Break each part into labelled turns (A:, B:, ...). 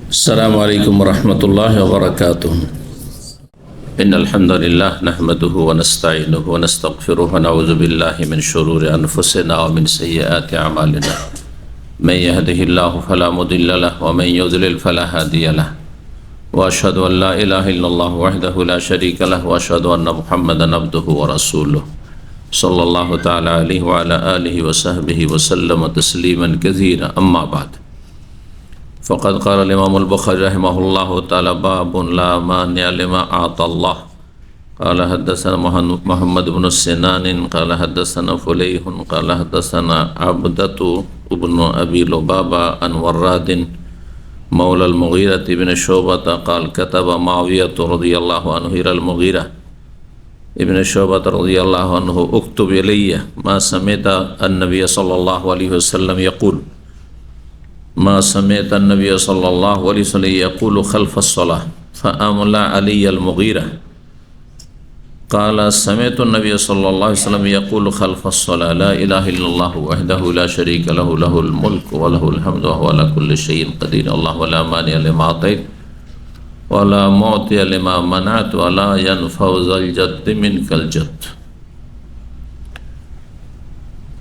A: السلام عليكم ورحمة الله وبركاته. إن الحمد لله نحمده ونستعينه ونستغفره ونعوذ بالله من شرور أنفسنا ومن سيئات أعمالنا. من يهده الله فلا مضل له ومن يضلل فلا هادي له. وأشهد أن لا إله إلا الله وحده لا شريك له وأشهد أن محمدا عبده ورسوله صلى الله تعالى عليه وعلى آله وصحبه وسلم تسليما كثيرا. أما بعد، فقد قال الإمام البخاري رحمه الله تعالى: باب لا مانع لما أعطى الله. قال حدثنا محمد بن السنان قال حدثنا فليح قال حدثنا عبدة بن أبي لبابة عن وراد مولى المغيرة بن شعبة قال كتب معاوية رضي الله عنه إلى المغيرة ابن شعبة رضي الله عنه: اكتب إلي ما سمعت النبي صلى الله عليه وسلم يقول ما سمعت النبي صلى الله عليه وسلم يقول خلف الصلاة. فأملى علي المغيرة قال: سمعت النبي صلى الله عليه وسلم يقول خلف الصلاة: لا إله إلا الله وحده لا شريك له له الملك وله الحمد وهو على كل شيء قدير. الله ولا مانع لما أعطيت ولا معطي لما منعت ولا ينفع ذا الجد منك الجد.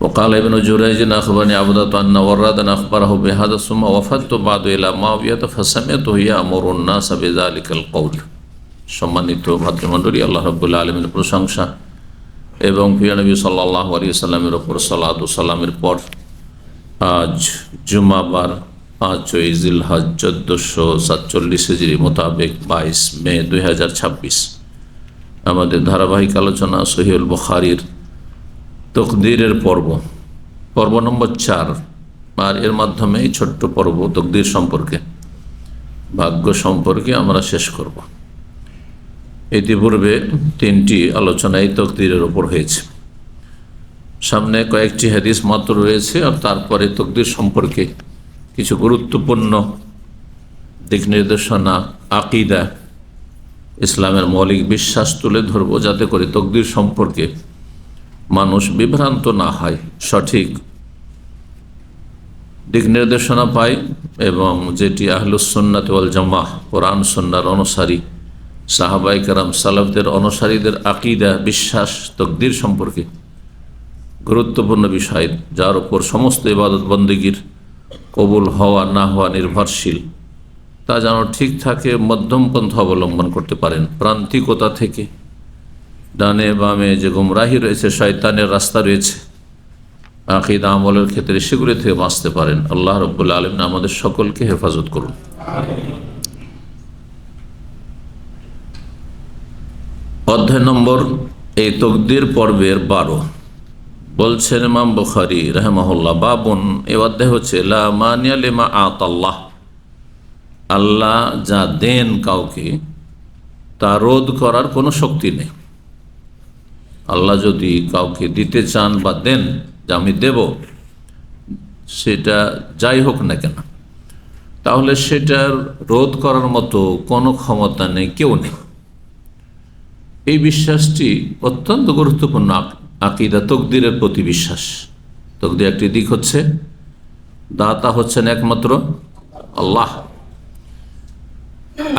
A: وقال ابن جريج أخبرني عبدة أن ورادا أخبره بهذا ثم وفدت بعد إلى معاوية فسمعته يأمر الناس بذلك القول. সম্মানিত ভাতৃমণ্ডলী, আল্লাহ রাব্বুল আলামিনের প্রশংসা এবং প্রিয় নবী সাল্লাল্লাহু আলাইহি ওয়াসাল্লামের উপর সালাত ও সালামের পর আজ জুমাবার 5 জিলহজ 1447 হিজরি মোতাবেক 22 মে 2026 আমাদের ধারাবাহিক আলোচনা সহিহুল বুখারীর তকদিরের পর্ব নম্বর 4, আর এর মাধ্যমে এই ছোট্ট পর্ব তকদির সম্পর্কে, ভাগ্য সম্পর্কে আমরা শেষ করব। ইতিপূর্বে 3টি আলোচনা এই তকদিরের ওপর হয়েছে। সামনে কয়েকটি হাদিস মাত্র রয়েছে, আর তারপরে তকদির সম্পর্কে কিছু গুরুত্বপূর্ণ দিক নির্দেশনা, আকিদা, ইসলামের মৌলিক বিশ্বাস তুলে ধরব, যাতে করে তকদির সম্পর্কে মানুষ বিভ্রান্ত না হয়, সঠিক দিক নির্দেশনা পায় এবং যেটি আহলুস সুন্নাত ওয়াল জামাহ, কোরআন সুন্নাহর অনুসারী সাহাবায়ে কেরাম সালাফদের অনুসারীদের আকিদা, বিশ্বাস তকদির সম্পর্কে গুরুত্বপূর্ণ বিষয়, যার উপর সমস্ত ইবাদত বন্দেগীর কবুল হওয়া না হওয়া নির্ভরশীল, তা যেন ঠিক থাকে, মধ্যম পন্থা অবলম্বন করতে পারেন, প্রান্তিকতা থেকে, ডানে বামে যে গুমরাহি রয়েছে, শয়তানের রাস্তা রয়েছে আকীদা আমলের ক্ষেত্রে, সেগুলি থেকে বাঁচতে পারেন। আল্লাহ রাব্বুল আলামিন আমাদের সকলকে হেফাজত করুন। অধ্যায় নম্বর এই তকদির পর্বের 12 বলছেন ইমাম বুখারী রাহিমাহুল্লাহ: বাবুন, এই অধ্যায় হচ্ছে লা মানিয়া লিমা আতাল্লাহ, আল্লাহ যা দেন কাউকে তা রোধ করার কোনো শক্তি নেই। আল্লাহ যদি কাউকে দিতে চান বা দেন যে আমি দেব, সেটা যাই হোক না কেন, তাহলে সেটার রোধ করার মতো কোনো ক্ষমতা নেই, কেউ নেই। এই বিশ্বাসটি অত্যন্ত গুরুত্বপূর্ণ আকিদা, তকদিরের প্রতি বিশ্বাস। তকদির একটি দিক হচ্ছে দাতা হচ্ছেন একমাত্র আল্লাহ।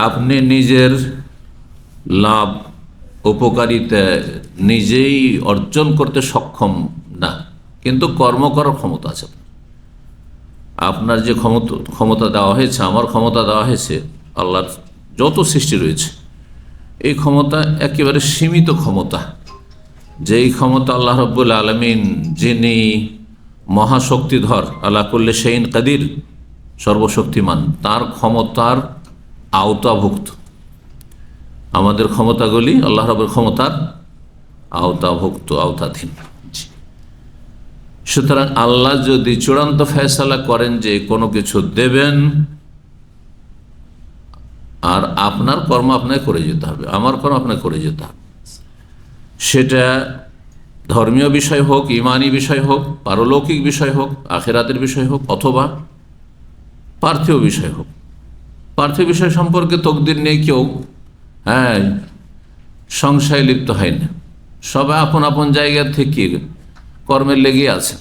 A: আপনি নিজের লাভ, উপকারিতা নিজেই অর্জন করতে সক্ষম না, কিন্তু কর্ম করার ক্ষমতা আছে। আপনার যে ক্ষমতা দেওয়া হয়েছে, আমার ক্ষমতা দেওয়া হয়েছে, আল্লাহর যত সৃষ্টি রয়েছে, এই ক্ষমতা একেবারে সীমিত ক্ষমতা। যেই ক্ষমতা আল্লাহ রাব্বুল আলামিন, যিনি মহাশক্তিধর, আলা কুল্লি শাইইন কাদির, সর্বশক্তিমান, তার ক্ষমতার আওতাভুক্ত। আমাদের ক্ষমতাগুলি আল্লাহ রাব্বুল ক্ষমতার আওতাভুক্ত, আওতাধীন। সুতরাং আল্লাহ যদি চূড়ান্ত ফয়সালা করেন যে কোনো কিছু দেবেন, আর আপনার কর্ম আপনাকে করে যেতে হবে, আমার কর্ম আপনাকে করে যেতে হবে, সেটা ধর্মীয় বিষয় হোক, ইমানি বিষয় হোক, পারলৌকিক বিষয় হোক, আখিরাতের বিষয় হোক, অথবা পার্থিব বিষয় হোক। পার্থিব বিষয় সম্পর্কে তকদির নিয়ে কেউ সংশয়ে লিপ্ত হয় না, সবাই আপন আপন জায়গা থেকে কর্মের লেগে আছে।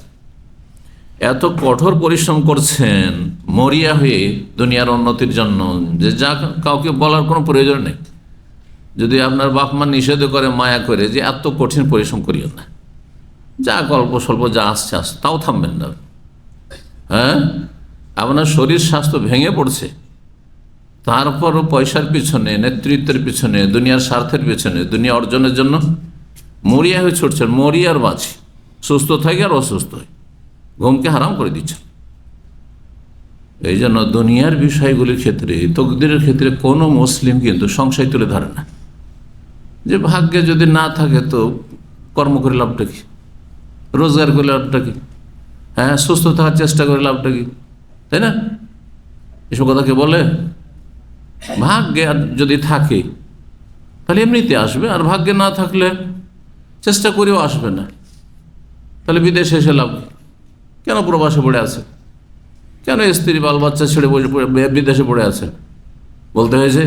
A: এত কঠোর পরিশ্রম করছেন মরিয়া হয়ে দুনিয়ার উন্নতির জন্য, যে যা কাউকে বলার কোনো প্রয়োজন নেই। যদি আপনার বাপ মা নিষেধ করে মায়া করে যে এত কঠিন পরিশ্রম করিও না, যা অল্প স্বল্প যা আসছে তাও থামবেন না। হ্যাঁ, আপনার শরীর স্বাস্থ্য ভেঙে পড়ছে, তারপরও পয়সার পিছনে, নেতৃত্বের পিছনে, দুনিয়ার স্বার্থের পিছনে, দুনিয়া অর্জনের জন্য মরিয়া হয়ে ছুটছেন। মরিয়ার বাঁচি, সুস্থ থাকে আর অসুস্থ হয়, ঘুমকে হারাম করে দিচ্ছেন। এই জন্য দুনিয়ার বিষয়গুলির ক্ষেত্রে, তকদিরের ক্ষেত্রে কোনো মুসলিম কিন্তু সংশয় তুলে ধরে না যে ভাগ্যে যদি না থাকে তো কর্ম করে লাভটা কি, রোজগার করে লাভটা কি, হ্যাঁ সুস্থ থাকার চেষ্টা করে লাভটা কি, তাই না? এসব কথা কে বলে? ভাগ্যে যদি থাকে তাহলে এমনিতে আসবে, আর ভাগ্যে না থাকলে চেষ্টা করেও আসবে না। তাহলে বিদেশে এসে লাভ, কেন প্রবাসে পড়ে আছে, কেন স্ত্রী বাল বাচ্চা ছেড়ে বিদেশে পড়ে আছে বলতে হয়েছে?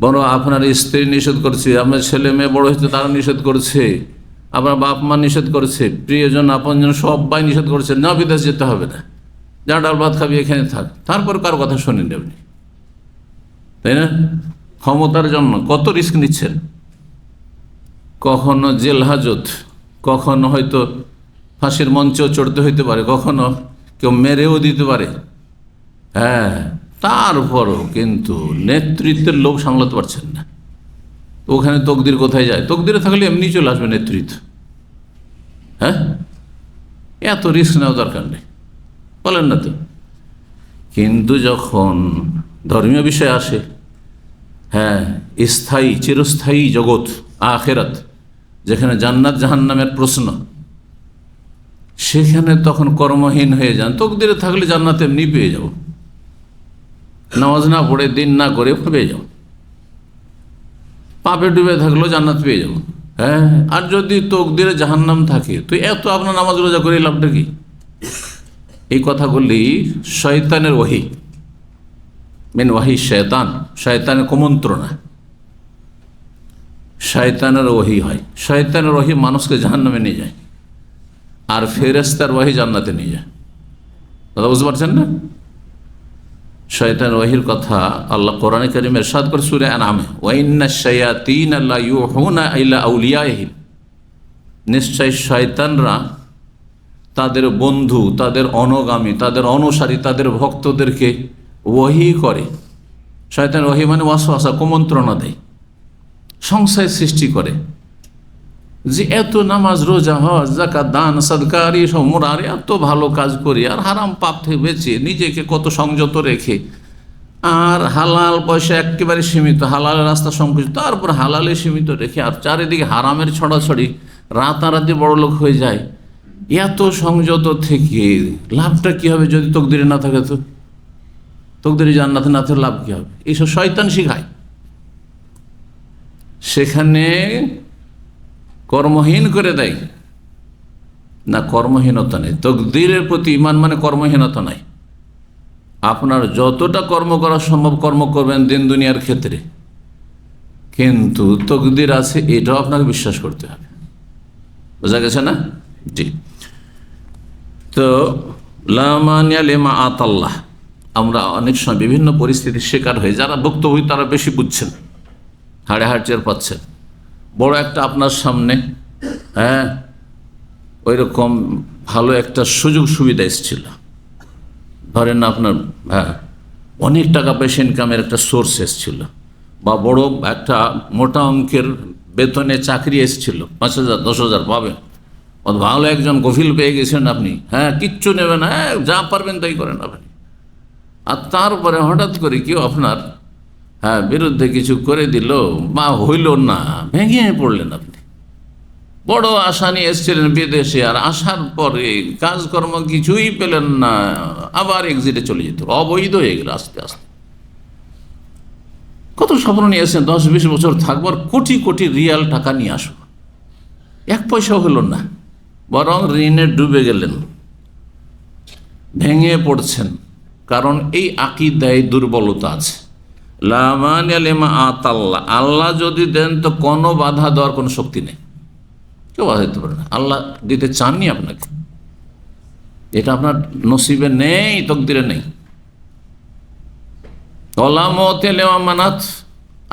A: বড় আপনার স্ত্রী নিষেধ করছে, আপনার ছেলে মেয়ে বড় হয়েছে তারা নিষেধ করছে, আপনার বাপ মা নিষেধ করছে, প্রিয়জন আপনজন সবাই নিষেধ করছে, না বিদেশ যেতে হবে না, যা ডাল ভাত খাবি এখানে থাক। তারপর কারো কথা শোনেন আপনি, তাই না? ক্ষমতার জন্য কত রিস্ক নিচ্ছেন, কখনো জেল হাজত, কখনো হয়তো ফাঁসির মঞ্চেও চড়তে হইতে পারে, কখনো কেউ মেরেও দিতে পারে। হ্যাঁ, তারপরও কিন্তু নেতৃত্বের লোভ সামলাতে পারছেন না। তো ওখানে তকদির কোথায় যায়? তকদিরে থাকলে এমনি চলে আসবে নেতৃত্ব। হ্যাঁ, এত রিস্ক নেওয়া দরকার নেই, বলেন না তো? কিন্তু যখন ধর্মীয় বিষয় আসে, হ্যাঁ স্থায়ী চিরস্থায়ী জগৎ আখিরাত, যেখানে জান্নাত জাহান্নামের প্রশ্ন, সেখানে তখন কর্মহীন হয়ে যান। তকদিরে থাকলে জান্নাত এমনি পেয়ে যাও, নামাজ না পড়ে দিন না করে পেয়ে যাও, পাপে ডুবে থাকলেও জান্নাত পেয়ে যাও। হ্যাঁ, আর যদি তকদিরে জাহান্নাম থাকে তো এত আপনার নামাজ রোজা করে লাভটা কি? এই কথাগুলি শয়তানের ওহী, মিন ওয়াহি শয়তান, শয়তানের কুমন্ত্রণা, শয়তানের ওহী হয়। শয়তানের ওহী মানুষকে জাহান্নামে নিয়ে যায়, আর ফেরেশতার ওহী জান্নাতে নিয়ে যায়। কথা বুঝতে পারছেন না? শয়তান ওহীর কথা আল্লাহ কোরআনে কারীমে ইরশাদ করে সূরা আনআমে, ওয়া ইন্নাশ শায়াতিনা লা ইউহুনা ইলা আউলিয়াইহিম, নিশ্চয় শয়তানরা তাদের বন্ধু, তাদের অনুগামী, তাদের অনুসারী, তাদের ভক্তদেরকে ওহী করে। শয়তান ওহী মানে ওয়াসওয়াসা, কুমন্ত্রণা দেয়, সংশয় সৃষ্টি করে যে এত নামাজ রোজা হজ যাকাত দান সাদকা আর এসব মোরারে এত ভালো কাজ করি, আর হারাম পাপ থেকে বেঁচে নিজেকে কত সংযত রেখে, আর হালাল পয়সা একেবারে সীমিত, হালালের রাস্তা সংকুচিত, তারপর হালালে সীমিত রেখে, আর চারিদিকে হারামের ছড়াছড়ি, রাতারাতি বড় লোক হয়ে যায়। এত সংযত থেকে লাভটা কি হবে যদি তকদিরে না থাকে? তো তকদিরে জান্নাতে না থাকে লাভ কি হবে? এইসব শয়তান শিখায়। সেখানে কর্মহীন করে দেয় না, কর্মহীনতা নেই। তকদিরের প্রতি ঈমান মানে কর্মহীনতা নাই। আপনার যতটা কর্ম করা সম্ভব কর্ম করবেন দিন দুনিয়ার ক্ষেত্রে, কিন্তু তকদির আছে এটাও আপনাকে বিশ্বাস করতে হবে। বোঝা গেছে না? জি। তো লা মানিয়া লিমা আতাল্লাহ, আমরা অনেক সময় বিভিন্ন পরিস্থিতির শিকার হয়ে, যারা বক্তব্য তারা বেশি বুঝছেন, হাড়ে হাড় টের পাচ্ছেন। বড় একটা আপনার সামনে, হ্যাঁ ওই রকম ভালো একটা সুযোগ সুবিধা এসেছিল, ধরেন আপনার হ্যাঁ অনেক টাকা পয়সা ইনকামের একটা সোর্স এসেছিল, বা বড় একটা মোটা অঙ্কের বেতনে চাকরি এসেছিল, 5,000 10,000 পাবেন, ভালো একজন কফিল পেয়ে গেছেন আপনি, হ্যাঁ কিচ্ছু নেবেন, হ্যাঁ যা পারবেন তাই করেন আপনি। আর তারপরে হঠাৎ করে কেউ আপনার বিরুদ্ধে কিছু করে দিল বা হইল না, ভেঙে পড়লেন আপনি। বড় আশা নিয়ে এসেছিলেন বিদেশে, আর আসার পরে কাজকর্ম কিছুই পেলেন না, আবার এক্সিটে চলে যেত, অবৈধ হয়ে গেল আস্তে আস্তে। কত স্বপ্ন নিয়ে এসেছেন 10-20 বছর থাকবো, আর কোটি কোটি রিয়াল টাকা নিয়ে আসবো, এক পয়সাও হলো না, বরং ঋণে ডুবে গেলেন, ভেঙে পড়ছেন। কারণ এই আকীদায় দুর্বলতা আছে। লা মানিয়া লিমা আতাল্লাহ, আল্লাহ যদি দেন তো কোনো বাধা দেওয়ার কোনো শক্তি নেই, কেউ বাধা দিতে পারে না। আল্লাহ দিতে চাননি আপনাকে, এটা আপনার নসিবে নেই, তকদিরে নেই। ওলামতে লেওয়া মানাত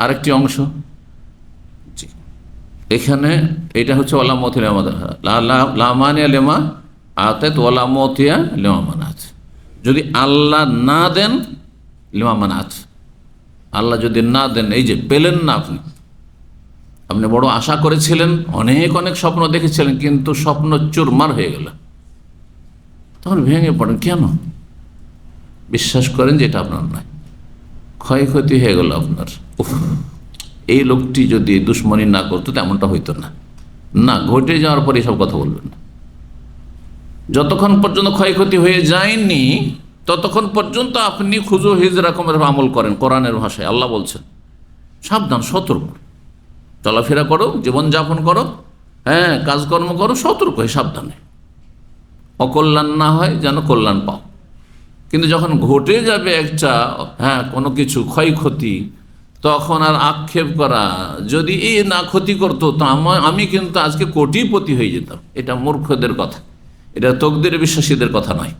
A: আরেকটি অংশ। জি, এখানে এটা হচ্ছে ওলামতে লেওয়া লামানিয়া লেমা আতেত ওলামতিয়া লেওয়া মানাত। যদি আল্লাহ না দেন, লেওয়া মানাত, আল্লাহ যদি না দেন, এই যে পেলেন না আপনি, আপনি বড় আশা করেছিলেন, অনেক অনেক স্বপ্ন দেখেছিলেন, কিন্তু স্বপ্ন চুরমার হয়ে গেল, তখন ভেঙে পড়েন। কেন? বিশ্বাস করেন যে এটা আপনার নয়, ক্ষয়ক্ষতি হয়ে গেল আপনার। উফ, এই লোকটি যদি দুশ্মনী না করতো তেমনটা হইতো না। না, ঘটে যাওয়ার পরে এসব কথা বলবেন না। যতক্ষণ পর্যন্ত ক্ষয়ক্ষতি হয়ে যায়নি ততক্ষণ পর্যন্ত আপনি খুজু হিজ রকমের আমল করেন। কোরআনের ভাষায় আল্লাহ বলছেন সাবধান, সতর্ক, চলাফেরা করো, জীবনযাপন করো, হ্যাঁ, কাজকর্ম করো, সতর্ক হয়ে সাবধানে, অকল্যাণ না হয় যেন কল্যাণ পাও। কিন্তু যখন ঘটে যাবে একটা, হ্যাঁ, কোনো কিছু ক্ষয়ক্ষতি, তখন আর আক্ষেপ করা, যদি এই না ক্ষতি করতো তো আমি কিন্তু আজকে কোটিপতি হয়ে যেতাম, এটা মূর্খদের কথা, এটা তকদিরে বিশ্বাসীদের কথা নয়।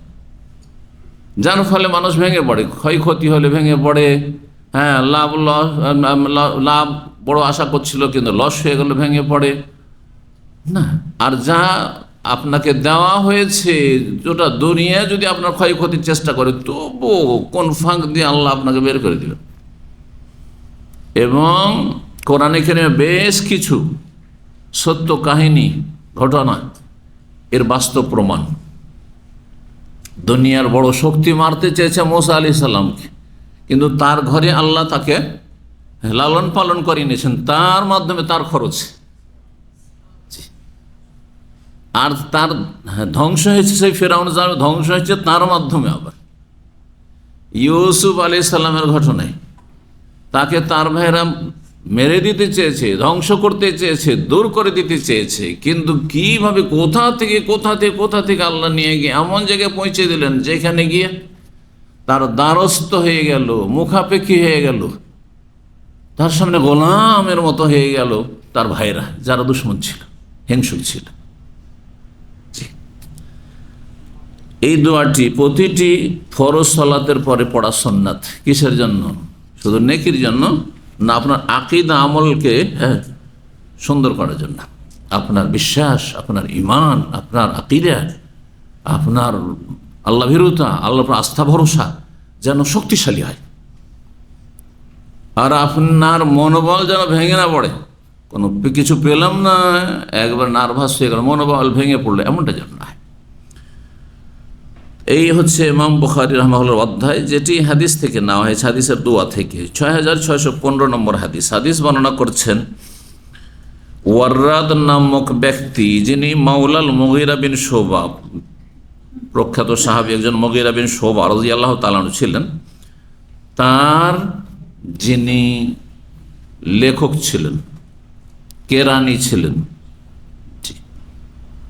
A: যার ফলে মানুষ ভেঙে পড়ে, ক্ষয়ক্ষতি হলে ভেঙে পড়ে, হ্যাঁ, লাভ বড় আশা করছিল কিন্তু লস হয়ে গেল, ভেঙে পড়ে না। আর যা আপনাকে দেওয়া হয়েছে, যেটা দুনিয়া যদি আপনার ক্ষয়ক্ষতির চেষ্টা করে, তবু কোন ফাঁক দিয়ে আল্লাহ আপনাকে বের করে দিল। এবং কোরআনে কারিমে বেশ কিছু সত্য কাহিনী, ঘটনা এর বাস্তব প্রমাণ। দুনিয়ার বড় শক্তি মারতে চেয়েছে মুসা আলাইহিস সালামকে, কিন্তু তার ঘরে আল্লাহ তাকে লালন পালন করে নিয়েছেন, তার মাধ্যমে, তার খরচ। আর তার ধ্বংস হয়েছে, সেই ফেরাউন জালেম ধ্বংস হয়েছে তার মাধ্যমে। আবার ইউসুফ আলাইহিস সালামের ঘটনায় তাকে তার ভাইরা মেরে দিতে চেয়েছে, ধ্বংস করতে চেয়েছে, দূর করে দিতে চেয়েছে, কিন্তু কিভাবে, কোথা থেকে আল্লাহ নিয়ে গিয়ে এমন জায়গায় পৌঁছে দিলেন যেখানে গিয়ে তার দ্বারস্থ হয়ে গেল, মুখাপেক্ষী হয়ে গেল, তার সামনে গোলামের মতো হয়ে গেল তার ভাইরা, যারা দুশমন ছিল, হিংসুক ছিল। এই দোয়াটি প্রতিটি ফরজ সালাতের পরে পড়া সুন্নাত। কিসের জন্য? শুধু নেকির জন্য না, আপনার আকীদা আমলকে সুন্দর করার জন্য, আপনার বিশ্বাস, আপনার ঈমান, আপনার আকীদা, আপনার আল্লাহ ভীরুতা, আল্লাহর আস্থা ভরসা যেন শক্তিশালী হয়, আর আপনার মনোবল যেন ভেঙে না পড়ে। কোনো কিছু পেলাম না, একবার নার্ভাস হয়ে গেল, মনোবল ভেঙে পড়লো, এমনটা যেন না হয়। এই হচ্ছে ইমাম বুখারী রাহমাহুল্লাহর অধ্যায়, যেটি হাদিস থেকে নেওয়া হয়েছে, হাদিসের দোয়া থেকে, 6615 নম্বর হাদিস। হাদিস বর্ণনা করছেন ওয়াররাদ নামক ব্যক্তি, যিনি মাওলাল মুগীরা বিন শুবা, প্রখ্যাত সাহাবী একজন মুগীরা বিন শুবা রাদিয়াল্লাহু তাআলা আনহু ছিলেন। তার যিনি লেখক ছিলেন, কেরানি ছিলেন,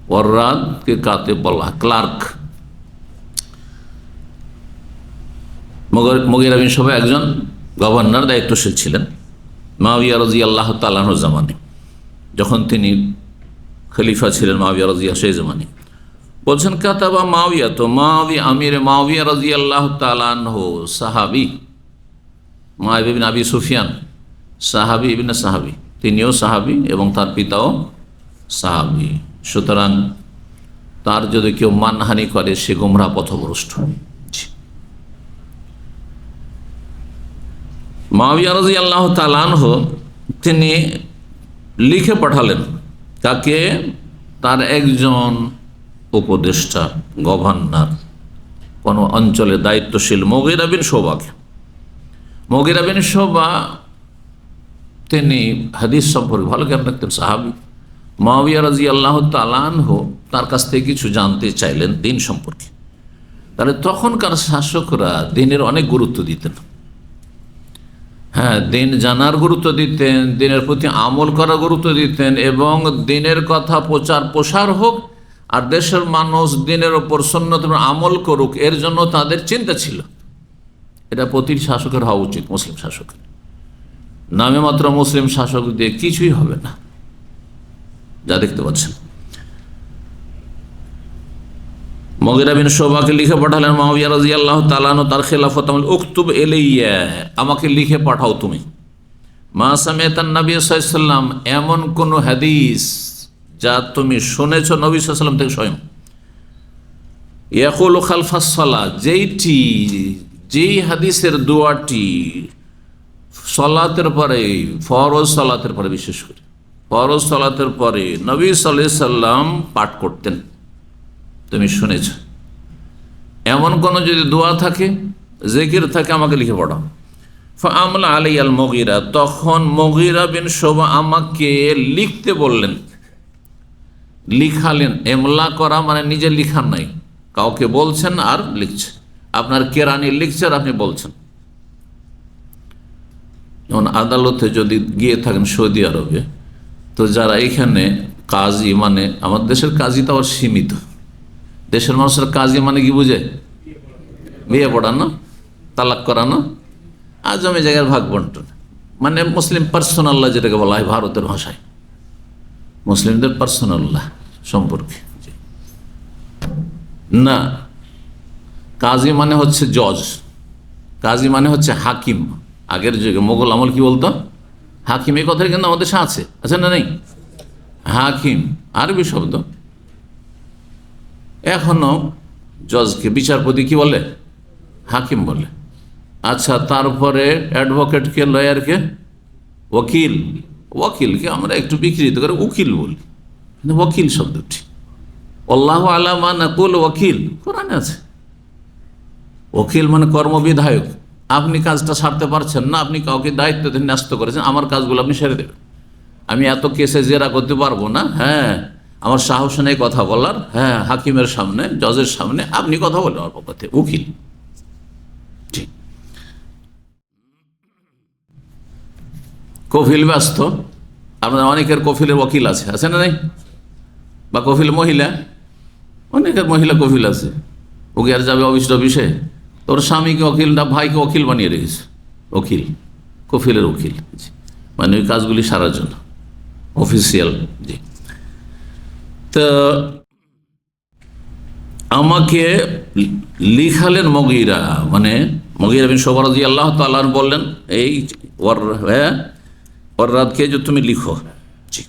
A: ওয়াররাদকে কাতিব বলা, ক্লার্ক। মুগীরা বিন শুবা একজন গভর্নর, দায়িত্বশীল ছিলেন মুআবিয়া রাদিয়াল্লাহু তাআলা আনহুর জামানে, যখন তিনি খলিফা ছিলেন মুআবিয়া রাদিয়াল্লাহু সেই জামানে। বলছেন কাতাবা মুআবিয়া, তো মুআবিয়া, আমির মুআবিয়া রাদিয়াল্লাহু তাআলা আনহু সাহাবী, মুআবিয়া বিন আবি সুফিয়ান সাহাবী, ইবনে সাহাবী, তিনিও সাহাবী এবং তার পিতাও সাহাবী। সুতরাং তার যদি কেউ মানহানি করে সে গোমরাহ পথভ্রষ্ট। মুআবিয়া রাদিয়াল্লাহু তাআলা আনহু তিনি লিখে পাঠালেন, তাকে, তার একজন উপদেষ্টা, গভর্নর, কোন অঞ্চলে দায়িত্বশীল মুগীরা বিন শুবাকে। মুগীরা বিন শুবা তিনি হাদিস সম্পর্কে ভালো জ্ঞান রাখতেন, সাহাবী। মুআবিয়া রাদিয়াল্লাহু তাআলা আনহু তার কাছ থেকে কিছু জানতে চাইলেন দিন সম্পর্কে। তাহলে তখনকার শাসকরা দিনের অনেক গুরুত্ব দিতেন, হ্যাঁ, দিন জানার গুরুত্ব দিতেন, দিনের প্রতি আমল করার গুরুত্ব দিতেন, এবং দিনের কথা প্রচার প্রসার হোক আর দেশের মানুষ দিনের ওপর সুন্নত আমল করুক, এর জন্য তাদের চিন্তা ছিল। এটা প্রতিটি শাসকের হওয়া উচিত, মুসলিম শাসকের। নামে মাত্র মুসলিম শাসক দিয়ে কিছুই হবে না, যা দেখতে পাচ্ছেন। মুগীরা বিন শুবাকে লিখে পাঠালেন মুআবিয়া রাদিয়াল্লাহু তাআলা আনহু তার খেলাফত আমল, উকতুব ইলাইয়া, আমাকে লিখে পাঠাও তুমি, মা সামিআতান নবী সাল্লাল্লাহু আলাইহি ওয়াসাল্লাম, এমন কোন হাদিস যা তুমি শুনেছ নবী সাল্লাল্লাহু আলাইহি ওয়াসাল্লাম থেকে স্বয়ং, ইয়াকুলু খালফাস সালাত, যেই হাদিসের দোয়াটি সালাতের পরে, ফরজ সালাতের পরে, বিশেষ করে ফরজ সালাতের পরে নবী সাল্লাল্লাহু আলাইহি ওয়াসাল্লাম পাঠ করতেন, তুমি শুনেছ, এমন কোন যদি দোয়া থাকে, জিকির থাকে, আমাকে লিখে পড়াও। ফাআমলা আলাইয়াল মুগীরা, তখন মুগীরা বিন শুবা আমাকে লিখতে বললেন, লিখালেন। এমলা করা মানে নিজে লিখা নাই, কাউকে বলছেন আর লিখছে, আপনার কেরানি লিখছে আর আপনি বলছেন। যেমন আদালতে যদি গিয়ে থাকেন সৌদি আরবে, তো যারা এখানে কাজী, মানে আমাদের দেশের কাজী তো আবার সীমিত, দেশের মানুষের কাজী মানে কি বুঝে? বিয়ে পড়ানো, তালাক করানো, আর জমি জায়গার ভাগ বন্টন, মানে মুসলিম পার্সোনাল্লাহ যেটাকে বলা হয় ভারতের ভাষায়, মুসলিমদের পার্সোনাল্লাহ সম্পর্কে। না, কাজী মানে হচ্ছে জজ, কাজী মানে হচ্ছে হাকিম। আগের যুগে মোগল আমল কি বলতো? হাকিম। এই কথাটা কিন্তু আমাদের দেশে আছে না নেই? হাকিম আরবি শব্দ। এখনো জজকে, বিচারপতি কি বলে? হাকিম বলে। আচ্ছা, তারপরে অ্যাডভোকেটকে, লয়ারকে ওকিল, ওকিলকে আমরা একটু বিকৃত করে উকিল বলি, কিন্তু ওকিল শব্দটি আল্লাহু আলা মা নাকুল ওকিল কোরআনে আছে। ওকিল মানে কর্মবিধায়ক। আপনি কাজটা সারতে পারছেন না, আপনি কাউকে দায়িত্ব দিয়ে ন্যস্ত করেছেন, আমার কাজগুলো আপনি সেরে দেবেন, আমি এত কেসে জেরা করতে পারবো না, হ্যাঁ আমার সাহস নেই কথা বলার, হ্যাঁ হাকিমের সামনে, জজের সামনে আপনি কথা বলেন আমার পক্ষ থেকে, উকিল। ঠিক। কফিল ব্যস্ত, আপনার অনেকের কফিলের ওকিল আছে না নেই? বা কফিল মহিলা, অনেকের মহিলা কফিল আছে, ওকে আর যাবে অফিস টফিসে, তোর স্বামীকে ওকিল না ভাইকে ওকিল বানিয়ে রেখেছে, ওকিল, কফিলের উকিল, মানে ওই কাজগুলি সারার জন্য অফিসিয়াল। জি। তো আমাকে লিখালেন মুগীরা, মানে মুগীরা বিন শুবা রাদিয়াল্লাহু তাআলা বললেন, এই ওয়াররাদকে যে তুমি লিখো। জি।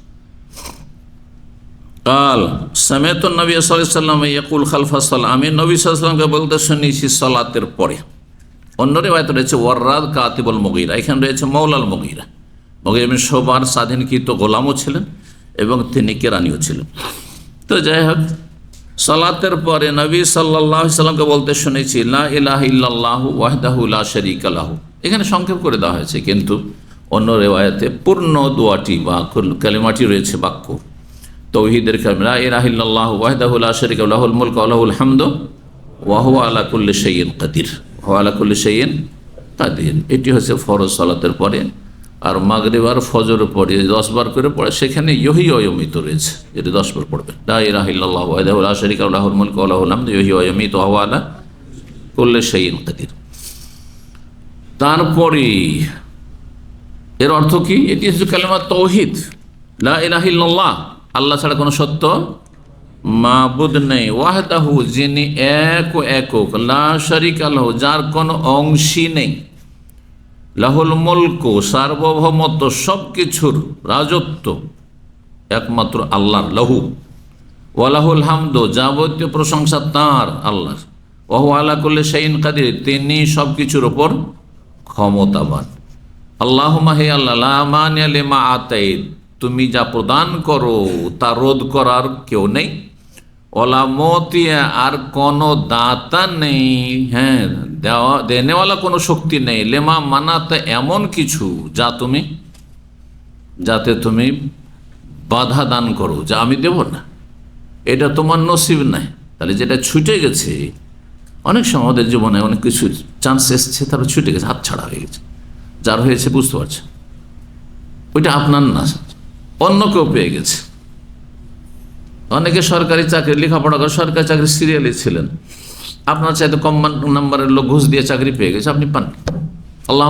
A: কাল সামিআতু নবী সাল্লাল্লাহু আলাইহি ওয়াসাল্লাম ইয়াকুল খালফাস সালাত, আমি নবী সাল্লাল্লাহু আলাইহি ওয়াসাল্লামকে বলতে শুনেছি সালাতের পরে। অন্য রিওয়ায়াতে রয়েছে ওয়াররাদ কাতিবুল মুগীরা, এখানে রয়েছে মাওলাল মুগীরা। মুগীরা বিন শুবার স্বাধীনকৃত গোলামও ছিলেন এবং তিনি কেরানিও ছিলেন। তো যাই হোক, সালাতের পরে নবী সাল্লাল্লাহু আলাইহি ওয়াসাল্লামকে বলতে শুনেছি লা ইলাহা ইল্লাল্লাহু ওয়াহদাহু লা শারীকা লাহু। এখানে সংক্ষেপ করে দেওয়া হয়েছে, কিন্তু অন্য রিওয়ায়াতে পূর্ণ দোয়াটি বা কালিমাটি রয়েছে, বাক্য তাওহীদের কালিমা, লা ইলাহা ইল্লাল্লাহু ওয়াহদাহু লা শারীকা লাহু লাহুল মুলকু ওয়া লাহুল হামদু ওয়া হুয়া আলা কুল্লি শাইইন কাদির, ওয়া আলা কুল্লি শাইইন কাদির। এটি হচ্ছে ফরজ সালাতের পরে। আর মাগরিব আর ফজরের পরে 10 বার করে পড়ে, সেখানে ইহি অয়মিত রয়েছে, যেটা 10 বার পড়বে, লা ইলাহা ইল্লাল্লাহু ওয়াহদাহু লা শারীকা লাহু লাহুল মুলকু ওয়া লাহুল হামদু ইহি অয়মিত ওয়া হুয়া আলা কুল্লি শাইইন কাদির। তারপরে এর অর্থ কি? এটি হচ্ছে কালিমা তাওহীদ, লা ইলাহা ইল্লাল্লাহ, আল্লাহ ছাড়া কোনো সত্য মাবুদ নেই, ওয়াহদাহু যিনি একক, লা শারীকা লাহু যার কোনো অংশী নেই, লাহুল মুলকু সার্বভৌমত্ব, সব কিছুর রাজত্ব একমাত্র আল্লাহর, লাহু, ওয়া লাহুল হামদু যাবতীয় প্রশংসা তাঁর আল্লাহর, ওয়া হুয়া আলা কুল্লি শাইইন কাদির তিনি সব কিছুর উপর ক্ষমতাবান। আল্লাহুম্মা হে আল্লাহ, লা মানিয়া লিমা আতাইত তুমি যা প্রদান করো তা রোধ করার কেউ নেই, ওলা মতিয়া আর কোনো দাতা নেই, হ্যাঁ দেনেওয়ালা কোনো শক্তি নেই, লেমা মানাতে এমন কিছু যাতে তুমি বাধা দান করো, যা আমি দেব না, এটা তোমার নসিব নাই। তাহলে যেটা ছুটে গেছে, অনেক সময় আমাদের জীবনে অনেক কিছু চান্স এসছে, তারপর ছুটে গেছে, হাত ছাড়া হয়ে গেছে, যার হয়েছে বুঝতে পারছে ওইটা আপনার না, অন্য কেউ পেয়ে গেছে। অনেকে সরকারি চাকরি, লেখাপড়া করে সরকারি চাকরি সিরিয়ালে ছিলেন, আপনার চাইতে কম নাম্বারের লোক ঘুষ দিয়ে চাকরি পেয়ে গেছে, আপনি পান। আল্লাহ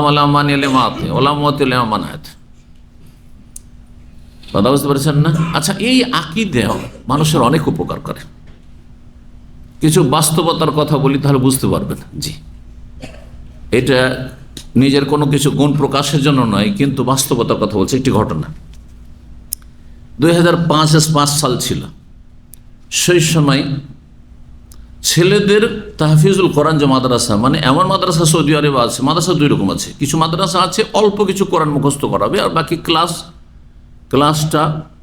A: মানাত, কথা বুঝতে পারছেন না? আচ্ছা, এই আকীদা মানুষের অনেক উপকার করে। কিছু বাস্তবতার কথা বলি, তাহলে বুঝতে পারবেন। জি, এটা নিজের কোনো কিছু গুণ প্রকাশের জন্য নয়, কিন্তু বাস্তবতার কথা বলছি। একটি ঘটনা, 2005 সাল ছিল। সেই সময় ছেলেদের তাহফিজুল কোরআন যে মাদ্রাসা, মানে এমন মাদ্রাসা সৌদি আরবে আছে, মাদ্রাসা দুই রকম আছে। কিছু মাদ্রাসা আছে অল্প কিছু কোরআন মুখস্থ করাবে, আর বাকি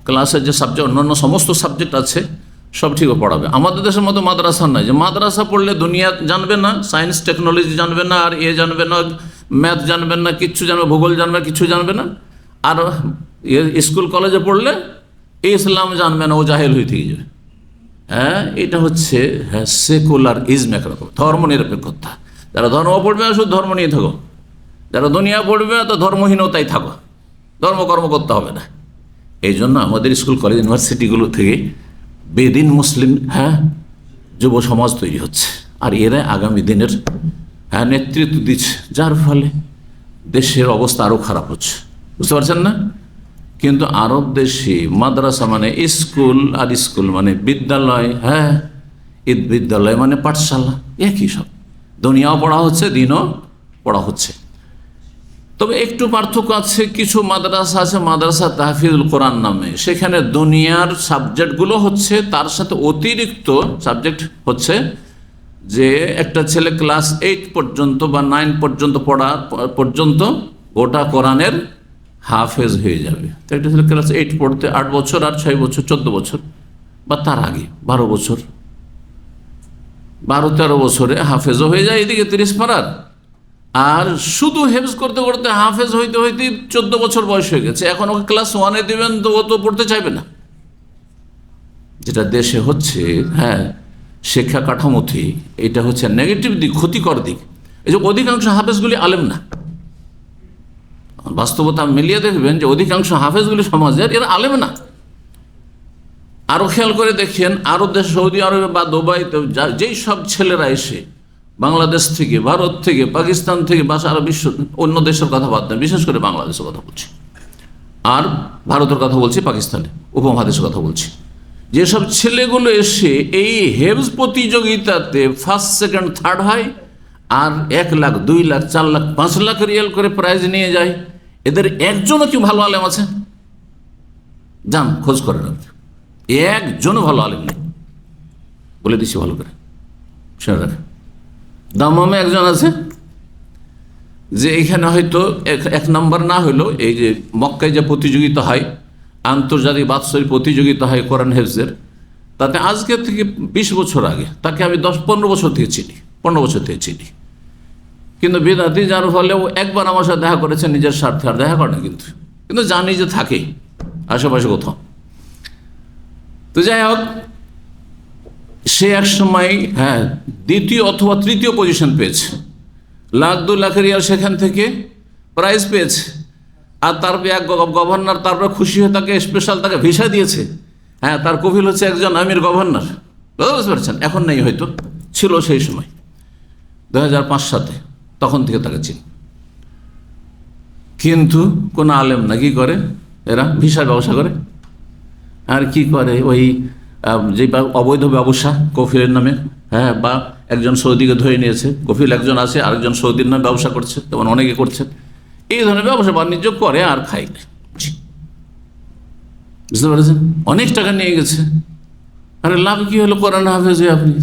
A: ক্লাসের যে সাবজেক্ট, অন্যান্য সমস্ত সাবজেক্ট আছে সব ঠিক পড়াবে। আমাদের দেশের মতো মাদ্রাসা নয় যে মাদ্রাসা পড়লে দুনিয়া জানবে না, সায়েন্স টেকনোলজি জানবে না, আর জানবে না, ম্যাথ জানবেন না, কিচ্ছু জানবে, ভূগোল জানবে কিছু জানবে না। আর স্কুল কলেজে পড়লে ইসলাম জানবে না, ও জাহেল হয়ে থেকে যাবে। হ্যাঁ, এটা হচ্ছে সেকুলার ইজম, একরকম ধর্ম নিরপেক্ষতা। যারা ধর্ম পড়বে শুধু ধর্ম নিয়ে থাকো, যারা দুনিয়া পড়বে তো ধর্মহীনতাই থাকো, ধর্মকর্ম করতে হবে না। এই জন্য আমাদের স্কুল কলেজ ইউনিভার্সিটিগুলো থেকে বেদিন মুসলিম যুব সমাজ তৈরি হচ্ছে, আর এরা আগামী দিনের নেতৃত্ব দিচ্ছে, যার ফলে দেশের অবস্থা আরও খারাপ হচ্ছে। বুঝতে পারছেন না? কিন্তু আরব দেশে মাদ্রাসা মানে স্কুল, আর স্কুল মানে বিদ্যালয়, ঈদ বিদ্যালয় মানে পাঠশালা, একই সব। দুনিয়াও পড়া হচ্ছে, দিনও পড়া হচ্ছে। তবে একটু পার্থক্য আছে। কিছু মাদ্রাসা আছে মাদ্রাসা তাহফিজুল কোরআন নামে, সেখানে দুনিয়ার সাবজেক্টগুলো হচ্ছে, তার সাথে অতিরিক্ত সাবজেক্ট হচ্ছে যে একটা ছেলে ক্লাস 8 পর্যন্ত বা 9 পর্যন্ত পড়া পর্যন্ত গোটা কোরআনের হাফেজ হয়ে যাবে। তো একটা ছেলে ক্লাস 8 পড়তে 8 বছর আর 6 বছর 14 বছর, বা তার আগে 12 বছর, 12-13 বছরে হাফেজও হয়ে যায়। এদিকে 30 পারার, আর শুধু হেফজ করতে করতে হাফেজ হইতে হইতে 14 বছর বয়স হয়ে গেছে। এখন ওকে ক্লাস 1-এ দেবেন তো ও তো পড়তে চাইবে না। যেটা দেশে হচ্ছে, শিক্ষা কাঠামোতে এটা হচ্ছে নেগেটিভ দিক, ক্ষতিকর দিক। এই যে অধিকাংশ হাফেজগুলি আলেম না, বাস্তবতা মিলিয়ে দেখবেন যে অধিকাংশ হাফেজগুলি সমাজের এরা আলেম না। আরও খেয়াল করে দেখেন, আরব দেশ, সৌদি আরবে বা দুবাইতে যেই সব ছেলেরা এসে বাংলাদেশ থেকে, ভারত থেকে, পাকিস্তান থেকে, বা সারা বিশ্ব অন্য দেশের কথা বাদ দেন, বিশেষ করে বাংলাদেশের কথা বলছি, আর ভারতের কথা বলছি, পাকিস্তানে উপমহাদেশের কথা বলছি, যেসব ছেলেগুলো এসে এই হেফজ প্রতিযোগিতাতে ফার্স্ট, সেকেন্ড, থার্ড হয়, আর 1 লাখ, 2 লাখ, 4 লাখ, 5 লাখ রিয়াল করে প্রাইজ নিয়ে যায়, এদের একজনও কি ভালো আলেম আছে? যান খোঁজ করেন, একজনও ভালো আলেম নেই। বলে দিচ্ছি ভালো করে শুনে রাখেন। দামামে একজন আছে, যে এখানে হয়তো 1 নম্বর না হলেও, এই যে মক্কায় যে প্রতিযোগিতা হয়, আন্তর্জাতিক বাৎসরিক প্রতিযোগিতা হয় কোরআন হেফজের, তাতে আজকে থেকে 20 বছর আগে তাকে আমি 10-15 বছর থেকে চিনি, 15 বছর থেকে চিনি। কিন্তু বিদাতি, যার ফলে ও একবার আমার সাথে দেখা করেছে নিজের স্বার্থে, আর দেখা করে না, কিন্তু জানি যে থাকে আশেপাশে কোথাও। তো যাই হোক, সে এক সময় 2য় অথবা 3য় পজিশন পেয়েছে, 1 লাখ 2 লাখ রিয়াল সেখান থেকে প্রাইজ পেয়েছে। আর তারপরে এক গভর্নর তারপরে খুশি হয়ে তাকে স্পেশাল তাকে ভিসা দিয়েছে। তার কফিল হচ্ছে একজন আমির গভর্নর। বুঝতে পারছেন? এখন নেই, হয়তো ছিল সেই সময় 2005 সালে, তখন থেকে তাকে চিনি। কিন্তু কোন আলেম না, কি করে এরা? ভিসার ব্যবসা করে। আর কি করে? ওই যে অবৈধ ব্যবসা কফিলের নামে, বা একজন সৌদিকে ধরে নিয়েছে, কফিল একজন আছে, আরেকজন সৌদির নামে ব্যবসা করছে, তেমন অনেকে করছে। এই ধরনের ব্যবসা বাণিজ্য করে আর খাই। বুঝতে পারছেন? অনেক টাকা নিয়ে গেছে। আরে লাভ কি হলো? কোরআন হাফেজে আপনি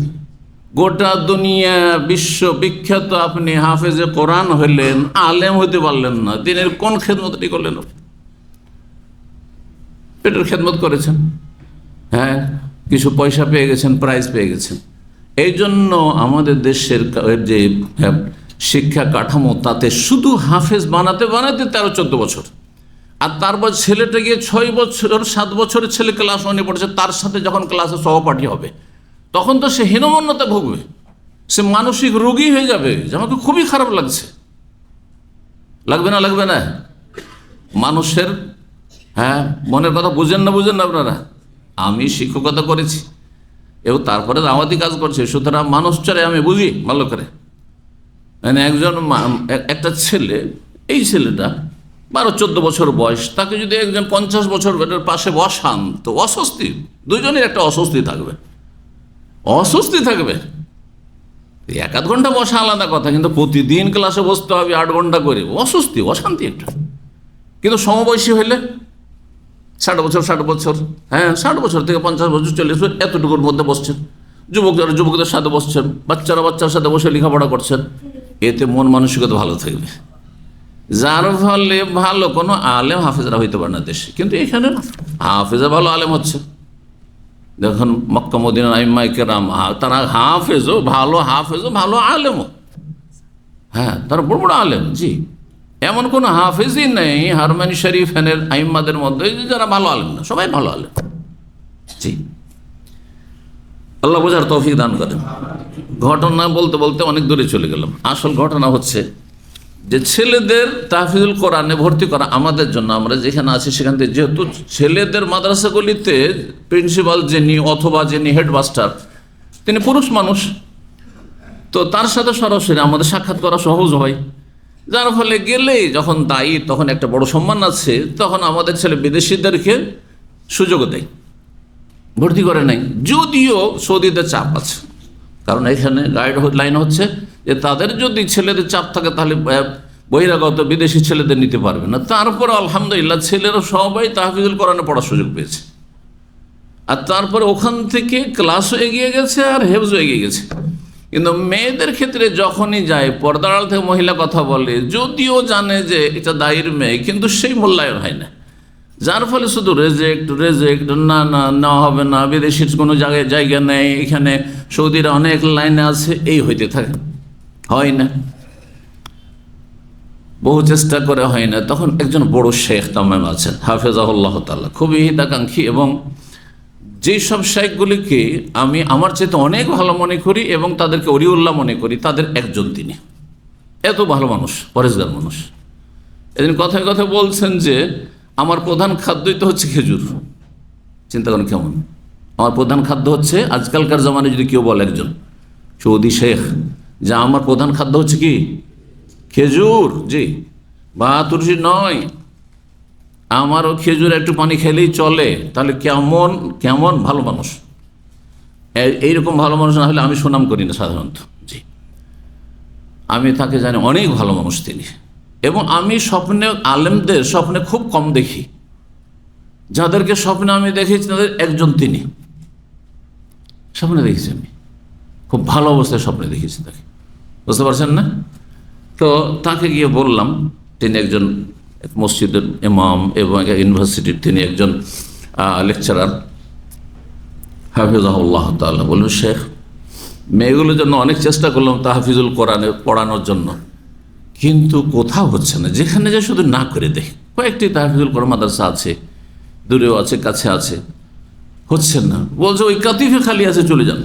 A: গোটা দুনিয়া বিশ্ব বিখ্যাত, আপনি হাফেজে কোরআন হইলেন, আলেম হইতে পারলেন না। দিনের কোন খেদমতটি করলেন? পেটের খেদমত করেছেন, কিছু পয়সা পেয়ে গেছেন, প্রাইজ পেয়ে গেছেন। এই জন্য আমাদের দেশের যে শিক্ষা কাঠামো, তাতে শুধু হাফেজ বানাতে বানাতে 13-14 বছর, আর তারপর ছেলেটা গিয়ে 6 বছর 7 বছরের ছেলে ক্লাস 1-এ পড়ছে, তার সাথে যখন ক্লাসে সহপাঠী হবে, তখন তো সে হীনমন্যতা ভুগবে, সে মানসিক রোগী হয়ে যাবে, যে আমাকে খুবই খারাপ লাগছে। লাগবে না? লাগবে না? মানুষের মনের কথা বুঝেন না আপনারা? আমি শিক্ষকতা করেছি এবং তারপরে দাওয়াতি কাজ করছি, সুতরাং মানুষ চলে আমি বুঝি ভালো করে। মানে একটা ছেলে, এই ছেলেটা 12-14 বছর বয়স, তাকে যদি একজন 50 বছর পাশে বসান, তো অস্বস্তি, দুজনের একটা অস্বস্তি থাকবে। অস্বস্তি থাকবে। 1-8 ঘন্টা বসা আলাদা কথা, কিন্তু প্রতিদিন ক্লাসে বসতে হবে 8 ঘন্টা করে, অস্বস্তি, অশান্তি একটা। কিন্তু সমবয়সী হইলে 60 বছর, 60 বছর, হ্যাঁ 60 বছর থেকে 50 বছর, 40 বছর, এতটুকুর মধ্যে বসছেন। যুবকদের সাথে বসছেন, বাচ্চার সাথে বসে লেখাপড়া করছেন, এতে মন মানসিকতা ভালো থাকবে। যার ফলে ভালো কোনো আলেম হাফেজরা হইতে পারে না দেশে, কিন্তু এখানে হাফেজা ভালো আলেম হচ্ছে। দেখুন মক্কা মদিনার আইম্মায়ে কেরাম, তারা হাফেজও ভালো আলেমও, হ্যাঁ তারা বড় বড় আলেম। জি, এমন কোনো হাফেজই নেই হারমানি শরীফের আইম্মাদের মধ্যে যারা ভালো আলেম না, সবাই ভালো আলেম। জি, আল্লাহ বোঝার তৌফিক দান করেন। ঘটনা বলতে বলতে অনেক দূরে চলে গেলাম। আসল ঘটনা হচ্ছে যে ছেলেদের তাহফিজুল কোরআনে ভর্তি করা আমাদের জন্য, আমরা যেখানে আছি সেখান থেকে, যেহেতু ছেলেদের মাদ্রাসাগুলিতে প্রিন্সিপাল যিনি অথবা যিনি হেডমাস্টার তিনি পুরুষ মানুষ, তো তার সাথে সরাসরি আমাদের সাক্ষাৎ করা সহজ হয়, যার ফলে গেলেই যখন দায়ী তখন একটা বড় সম্মান আছে, তখন আমাদের ছেলে বিদেশিদেরকে সুযোগও দেয়, ভর্তি করে নাই। যদিও সৌদিতে চাপ আছে, কারণ এখানে গাইডলাইন হচ্ছে যে তাদের যদি ছেলেদের চাপ থাকে তাহলে বহিরাগত বিদেশি ছেলেদের নিতে পারবে না। তারপরে আলহামদুলিল্লাহ ছেলেরা সবাই তাহফিজুল কোরআনে পড়ার সুযোগ পেয়েছে, আর তারপরে ওখান থেকে ক্লাসও এগিয়ে গেছে আর হেফজও এগিয়ে গেছে। কিন্তু মেয়েদের ক্ষেত্রে যখনই যায়, পর্দার আড়াল থেকে মহিলা কথা বলে, যদিও জানে যে এটা দায়ের মেয়ে, কিন্তু সেই মূল্যায়ন হয় না, যার ফলে শুধু রেজেক্ট, না হবে না, বিদেশির কোনো জায়গা নেই, এখানে সৌদির অনেক লাইনে আছে, এই হইতে থাকে, হয় না, বহু চেষ্টা করে হয় না। তখন একজন বড় শেখ তামাম আছেন হাফেজাহুল্লাহ তাআলা, খুবই হিতাকাঙ্ক্ষী, এবং যেই সব শেখগুলিকে আমি আমার চেয়ে অনেক ভালো মনে করি এবং তাদেরকে অলিউল্লাহ মনে করি, তাদের একজন তিনি। এত ভালো মানুষ, পরেশগার মানুষ। এদিন কথায় কথায় বলছেন যে আমার প্রধান খাদ্যই তো হচ্ছে খেজুর। চিন্তা করেন কেমন, আমার প্রধান খাদ্য হচ্ছে, আজকালকার জামানায় যদি কেউ বলে একজন সৌদি শেখ যে আমার প্রধান খাদ্য হচ্ছে কি খেজুর, জি, বাহাতুরজি নয়, আমারও খেজুর একটু পানি খেলেই চলে, তাহলে কেমন কেমন ভালো মানুষ। এইরকম ভালো মানুষ না হলে আমি সুনাম করি না সাধারণত। জি, আমি তাকে জানি অনেক ভালো মানুষ তিনি, এবং আমি স্বপ্নে আলেমদের স্বপ্নে খুব কম দেখি, যাদেরকে স্বপ্নে আমি দেখেছি তাদের একজন তিনি। স্বপ্নে দেখেছি আমি, খুব ভালো অবস্থায় স্বপ্নে দেখেছি তাকে, বুঝতে পারছেন না? তো তাকে গিয়ে বললাম, তিনি একজন মসজিদের ইমাম এবং ইউনিভার্সিটির তিনি একজন লেকচারার, হাফিজাহুল্লাহ তাআলা। বললেন শেখ, মেয়েগুলোর জন্য অনেক চেষ্টা করলাম তাহফিজুল কোরআনে পড়ানোর জন্য, কিন্তু কোথাও হচ্ছে না। যেখানে যে শুধু না করে দেয়, কয়েকটি তাহফিজুল কোরআন মাদ্রাসা আছে, দূরেও আছে কাছে আছে, হচ্ছে না। বলছে ওই কাতিফে খালি আছে, চলে যান।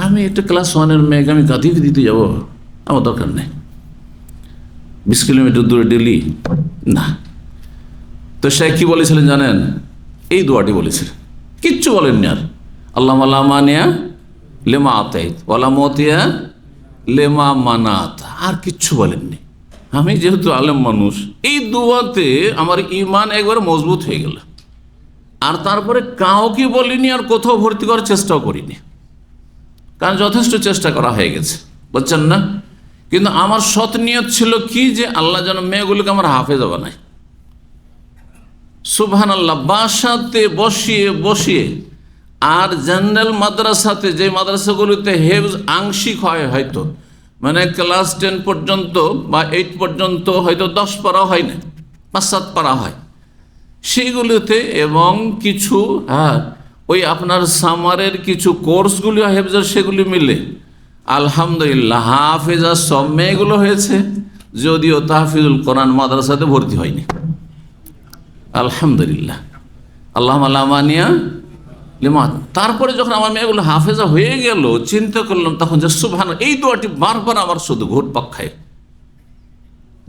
A: আমি একটা ক্লাস 1-এর মেয়েকে আমি কাতিফে দিতে যাব, আমার দরকার নেই। 20 কিলোমিটার দূরে ডেলি না। তো সে কি বলেছিলেন জানেন? এই দোয়াটি বলেছিলেন, কিচ্ছু বলেননি আর। আল্লাহ মানিয়া লেমা আতাইত ওয়ালা মতিয়া লেমা মানাত, আর কিচ্ছু বলেননি। আমি যেহেতু আলেম মানুষ, এই দোয়াতে আমার ইমান একবার মজবুত হয়ে গেল। আর তারপরে কাউকে বলিনি, আর কোথাও ভর্তি করার চেষ্টাও করিনি, কারণ যথেষ্ট চেষ্টা করা হয়ে গেছে, বুঝছেন না? কিন্তু আমার সৎ নিয়ত ছিল কি, যে আল্লাহ যেন মেয়েগুলোকে আমার হাফেজা বানায়। সুবহানাল্লাহ, বাসাতে বসিয়ে আর জেনারেল মাদ্রাসাতে, যে মাদ্রাসাগুলিতে হেফজ আংশিক হয়, হয়তো মানে ক্লাস 10 পর্যন্ত বা 8 পর্যন্ত হয়তো 10 পারা হয় না, 5-7 পারা হয়, সেইগুলিতে, এবং কিছু ওই আপনার সামারের কিছু কোর্সগুলি হেফজের, সেগুলি মিলে আলহামদুলিল্লাহ হাফেজা সব মেয়েগুলো হয়েছে, যদিও তাহফিজুল কোরআন মাদ্রাসাতে ভর্তি হয়নি। আলহামদুলিল্লাহ, আল্লাহ মানিয়া লিমা। তারপরে যখন আমার মেয়েগুলো হাফেজা হয়ে গেল, চিন্তা করলাম তখন যে সুবহানাল্লাহ, এই দোয়াটি বারবার আমার শুধু ঘুরপাক খায়,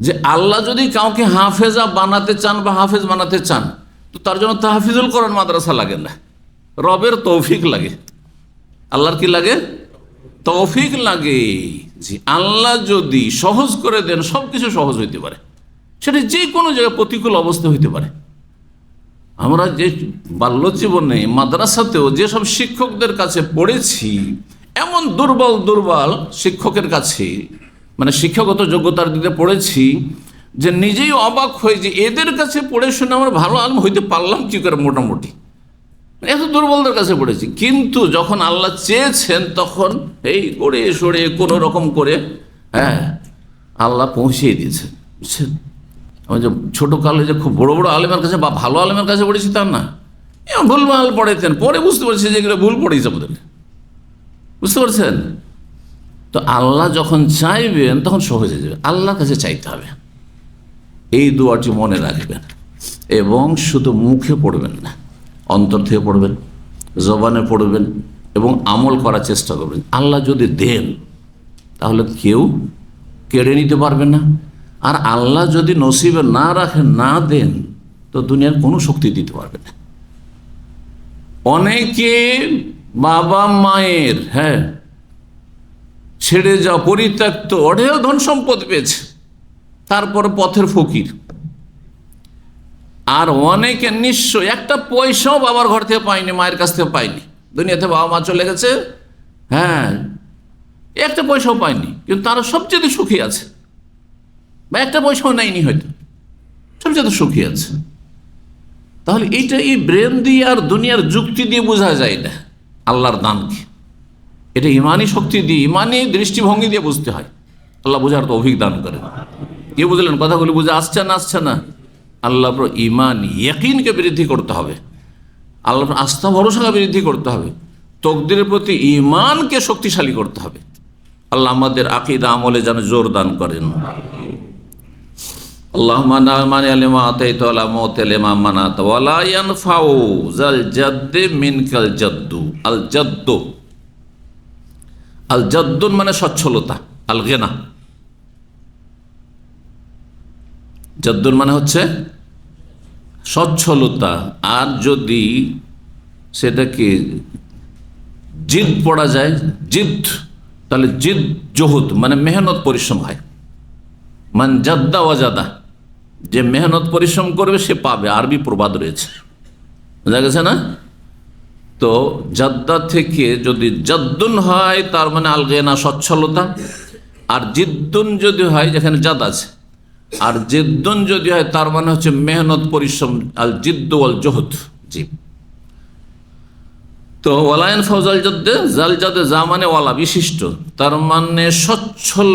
A: যে আল্লাহ যদি কাউকে হাফেজা বানাতে চান বা হাফেজ বানাতে চান, তো তার জন্য তাহফিজুল কোরআন মাদ্রাসা লাগে না, রবের তৌফিক লাগে। আল্লাহর কি লাগে? তৌফিক লাগে। জি, আল্লাহ যদি সহজ করে দেন, সব কিছু সহজ হইতে পারে, সেটা যে কোনো জায়গায় প্রতিকূল অবস্থা হইতে পারে। আমরা যে বাল্য জীবনে মাদ্রাসাতেও যেসব শিক্ষকদের কাছে পড়েছি, এমন দুর্বল দুর্বল শিক্ষকের কাছে, মানে শিক্ষাগত যোগ্যতার দিকে পড়েছি যে নিজেই অবাক হয়ে যে এদের কাছে পড়ে শুনে আমরা ভালো আলেম হইতে পারলাম কি করে, মোটামুটি এত দুর্বলদের কাছে পড়েছি। কিন্তু যখন আল্লাহ চেয়েছেন তখন এই করে সরে কোনো রকম করে আল্লাহ পৌঁছিয়ে দিয়েছেন, বুঝছেন। আমি যে ছোটোকালে যে খুব বড় বড় আলেমের কাছে বা ভালো আলেমের কাছে পড়েছি তার না, ভুলভাল পড়েছেন, পরে বুঝতে পারছি যে এগুলো ভুল পড়েছে আমাদের, বুঝতে পারছেন। তো আল্লাহ যখন চাইবেন তখন সহজ হয়ে যাবে, আল্লাহর কাছে চাইতে হবে। এই দোয়াটি মনে রাখবেন এবং শুধু মুখে পড়বেন না, অন্তর থেকে পড়বেন, জবানে পড়বেন এবং আমল করার চেষ্টা করবেন। আল্লাহ যদি দেন তাহলে কেউ কেড়ে নিতে পারবে না, আর আল্লাহ যদি নসিবে না রাখেন, না দেন, তো দুনিয়ার কোনো শক্তি দিতে পারবে না। অনেকে বাবা মায়ের ছেড়ে যাওয়া পরিত্যক্ত অঢেল ধন সম্পদ পেয়েছে, তারপর পথের ফকির। আর অনেকে নিঃস্ব, একটা পয়সাও বাবার ঘর থেকে পায়নি, মায়ের কাছ থেকে পায়নি। দুনিয়াতে বাবা মা চলে গেছে, একটা পয়সাও পায়নি, কিন্তু তারা সবচেয়ে সুখী আছে, বা একটা পয়সাও নেয়নি হয়তো, সবচেয়ে সুখী আছে। তাহলে এইটা এই ব্রেন দিয়ে আর দুনিয়ার যুক্তি দিয়ে বোঝা যায় না আল্লাহর দানকে। এটা ইমানি শক্তি দিয়ে, ইমানি দৃষ্টিভঙ্গি দিয়ে বুঝতে হয়। আল্লাহ বোঝার তৌফিক দান করে। কে বুঝলেন কথাগুলি? বুঝে আসছে না আসছে না? আল্লাহর ইমান ইয়াকিনকে বৃদ্ধি করতে হবে, আল্লাহর আস্থা ভরসাকে বৃদ্ধি করতে হবে, তকদিরের প্রতি ইমানকে শক্তিশালী করতে হবে। আল্লাহ আমাদের আকীদা আমলে যেন জোর দান করেন। আল্লাহুম্মা না'মানি আলিমা আতাইতা ওয়ালা মুতি লিমা মানাতা ওয়ালা ইয়ানফাউ যাল জাদ্দি মিনকাল জাদ্দু। আল জাদ্দু, আল জাদ্দুন মানে সচ্ছলতা, আল গিনা। জাদ্দুন মানে হচ্ছে সচ্ছলতা। আর যদি সেটাকে জিদ পড়া যায়, জিদ, তাহলে জিদ জহুদ মানে মেহনত পরিশ্রম হয়। মান জাদ্দা ওয়াজাদা, যে মেহনত পরিশ্রম করবে সে পাবে, আরবি প্রবাদ রয়েছে, বোঝা গেছে না? তো জাদ্দা থেকে যদি জাদ্দুন হয় তার মানে আলগেনা সচ্ছলতা, আর জিদ্দুন যদি হয়, যেখানে জাদ আছে, আর জিদ্দুন যদি হয় তার মানে হচ্ছে মেহনত পরিশ্রম, আল জিদ্দু ওয়াল জহুদ। জি, তো ওয়ালায়ন ফৌজাল জাদ্দে, জাল জাদে যা মানে ওয়ালা বিশিষ্ট, তার মানে সচ্ছল,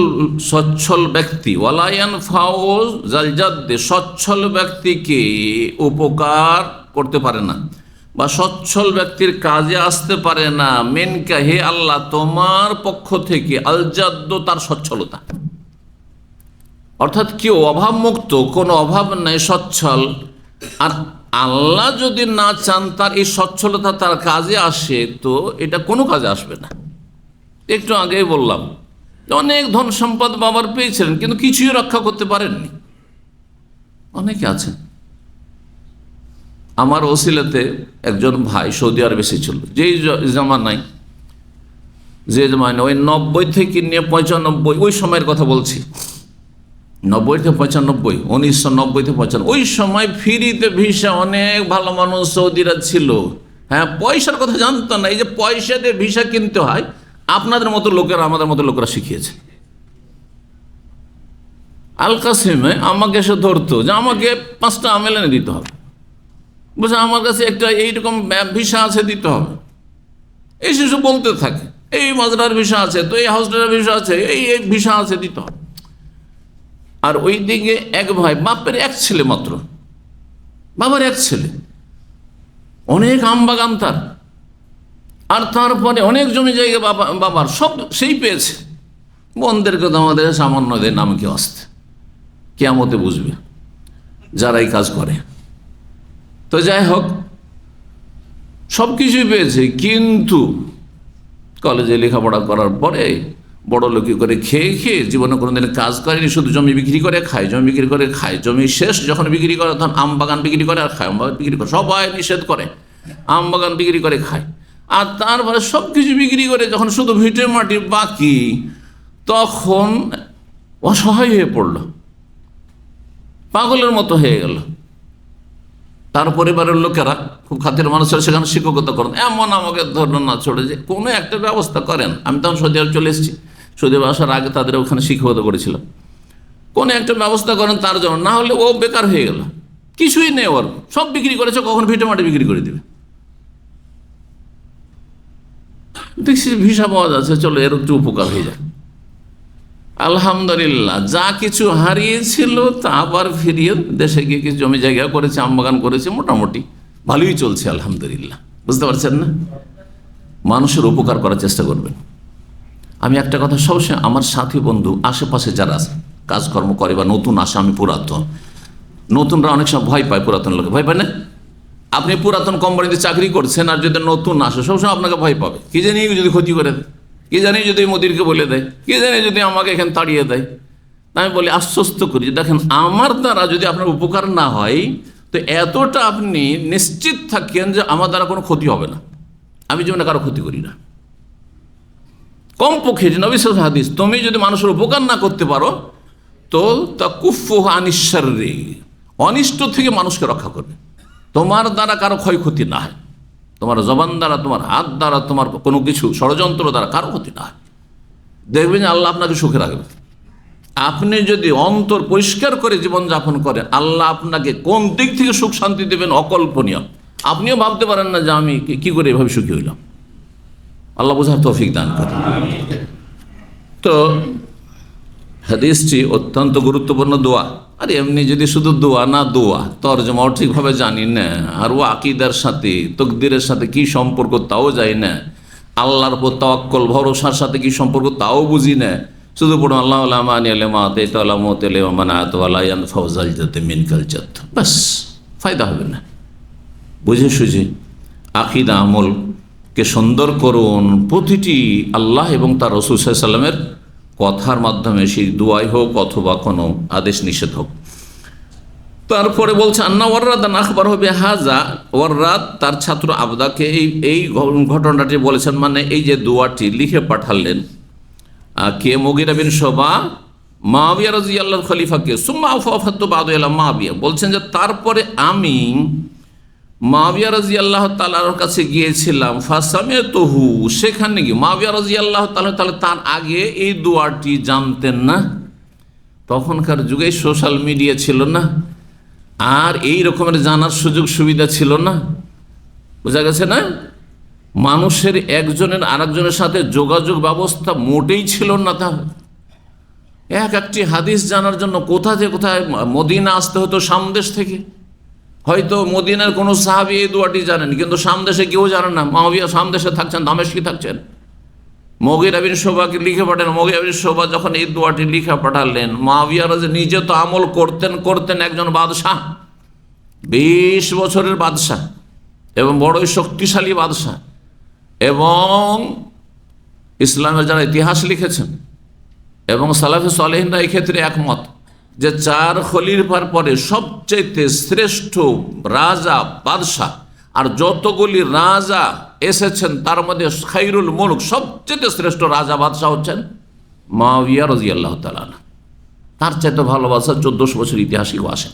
A: সচ্ছল ব্যক্তি। ওয়ালায়ন ফাউজ জাল জাদ্দে, সচ্ছল ব্যক্তিকে উপকার করতে পারে না বা সচ্ছল ব্যক্তির কাজে আসতে পারে না। মিনকা, হে আল্লাহ তোমার পক্ষ থেকে, আল জাদ্দ তার সচ্ছলতা, অর্থাৎ কেউ অভাব মুক্ত, কোনো অভাব নাই, সচ্ছল। আর আল্লাহ যদি না চান তার এই সচ্ছলতা তার কাজে আসে, তো এটা কোনো কাজে আসবে না। একটু আগেই বললাম অনেক ধন সম্পদ বাবার পেয়েছিলেন কিন্তু কিছুই রক্ষা করতে পারেননি, অনেকে আছেন। আমার ওসিলাতে একজন ভাই সৌদি আরবে এসেছিল, যেই জামানায়, যে জামানায় ওই 90 থেকে নিয়ে 95, ওই সময়ের কথা বলছি, 90 থেকে 95, 1990 থেকে 95, ওই সময় ফ্রিতে ভিসা, অনেক ভালো মানুষ সৌদিরা ছিল। পয়সার কথা জানতো না, এই যে পয়সা দিয়ে ভিসা কিনতে হয়, আপনাদের মতো লোকেরা, আমাদের মতো লোকেরা শিখিয়েছে। আল কাসিমে আমাকে এসে ধরতো যে আমাকে 5টা আমেল এনে দিতে হবে, বুঝে আমার কাছে একটা এইরকম ভিসা আছে দিতে হবে, এই শিশু বলতে থাকে, এই মাজরার ভিসা আছে, তো এই হাউসটার ভিসা আছে, এই ভিসা আছে দিতে হবে। আর ওই দিকে এক ভাই, বাপের এক ছেলে মাত্র, বাবার এক ছেলে, অনেক আম বাগান তার, আর তারপরে অনেক জমি জায়গা বাবার সব সেই পেয়েছে। বোনদেরকে তো আমাদের সামান্য দেয় নাম কেউ আসতে, কিয়ামতে বুঝবে যারা এই কাজ করে। তো যাই হোক, সব কিছুই পেয়েছে, কিন্তু কলেজে লেখাপড়া করার পরে বড় লোকি করে খেয়ে খেয়ে জীবনে কোনোদিন কাজ করেনি, শুধু জমি বিক্রি করে খায়, জমি বিক্রি করে খায়, জমি শেষ যখন বিক্রি করে তখন আম বাগান বিক্রি করে আর খায়, আম বাগান বিক্রি করে, সবাই নিষেধ করে, আম বাগান বিক্রি করে খায়। আর তারপরে সব কিছু বিক্রি করে যখন শুধু ভিটে মাটি বাকি, তখন অসহায় হয়ে পড়ল, পাগলের মতো হয়ে গেল। তার পরিবারের লোকেরা খুব খাতির মানুষের সেখানে শিক্ষকতা করেন, এমন আমাকে ধরুন না ছড়ে যে কোনো একটা ব্যবস্থা করেন। আমি তখন সৌদি আরব চলে এসেছি, সৌদি আরব আসার আগে তাদের ওখানে শিক্ষকতা করেছিলাম। কোনো একটা ব্যবস্থা করেন তার জন্য, না হলে ও বেকার হয়ে গেল, কিছুই নেই ওর, সব বিক্রি করেছে, কখন ভিটে মাটি বিক্রি করে দেবে। দেখছি ভিসা পাওয়া যাচ্ছে, চলো এর একটু উপকার হয়ে যায়। আলহামদুলিল্লাহ, যা কিছু হারিয়েছিল তা আবার ফিরিয়ে দেশে গিয়ে কিছু জমি জায়গা করেছে, আমবাগান করেছে, মোটামুটি ভালোই চলছে আলহামদুলিল্লাহ। বুঝতে পারছেন না? মানুষের উপকার করার চেষ্টা করবেন। আমি একটা কথা সবসময় আমার সাথী বন্ধু আশেপাশে যারা কাজকর্ম করে বা নতুন আসে, আমি পুরাতন, নতুনরা অনেক সময় ভয় পায়, পুরাতন লোকে ভয় পায় না? আপনি পুরাতন কোম্পানিতে চাকরি করছেন আর যদি নতুন আসে সবসময় আপনাকে ভয় পাবে, কি জানি যদি ক্ষতি করে দেয়, কি জানি যদি মোদিরকে বলে দেয়, কি জানি যদি আমাকে এখানে তাড়িয়ে দেয়। আমি বলি, আশ্বস্ত করি, দেখেন আমার দ্বারা যদি আপনার উপকার না হয় তো এতটা আপনি নিশ্চিত থাকেন যে আমার দ্বারা কোনো ক্ষতি হবে না। আমি জীবনে কারো ক্ষতি করি না। কমপক্ষে নবী সাল্লাল্লাহু আলাইহি হাদিস, তুমি যদি মানুষের উপকার না করতে পারো তো তা কুফু আনিশ্বরে, অনিষ্ট থেকে মানুষকে রক্ষা করবে। তোমার দ্বারা কারো ক্ষয়ক্ষতি না হয়, তোমার জবান দ্বারা, তোমার হাত দ্বারা, তোমার কোনো কিছু ষড়যন্ত্র দ্বারা কারো ক্ষতি না হয়। দেখবেন আল্লাহ আপনাকে সুখে রাখবে। আপনি যদি অন্তর পরিষ্কার করে জীবনযাপন করেন, আল্লাহ আপনাকে কোন দিক থেকে সুখ শান্তি দেবেন অকল্পনীয়। আপনিও ভাবতে পারেন না যে আমি কি করে এভাবে সুখী হইলাম। আল্লাহ বোঝার তৌফিক দান করেন। তো হাদিসটি অত্যন্ত গুরুত্বপূর্ণ দোয়া। আর এমনি যদি শুধু দোয়া না, দোয়া তর্জমাও ঠিকভাবে জানি না, আর ও আকিদার সাথে তকদিরের সাথে কি সম্পর্ক তাও জানি না, আল্লাহর উপর তাওয়াক্কুল ভরসার সাথে কি সম্পর্ক তাও বুঝি না, শুধু পড়ুন আল্লাহ বাস, ফায়দা হবে না। বুঝে সুঝে আকিদা আমলকে সুন্দর করুন, প্রতিটি আল্লাহ এবং তার রাসূল সাল্লাল্লাহু আলাইহি ওয়াসাল্লামের কথার মাধ্যমে, সেই দুয়াই হোক অথবা কোনো আদেশ নিষেধ হোক। তারপরে বলছে আন্না ওয়াররাদান আখবার হবে হাজা, ওয়াররাদ তার ছাত্র আবদাকে এই ঘটনাটি বলেছেন, মানে এই যে দুয়াটি লিখে পাঠালেন কে, মুগীরা বিন শুবা মুআবিয়া রাদিয়াল্লাহু খলিফাকে, সুম্মা আফাতু বাদু ইলা মুআবিয়া, বলছেন যে তারপরে আমি মুআবিয়া রাদিয়াল্লাহু তাআলার কাছে গিয়েছিলাম, ফাসামিতুহু, সেখানে গিয়ে মুআবিয়া রাদিয়াল্লাহু তাআলা তার আগে এই দোয়াটি জানতেন না। তখনকার যুগে সোশ্যাল মিডিয়া ছিল না, আর এই রকমের জানার সুযোগ সুবিধা ছিল না। বোঝা গেছে না? মানুষের একজনের আরেকজনের সাথে যোগাযোগ ব্যবস্থা মোটেই ছিল না। তাহলে একটি হাদিস জানার জন্য কোথা থেকে কোথায় মদিনা আসতে হতো, সামদেশ থেকে। হয়তো মদিনার কোনো সাহাবী এই দোয়াটি জানেন, কিন্তু সামদেশে কেউ জানেন না। মুআবিয়া সামদেশে থাকছেন, দামেস্কে থাকছেন। মুগীরা বিন শুবাকে লিখে পাঠালেন। মুগীরা বিন শুবা যখন এই দোয়াটি লিখে পাঠালেন, মুআবিয়া নিজে তো আমল করতেন একজন বাদশাহ, 20 বছরের বাদশাহ এবং বড়ই শক্তিশালী বাদশাহ, এবং ইসলামের যারা ইতিহাস লিখেছেন এবং সালাফে সালেহিনরা এই ক্ষেত্রে একমত যে 4 খলিফার পরে সবচেয়ে শ্রেষ্ঠ রাজা বাদশাহ, আর যতগুলি রাজা এসেছেন তার মধ্যে খায়রুল মুলক, সবচেয়ে শ্রেষ্ঠ রাজা বাদশাহ হচ্ছেন মুআবিয়া রাদিয়াল্লাহু তাআলা। তার চাইতে ভালোবাসা 1400 বছর ইতিহাসই আসেন।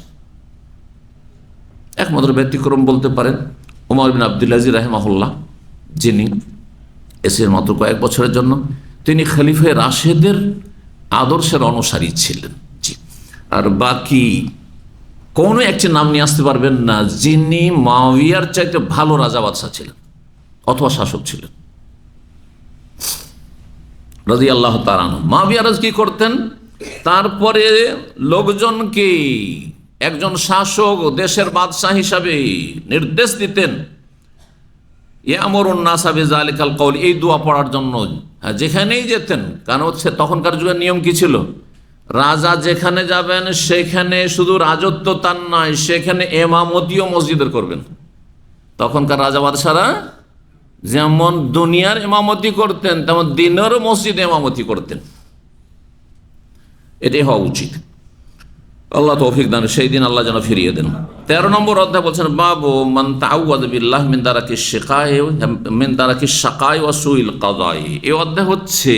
A: একমাত্র ব্যতিক্রম বলতে পারেন ওমর বিন আব্দুল আজিজ রাহিমাহুল্লাহ, যিনি এসেছেন মাত্র কয়েক বছরের জন্য। তিনি খলিফা রাশেদের আদর্শের অনুসারী ছিলেন। আর বাকি কোনো একটি নাম নিয়ে আসতে পারবেন না যিনি মুআবিয়ার চাইতে ভালো রাজা বাদশাহ ছিলেন অথবা শাসক ছিলেন রাদিয়াল্লাহু তাআলা আনহু। মুআবিয়া কি করতেন? তারপরে লোকজনকে একজন শাসক দেশের বাদশাহ হিসাবে নির্দেশ দিতেন, ইয়ামুরুন নাসা বিযালিকাল কওল, এই দোয়া পড়ার জন্য যেখানেই যেতেন। কারণ হচ্ছে তখনকার যুগের নিয়ম কি ছিল, রাজা যেখানে যাবেন সেখানে শুধু রাজত্ব তার নয়, সেখানে এমামতিও মসজিদের করবেন। তখনকার রাজা বাদশারা যেমন দুনিয়ার ইমামতি করতেন তেমন দিনের মসজিদে ইমামতি করতেন। এটাই হওয়া উচিত। আল্লাহ তৌফিক দান, সেই দিন আল্লাহ যেন ফিরিয়ে দেন। 13 নম্বর অধ্যায় বলছেন বাবু মান তাআওয়াযা বিল্লাহ মিন দারাকিশ শাকাই ওয়া সুইল কাদাই। এই অধ্যায় হচ্ছে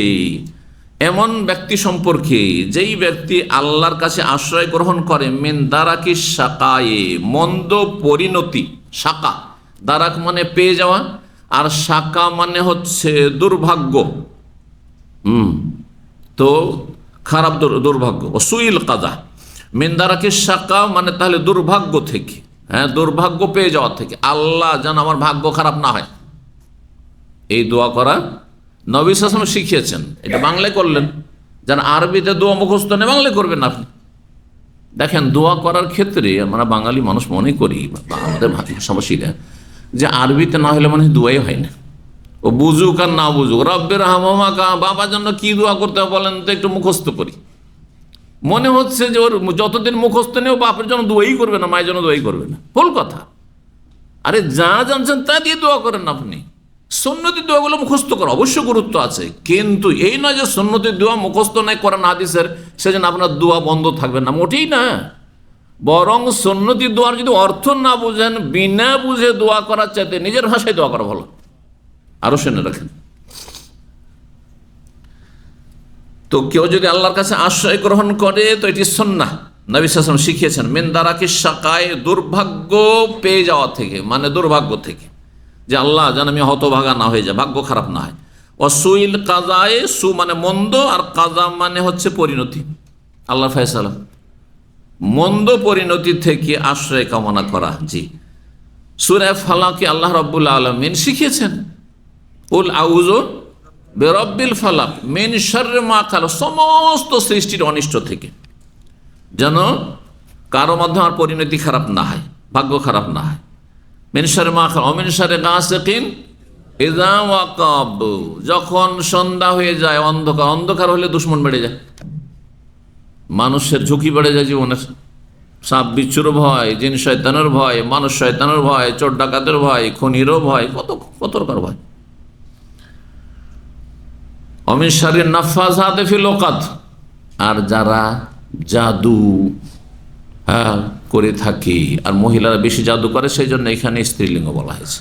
A: এমন ব্যক্তি সম্পর্কে যেই ব্যক্তি আল্লাহর কাছে আশ্রয় গ্রহণ করে মিন দারাকি শাকায়ে, মন্দ পরিণতি। শাকা, দারাক মানে পেয়ে যাওয়া, আর শাকা মানে হচ্ছে দুর্ভাগ্য। তো খারাপ দুর্ভাগ্য। সুইল কাদা, মিন দারাকি শাকা মানে তাহলে দুর্ভাগ্য থেকে, হ্যাঁ, দুর্ভাগ্য পেয়ে যাওয়া থেকে। আল্লাহ যেন আমার ভাগ্য খারাপ না হয়, এই দোয়া করা নবী সাল্লাল্লাহু আলাইহি ওয়াসাল্লাম শিখিয়েছেন। এটা বাংলায় করলেন, যেন আরবিতে দোয়া মুখস্থ নেই, বাংলায় করবেন আপনি। দেখেন, দোয়া করার ক্ষেত্রে আমরা বাঙালি মানুষ মনে করি, বা আমাদের ভাষাভাষীরা, যে আরবিতে না হলে মনে হয় দোয়াই হয় না। ও বুঝুক আর না বুঝুক, রব্বের হামমা কা, বাবার জন্য কি দোয়া করতে হবে বলেন তো, একটু মুখস্থ করি। মনে হচ্ছে যে ওর যতদিন মুখস্থ নেই, ও বাপের জন্য দোয়াই করবে না, মায়ের জন্য দোয়াই করবে না। ভুল কথা। আরে যা জানছেন তা দিয়ে দোয়া করেন আপনি। সুন্নতি দোয়াগুলো মুখস্থ করা অবশ্য গুরুত্ব আছে, কিন্তু এই নয় যে সুন্নতি দোয়া মুখস্থ নাই কোরআন হাদিসের, সেজন্য আপনার দোয়া বন্ধ থাকবে না, মোটেই না। বরং সুন্নতি দোয়ার যদি অর্থ না বুঝেন, বিনা বুঝে দোয়া করার চাইতে নিজের ভাষায় দোয়া করা ভালো। আরো শুনে রাখেন, তো কেউ যদি আল্লাহর কাছে আশ্রয় গ্রহণ করে তো এটি সুন্নাহ, নবী সাল্লাল্লাহু আলাইহি ওয়াসাল্লাম শিখিয়েছেন। মিন দারাকি শাকায়ে, দুর্ভাগ্য পেয়ে যাওয়া থেকে, মানে দুর্ভাগ্য থেকে, যে আল্লাহ যেন আমি হতভাগা না হয়ে যায়, ভাগ্য খারাপ না হয়। অসুইল কাজায়ে, সু মানে মন্দ, আর কাজা মানে হচ্ছে পরিণতি, আল্লাহর ফয়সালা। মন্দ পরিণতি থেকে আশ্রয় কামনা করা। জি, সূরা ফালাকে আল্লাহ রাব্বুল আলামিন শিখিয়েছেন, কুল আউযু বিরাব্বিল ফালাক মিন শাররি মা খালাক, সমস্ত সৃষ্টির অনিষ্ট থেকে, যেন কারো মাধ্যমে আর পরিণতি খারাপ না হয়, ভাগ্য খারাপ না হয়। মিন শাররি মা খালাক ওয়া মিন শাররি গাসিকিন ইযা ওয়াকাব, যখন সন্ধ্যা হয়ে যায়, অন্ধকার, অন্ধকার হলে দুশ্মন বেড়ে যায়, মানুষের ঝুঁকি বেড়ে যায় জীবনের। সাপ বিচ্ছুর ভয়, জিন শয়তানের ভয়, মানুষ শয়তানের ভয়, চোর ডাকাতের ভয়, খুনিরও ভয়, কত কত রকম ভয়। অমিন শাররি নাফাসাতি ফিল উকাদ, আর যারা জাদু করে থাকে, আর মহিলারা বেশি জাদু করে, সেই জন্য এখানে স্ত্রীলিঙ্গ বলা হয়েছে,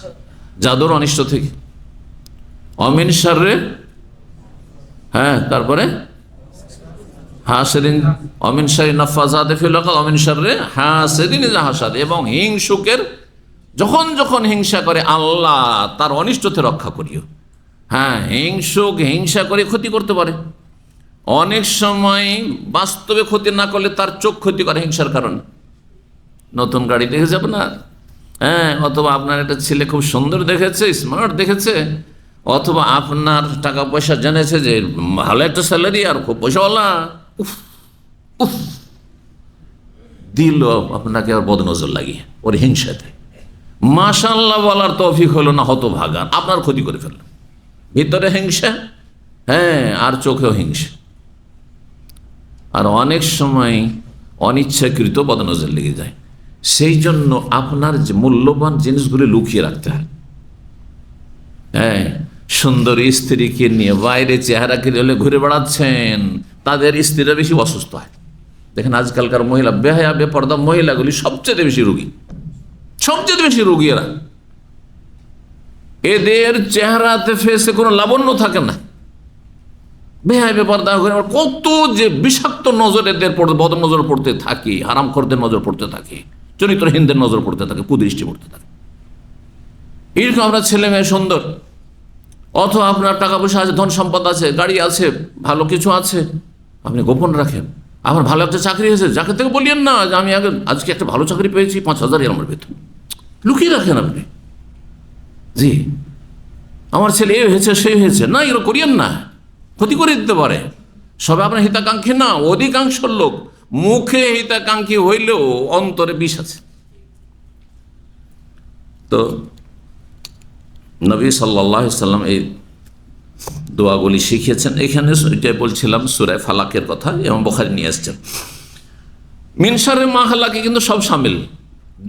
A: জাদুর অনিষ্ট থেকে। অমিন শাররি, তারপরে হাসিদিন, অমিন শাররি নাফাসাতি ফিল উকাদ অমিন শাররি হাসিদিন ইযা হাসাদ, এবং হিংসুকের যখন যখন হিংসা করে, আল্লাহ তার অনিষ্ট থেকে রক্ষা করিও। হিংসুক হিংসা করে ক্ষতি করতে পারে, অনেক সময় বাস্তবে ক্ষতি না করলে তার চোখ ক্ষতি করে হিংসার কারণে। নতুন গাড়ি দেখেছে আপনার, অথবা আপনার একটা ছেলে খুব সুন্দর দেখেছে, স্মার্ট দেখেছে, অথবা আপনার টাকা পয়সা জেনেছে যে ভালো একটা স্যালারি আর খুব পয়সাওয়ালা, উফ উফ দিল আপনাকে আর বদনজর লাগিয়ে ওর হিংসাতে, মাশাআল্লাহ বলার তৌফিক হলো না, হতভাগা, আপনার ক্ষতি করে ফেলল। ভিতরে হিংসা, আর চোখেও হিংসা, আর অনেক সময় অনিচ্ছাকৃত বদনজর লেগে যায়। সেই জন্য আপনার যে মূল্যবান জিনিসগুলো লুকিয়ে রাখতে হয়। সুন্দর স্ত্রীকে নিয়ে বাইরে চেহারা কিনে ঘুরে বেড়াচ্ছেন, তাদের স্ত্রীরা বেশি অসুস্থ হয়। দেখেন আজকালকার মহিলা, বেহায়া বেপর্দা মহিলাগুলি সবচেয়ে বেশি রোগী, সবচেয়ে বেশি রোগী এরা। এদের চেহারাতে ফেসে কোনো লাবণ্য থাকে না, বেহায়া বেপর্দা করে কত যে বিষাক্ত নজর এদের বদ নজর পড়তে থাকে, হারামখোরদের নজর পড়তে থাকে, চরিত্রহীনদের নজর পড়তে থাকে, কুদৃষ্টি পড়তে থাকে। এরকম আপনার ছেলে মেয়ে সুন্দর, অথবা আপনার টাকা পয়সা আছে, ধন সম্পদ আছে, গাড়ি আছে, ভালো কিছু আছে, আপনি গোপন রাখেন। আমার ভালো একটা চাকরি হয়েছে, যাকে থেকে বলিয়েন না যে আমি আজকে একটা ভালো চাকরি পেয়েছি, 5,000 আমার বেতন, লুকিয়ে রাখেন আপনি। জি, আমার ছেলে এ হয়েছে, সে হয়েছে, না, এগুলো করিয়েন না, ক্ষতি করে দিতে পারে। সবে আপনার হিতাকাঙ্ক্ষী না, অধিকাংশ লোক মুখে হিতাকাঙ্ক্ষী হইলেও অন্তরে বিষ আছে। তো নবী সাল্লাল্লাহু আলাইহি ওয়াসাল্লাম এই দোয়াগুলি শিখিয়েছেন। এখানে এটাই বলছিলাম সূরা ফালাকের কথা, এবং বুখারী নিয়ে আসছেন। মিন শাররি মা খালাকে কিন্তু সব শামিল,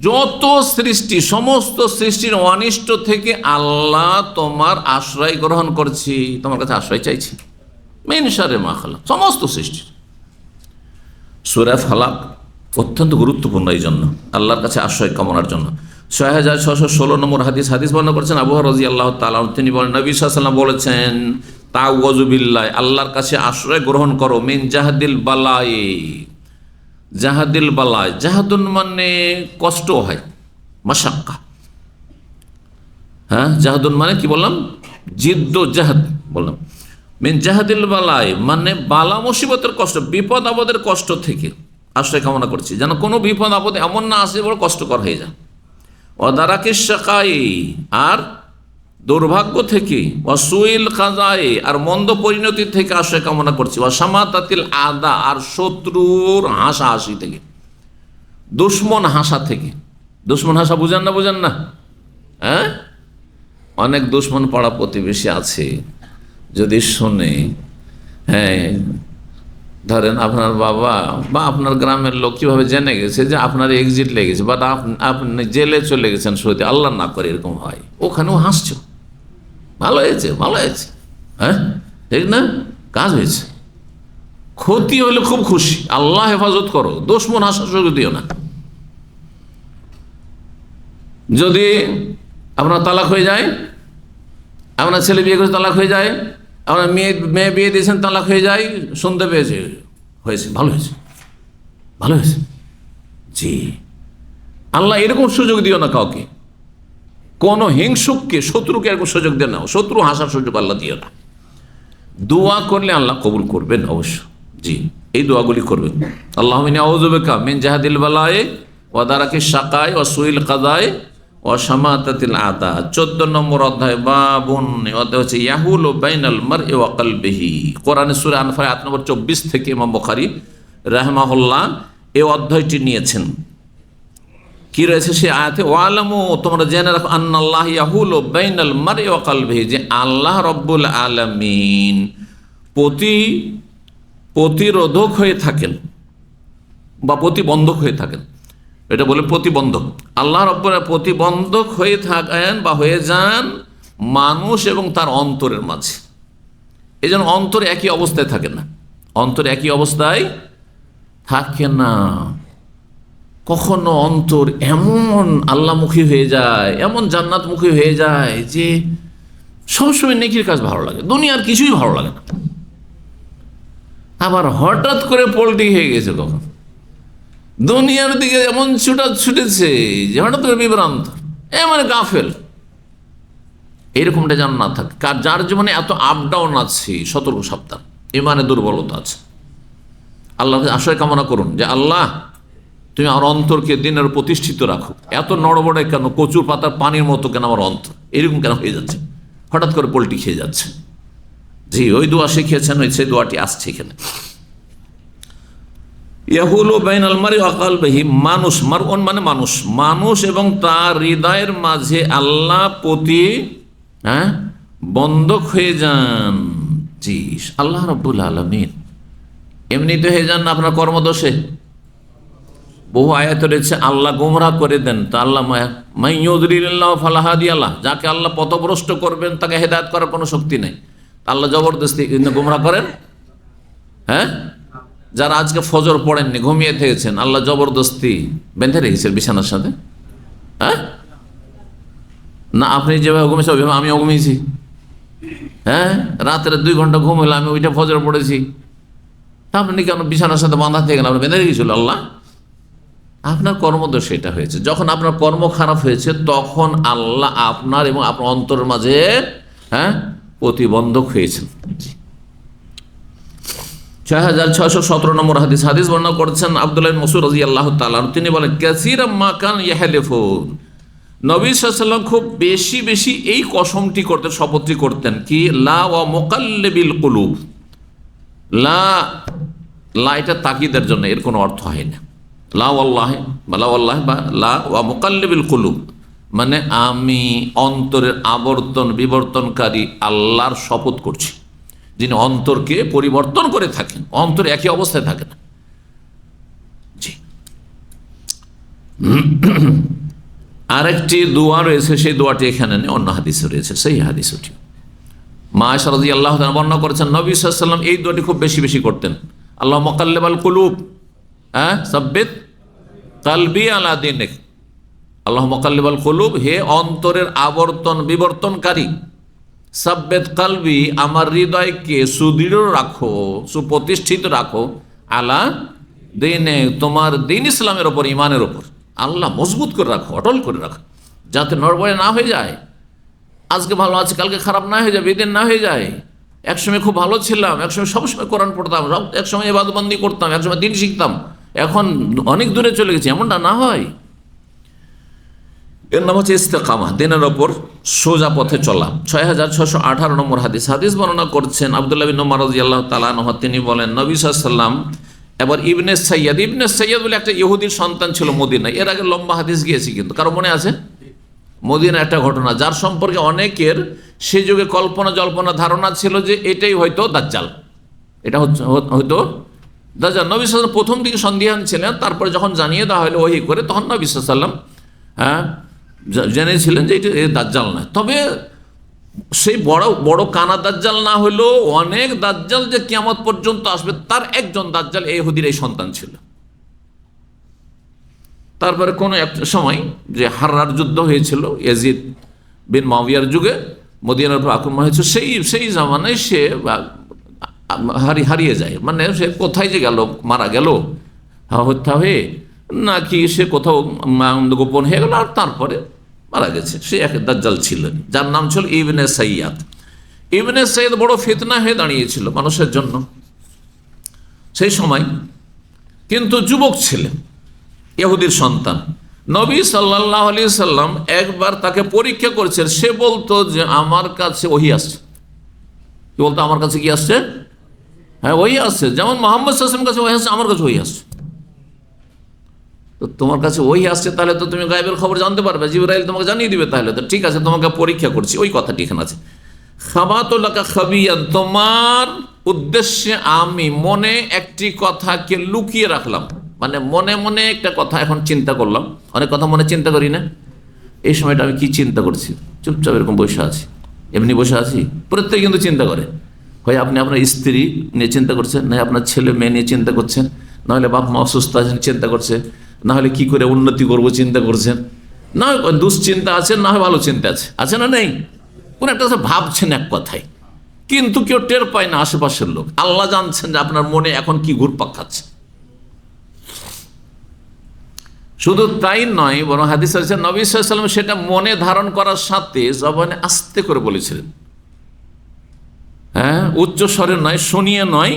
A: যত সৃষ্টি, সমস্ত সৃষ্টির অনিষ্ট থেকে আল্লাহ তোমার আশ্রয় গ্রহণ করছি, তোমার কাছে আশ্রয় চাইছি। মিন শাররি মা খালাক, সমস্ত সৃষ্টি। সূরা ফালাক অত্যন্ত গুরুত্বপূর্ণ এই জন্য, আল্লাহর কাছে আশ্রয় কামনার জন্য। 6616 নম্বর হাদিস বর্ণনা করেছেন আবু হুরায়রা রাদিয়াল্লাহু তাআলা, তিনি বলেন নবী সাল্লাল্লাহু আলাইহি ওয়াসাল্লাম বলেছেন, তাওয়াজু বিল্লাহ, আল্লাহর কাছে আশ্রয় গ্রহণ করো, মিন জাহাদিল বালাই, জাহাদিল বালাই, জাহাদুন মানে কষ্ট হয়, মাশাক্কা। হ্যাঁ, জাহাদুন মানে কি বললাম, জিদ্দ জাহাদ বললাম। মিন জাহাদিল বালাই মানে বালা মুসিবতের কষ্ট, বিপদ আপদের কষ্ট থেকে আশ্রয় কামনা করছি, যেন কোনো বিপদ আপদ এমন না আসে বড় কষ্টকর হয়ে যায়। ওয়াদারাকে শাকাই, আর দুর্ভাগ্য থেকে, ওয়াসুইল কাজায়ে, আর মন্দ পরিণতি থেকে আশ্রয় কামনা করছি, ওয়াসামাতাতিল আদা, আর শত্রুর হাসাহাসি থেকে, দুশ্মন হাসা থেকে। দুশ্মন হাসা বুঝেন না, বুঝেন না? হ্যাঁ, অনেক দুশ্মন পাড়া প্রতিবেশী আছে, যদি শোনে, হ্যাঁ ধরেন আপনার বাবা বা আপনার গ্রামের লোক কীভাবে জেনে গেছে যে আপনার এক্সিট লেগেছে, বাট আপনি জেলে চলে গেছেন সৌদি, আল্লাহ না করে এরকম হয়, ওখানেও হাসছো, ভালো হয়েছে, ভালো হয়েছে, হ্যাঁ ঠিক না, কাজ হয়েছে। ক্ষতি হলে খুব খুশি, আল্লাহ হেফাজত করো, দুশমন হাসার সুযোগ দিও না। যদি আপনার তালাক হয়ে যায়, আপনার ছেলে বিয়ে করে তালাক হয়ে যায়, আপনার মেয়ে বিয়ে দিয়েছেন তালাক হয়ে যায়, শুনতে পেয়েছে, হয়েছে, ভালো হয়েছে, ভালো হয়েছে, জি। আল্লাহ এরকম সুযোগ দিও না কাউকে, কোন হিংসুককে, শত্রুকে এরকম সুযোগ দেন না, শত্রু হাসার সুযোগ আল্লাহ দিও না। দোয়া করলে আল্লাহ কবুল করবেন অবশ্য, জি, এই দোয়াগুলি করবেন। আল্লাহ আউযু বিকা মিন জাহাদিল বালায়ে ওয়া দারাকিশ শাকায়ে ওয়া সুইল কাযায়ে ওয়া শামাতাতিল আদা। 14 নম্বর অধ্যায়, বাবুন, অধ্যায় হচ্ছে ইয়াহুলু বাইনাল মারই ওয়া কলবিহি। কোরআনের সূরা আনফাল আয়াত নম্বর 24 থেকে ইমাম বুখারী রাহিমাহুল্লাহ এই অধ্যায়টি নিয়েছেন। কি রয়েছে সেই আয়াতে, ওয়ালামু, তোমরা জেনে রাখো, আন্নাল্লাহ ইয়াহুলু বাইনাল মারই ওয়া কলবিহি, যে আল্লাহ রব্বুল আলামিন প্রতিরোধক হয়ে থাকেন বা প্রতিবন্ধক হয়ে থাকেন, এটা বলে প্রতিবন্ধক। আল্লাহ রব্বুল প্রতিবন্ধক হয়ে থাকেন বা হয়ে যান মানুষ এবং তার অন্তরের মাঝে। এই জন্য অন্তর একই অবস্থায় থাকে না, অন্তর একই অবস্থায় থাকে না। কখনো অন্তর এমন আল্লাহমুখী হয়ে যায়, এমন জান্নাতমুখী হয়ে যায় যে সবসময় নেকির কাজ ভালো লাগে, দুনিয়ার কিছুই ভালো লাগে না। আবার হঠাৎ করে পল্টি হয়ে গেছে, কখন দুনিয়ার দিকে এমন ছুটেছে যে হঠাৎ করে বিভ্রান্ত, মানে গাফেল। এইরকমটা যেন না থাকে। যার জীবনে এত আপ ডাউন আছে, সতর্ক সাবধান, ইমানে দুর্বলতা আছে, আল্লাহকে আশ্রয় কামনা করুন যে আল্লাহ তুমি আমার অন্তরকে দিনের প্রতিষ্ঠিত রাখো। এত নড়বড়ে কেন, কচুর পাতার পানির মতো কেন আমার অন্তর, এরকম কেন হয়ে যাচ্ছে, হঠাৎ করে পল্টি খেয়ে যাচ্ছে। জি, ওই দোয়া শিখিয়েছেন, ওই সেই দোয়াটি আসছে এখানে। ইয়াহুলু বাইনাল মারই ওয়া কলবিহি, মানুষ, মারউন মানে মানুষ, মানুষ এবং তার হৃদয়ের মাঝে আল্লাহ বন্ধক হয়ে যান। জি, আল্লাহ রাব্বুল আলামিন এমনিতে হয়ে যান না আপনার কর্মদোষে। বহু আয়াত রয়েছে আল্লাহ গোমরাহ করে দেন, তা আল্লাহ মাই ইউযলিলিল্লাহু ফালা হাদিয়া লাহু, যাকে আল্লাহ পথভ্রষ্ট করবেন তাকে হেদায়েত করার কোনো শক্তি নেই। আল্লাহ জবরদস্তি গোমরাহ করেন? হ্যাঁ, যারা আজকে ফজর পড়েননি, ঘুমিয়ে থেকেছেন, আল্লাহ জবরদস্তি বেঁধে রেখেছেন বিছানার সাথে? হ্যাঁ না, আপনি যেভাবে ঘুমিয়েছেন ওইভাবে আমিও ঘুমিয়েছি। হ্যাঁ, রাতের 2 ঘন্টা ঘুম হলো, আমি ওইটা ফজর পড়েছি। আপনি কেন বিছানার সাথে বাঁধা থেকে গেলেন? আপনি বেঁধে রেখেছিল আল্লাহ। আপনার কর্মদোষ এটা হয়েছে। যখন আপনার কর্ম খারাপ হয়েছে, তখন আল্লাহ আপনার এবং আপনার অন্তরের মাঝে প্রতিবন্ধক হয়েছেন। 6617 নম্বর হাদিস বর্ণনা করেছেন আব্দুল্লাহ ইবনে মাসউদ রাদিয়াল্লাহু তাআলা, তিনি বলেন কাসীরাম মা কান ইয়াহলিফুন, নবী সাল্লাল্লাহু আলাইহি ওয়াসাল্লাম খুব বেশি বেশি এই কসমটি করতেন, শপথটি করতেন, কি লা ওয়া মুকাল্লিবিল কুলুব। লা এটা তাকিদের জন্য, এর কোনো অর্থ হয় না। লা ওয়াল্লাহি বা লা ওয়াল্লাহি বা লা ওয়া মুকাল্লিবিল কুলুব মানে আমি অন্তরের আবর্তন বিবর্তনকারী আল্লাহর শপথ করছি, যিনি অন্তরকে পরিবর্তন করে থাকেন, অন্তর একই অবস্থায় থাকে না। জি, আরেকটি দোয়া রয়েছে, সেই দোয়াটি এখানে নেই, অন্য হাদিসে রয়েছে, সেই হাদিসটি মা আয়েশা রাদিয়াল্লাহু তাআলা বর্ণনা করেছেন, নবী সাল্লাল্লাহু আলাইহি ওয়াসাল্লাম এই দোয়াটি খুব বেশি বেশি করতেন। আল্লাহ মুকাল্লিবাল কুলুব সাব্বিত কলবি আলা দীনিক, আল্লাহ মুকাল্লিবাল কুলুব, হে অন্তরের আবর্তন বিবর্তনকারী, সাব্বেত কালবি, আমার হৃদয়কে সুদৃঢ় রাখো, সুপ্রতিষ্ঠিত রাখো, আলা দিনে, তোমার দিন ইসলামের ওপর, ইমানের ওপর। আল্লাহ মজবুত করে রাখো, অটল করে রাখো, যাতে নড়বড়ে না হয়ে যায়। আজকে ভালো আছে, কালকে খারাপ না হয়ে যায়, বেদিন না হয়ে যায়। একসময় খুব ভালো ছিলাম, একসময় সবসময় কোরআন পড়তাম, একসময় ইবাদতবন্দি করতাম, একসময় দিন শিখতাম, এখন অনেক দূরে চলে গেছি, এমনটা না হয়। এর নাম হচ্ছে ইস্তেকামা, দিনের ওপর সোজা পথে চলা। 6618 নম্বর হাদিস। হাদিস বর্ণনা করছেন আব্দুল্লাহ বিন উমর রাদিয়াল্লাহু তাআলা আনহু। তিনি বলেন, নবী সাল্লাল্লাহু আলাইহি ওয়াসাল্লাম, এবার ইবনে সাইয়াদ বলে একটা ইহুদির সন্তান ছিল মদিনায়। এর আগে লম্বা হাদিস গিয়েছি, কিন্তু কারো মনে আছে? মদিনার একটা ঘটনা, যার সম্পর্কে অনেকের সে যুগে কল্পনা জল্পনা ধারণা ছিল যে এটাই হয়তো দাজ্জাল, এটা হয়তো দাজ্জাল। নবী সাল্লাল্লাহু আলাইহি ওয়াসাল্লাম প্রথম দিকে সন্দিহান ছিলেন, তারপরে যখন জানিয়ে দেওয়া হলো ওহী করে, তখন নবী সাল্লাল্লাহু আলাইহি ওয়াসাল্লাম জেনেছিলেন যে এটা দাজ্জাল নয়। তবে সেই বড় বড় কানা দাজ্জাল না হলেও অনেক দাজ্জাল যে কিয়ামত পর্যন্ত আসবে, তার একজন দাজ্জাল এই ইহুদির এই সন্তান ছিল। তারপরে কোনো একটা সময় যে হাররার যুদ্ধ হয়েছিল ইয়াজিদ বিন মুআবিয়ার যুগে, মদিনার উপর আক্রমণ হয়েছে, সেই জামানায় সে হারিয়ে যায়। মানে সে কোথায় যে গেল, মারা গেল হত্যা হয়ে, নাকি সে কোথাও গোপন হয়ে গেল, আর তারপরে মারা গেছে। সে এক দাজ্জাল ছিলেন, যার নাম ছিল ইবনে সাইয়াদ। ইবনে সাইয়াদ বড় ফিতনা হয়ে দাঁড়িয়েছিল মানুষের জন্য সেই সময়, কিন্তু যুবক ছিলেন, ইহুদির সন্তান। নবী সাল্লাল্লাহু আলাইহি সাল্লাম একবার তাকে পরীক্ষা করেছেন। সে বলতো যে আমার কাছে ওহী আসছে। কি বলতো? আমার কাছে কি আসছে? হ্যাঁ, ওহী আসছে। যেমন মুহাম্মদ সাল্লাল্লাহু আলাইহি ওয়াসাল্লামের কাছে ওহী আসছে, আমার কাছে ওহী আসছে। তো তোমার কাছে ওহী আসছে, তাহলে তো তুমি গায়েবের খবর জানতে পারবে, জিবরাইল তোমাকে জানিয়ে দিবে। তাহলে তো ঠিক আছে, তোমাকে পরীক্ষা করছি। ওই কথাটি এখানে আছে, খাবাতুলাকা খাবিয়ান, তোমার উদ্দেশ্যে আমি মনে একটি কথাকে লুকিয়ে রাখলাম। মানে মনে মনে একটা কথা এখন চিন্তা করলাম। অনেক কথা মনে চিন্তা করি না? এই সময়টা আমি কি চিন্তা করছি? চুপচাপ এরকম বসে আছি, এমনি বসে আছি। প্রত্যেকে কিন্তু চিন্তা করে। হয় আপনি আপনার স্ত্রী নিয়ে চিন্তা করছেন, না আপনার ছেলে মেয়ে নিয়ে চিন্তা করছেন, নাহলে বাপ মা অসুস্থ আছেন চিন্তা করছে, না হলে কি করে উন্নতি করবো চিন্তা করছেন, না হয় দুশ্চিন্তা আছে, না হয় ভালো চিন্তা আছে, আছে না নেই? কোন একটা ভাবছেন এক কথায়, কিন্তু কেউ টের পায় না আশেপাশের লোক। আল্লাহ জানছেন যে আপনার মনে এখন কি ঘুরপাক খাচ্ছে। শুধু তাই নয়, বরং হাদিস আছে নবী সাল্লাল্লাহু আলাইহি ওয়াসাল্লাম সেটা মনে ধারণ করার সাথে জবানে আস্তে করে বলেছিলেন। হ্যাঁ, উচ্চ স্বরে নয়, শুনিয়ে নয়,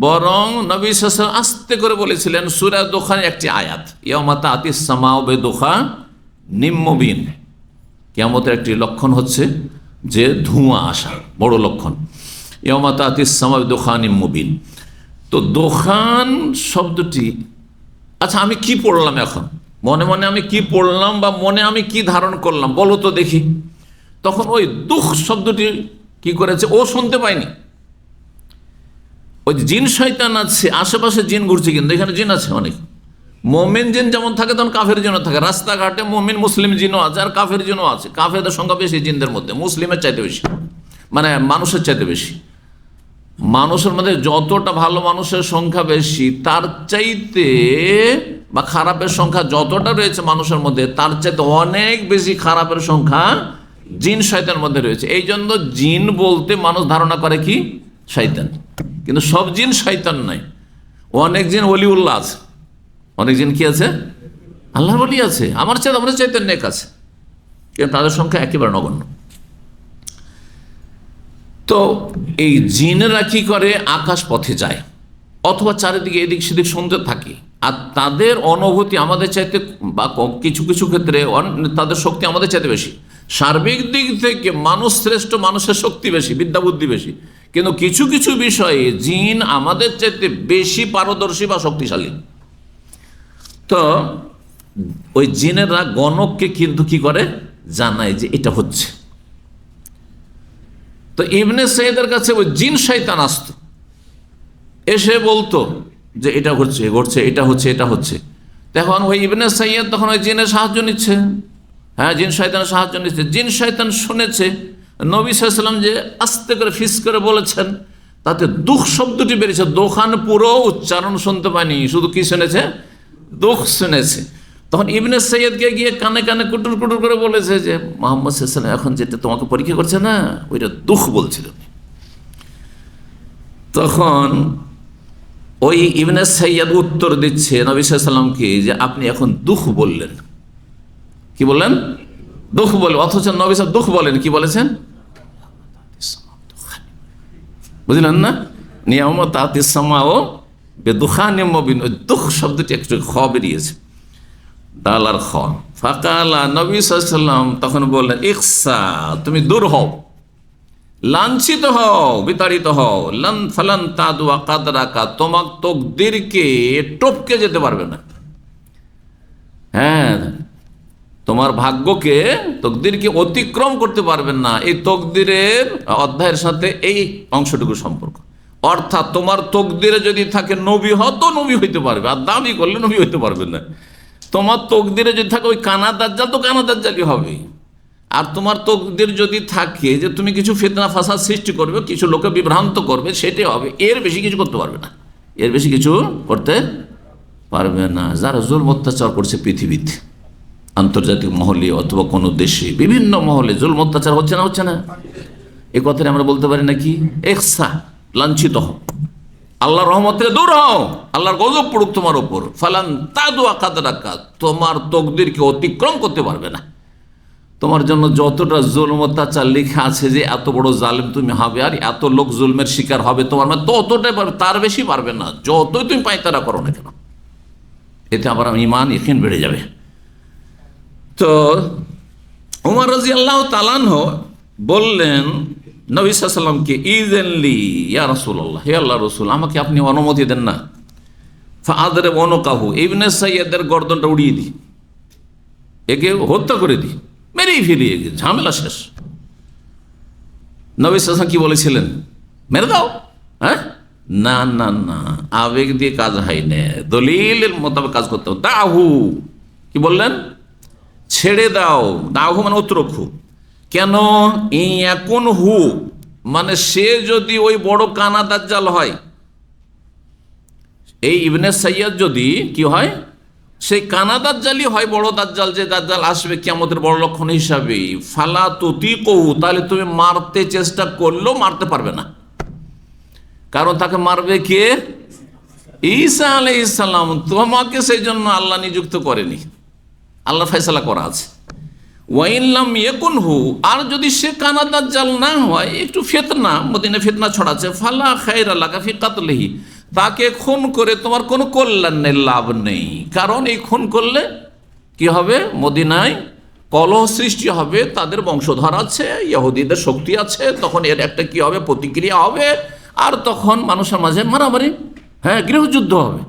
A: বরং নবী সাল্লাল্লাহু আলাইহি ওয়াসাল্লাম আস্তে করে বলেছিলেন। সূরা দুখানের একটি আয়াত, ইয়াউমা তাতিস সামাউ বিদুখানিম মুবিন। কিয়ামতের একটি লক্ষণ হচ্ছে যে ধোঁয়া আসা, বড় লক্ষণ। ইয়াউমা তাতিস সামাউ বিদুখানিম মুবিন। তো দোখান শব্দটি, আচ্ছা আমি কি পড়লাম এখন, মনে মনে আমি কি পড়লাম বা মনে আমি কি ধারণ করলাম বলো তো দেখি। তখন ওই দুঃখ শব্দটি কি করেছে, ও শুনতে পায়নি। ওই জিন শয়তান আছে, আশেপাশে জিন ঘুরছে, কিন্তু এখানে জিন আছে অনেক। মোমেন জিন যেমন থাকে তেমন কাফের জিনও থাকে। রাস্তাঘাটে মোমিন মুসলিম জিনও আছে, আর কাফের জিনও আছে। কাফেরদের সংখ্যা বেশি জিনদের মধ্যে, মুসলিমের চাইতে বেশি, মানে মানুষের চাইতে বেশি। মানুষের মধ্যে যতটা ভালো মানুষের সংখ্যা বেশি, তার চাইতে বা খারাপের সংখ্যা যতটা রয়েছে মানুষের মধ্যে, তার চাইতে অনেক বেশি খারাপের সংখ্যা জিন শয়তানের মধ্যে রয়েছে। এই জন্য জিন বলতে মানুষ ধারণা করে কি শয়তান, কিন্তু সব জিন শয়তান নয়। অনেক জিন ওলিউল্লাহ আছে, অনেক জিন কি আছে, আল্লাহর ওলি আছে, আমার চাইতে নেক আছে, কিন্তু তাদের সংখ্যা একেবারে নগণ্য। তো এই জিনেরা কি করে, আকাশ পথে যায় অথবা চারিদিকে এদিক সেদিক শুনতে থাকে, আর তাদের অনুভূতি আমাদের চাইতে, বা কিছু কিছু ক্ষেত্রে তাদের শক্তি আমাদের চাইতে বেশি। সার্বিক দিক থেকে মানুষ শ্রেষ্ঠ, মানুষের শক্তি বেশি, বিদ্যা বুদ্ধি বেশি, কিন্তু কিছু কিছু বিষয়ে জিন আমাদের চাইতে বেশি পারদর্শী বা শক্তিশালী। তো ওই জিনেরা গণককে কিন্তু কি করে, জানায় যে এটা হচ্ছে। তো ইবনে সাইদের কাছে ওই জিন শয়তান আসতো, এসে বলতো যে এটা ঘটছে, ঘটছে, এটা হচ্ছে, এটা হচ্ছে। তখন ওই ইবনে সাইয়দ তখন ওই জিনের সাহায্য নিচ্ছে, হ্যাঁ, জিন শয়তানের সাহায্য নিচ্ছে। জিন শয়তান শুনেছে নবী সাল্লাল্লাহু আলাইহি ওয়াসাল্লাম যে আস্তে করে ফিস করে বলেছেন, তাতে দুঃখ শব্দটি বেরিয়েছে। দোকান পুরো উচ্চারণ শুনতে পায়নি, শুধু কি শুনেছে, দুঃখ শুনেছে। তখন ইবনে সৈয়দকে গিয়ে কানে কানে কুটুর কুটুর করে বলেছে যে মোহাম্মদ সাল্লাল্লাহু আলাইহি ওয়াসাল্লাম এখন যেটা তোমাকে পরীক্ষা করছে না, ওইটা দুঃখ বলছিল। তখন ওই ইবনে সৈয়দ উত্তর দিচ্ছে নবী সাল্লাল্লাহু আলাইহি ওয়াসাল্লামকে যে আপনি এখন দুঃখ বললেন। কি বললেন? দুঃখ বললেন। অথচ নবী সাহেব দুঃখ বলেন, কি বলেছেন? বুঝলেন না? নিয়ামত আতিসমা ও বেদুখানে মুবিন, ওই দুঃখ শব্দটি একটু খ বেরিয়েছে, ডাল আর খ। ফাকালা, নবী সাল্লাল্লাহু আলাইহি ওয়াসাল্লাম তখন বললেন ইকসা, তুমি দূর হও, লাঞ্ছিত হও, বিতাড়িত হও। লান ফালান তাদুয়া কাদরাকা, তোমার তকদিরকে টপকে যেতে পারবে না। হ্যাঁ, তোমার ভাগ্যকে, তকদিরকে অতিক্রম করতে পারবেন না। এই তকদিরের অধ্যায়ের সাথে এই অংশটুকু সম্পর্ক। অর্থাৎ তোমার তকদিরে যদি থাকে নবী হতো, নবী হইতে পারবে, আর দাবি করলে নবী হইতে পারবে না। তোমার তকদিরে যদি থাকে ওই কানা দাজ্জাল, তো কানা দাজ্জালই হবে। আর তোমার তকদির যদি থাকে যে তুমি কিছু ফিতনা ফাসাদ সৃষ্টি করবে, কিছু লোকে বিভ্রান্ত করবে, সেটাই হবে। এর বেশি কিছু করতে পারবে না, এর বেশি কিছু করতে পারবে না। যারা জুলম অত্যাচার করছে পৃথিবীতে, আন্তর্জাতিক মহলে অথবা কোনো দেশে, বিভিন্ন মহলে জুলম অত্যাচার হচ্ছে না, হচ্ছে না? এই কথাটা আমরা বলতে পারি নাকি? একসা, লাঞ্ছিত হও, আল্লাহর রহমত থেকে দূর হও, আল্লাহর গজব পড়ুক তোমার উপর। ফালান তাদুয়া কাদরাকা, তোমার তকদিরকে অতিক্রম করতে পারবে না। তোমার জন্য যতটা জুলম অত্যাচার লেখা আছে যে এত বড় জালিম তুমি হবে আর এত লোক জুলমের শিকার হবে, তোমার মানে ততটাই পারবে, তার বেশি পারবে না, যতই তুমি পায়তারা করো না কেন। এতে আবার ঈমান ইয়াকিন বেড়ে যাবে। তো ওমর রাদিয়াল্লাহু তাআলা আনহু বললেন নবী সাল্লাল্লাহু আলাইহি ওয়াসাল্লামকে, ইযেনলি ইয়া রাসূলুল্লাহ, হে আল্লাহর রাসূল, আমাকে আপনি অনুমতি দেন না। ফাআদরিব উনুকাহু, ইবনে সাইয়্যিদের গর্দনটা উড়িয়ে দিই, একে হত্যা করে দিই, মেরেই ফেলি, ঝামেলা শেষ। নবী সাল্লাল্লাহু আলাইহি ওয়াসাল্লাম কি বলেছিলেন? মেরে দাও। হ্যাঁ, না না না, আবেগ দিয়ে কাজ হয় না, দলিলের মোতাবেক কাজ করতে হবে। দাহু, কি বললেন? ছেড়ে দাও। দাহু মানে উতরক্ষু। কেন? ইয়াকুন হু, মানে সে যদি ওই বড় কানা দাজ্জাল হয়, এই ইবনে সাইয়্যিদ যদি কি হয়, সেই কানা দাজ্জালই হয়, বড় দাজ্জাল, যে দাজ্জাল আসবে কিয়ামতের বড় লক্ষণ হিসাবে। ফালা তুতিকুহু, তাহলে তুমি মারতে চেষ্টা করলেও মারতে পারবে না। কারণ তাকে মারবে কে? ঈসা আলাইহিস সালাম। তোমাকে সেই জন্য আল্লাহ নিযুক্ত করেনি, আল্লাহ ফয়সালা করা আছে। ওয়াইল্লাম ইয়াকুনহু, আর যদি সে কানা দাজ্জাল না হয়, একটু ফিতনা, মদিনা ফিতনা ছড়াচ্ছে, ফালা খায়রা লাকা ফি কাতলিহি, তাকে খুন করে তোমার কোনো কল্যাণ নেই, লাভ নেই। কারণ এই খুন করলে কি হবে? মদিনায় কলহ সৃষ্টি হবে, তাদের বংশধর আছে, ইহুদিদের শক্তি আছে, তখন এর একটা কি হবে? প্রতিক্রিয়া হবে, আর তখন মানুষের মাঝে মারামারি, হ্যাঁ, গৃহযুদ্ধ হবে।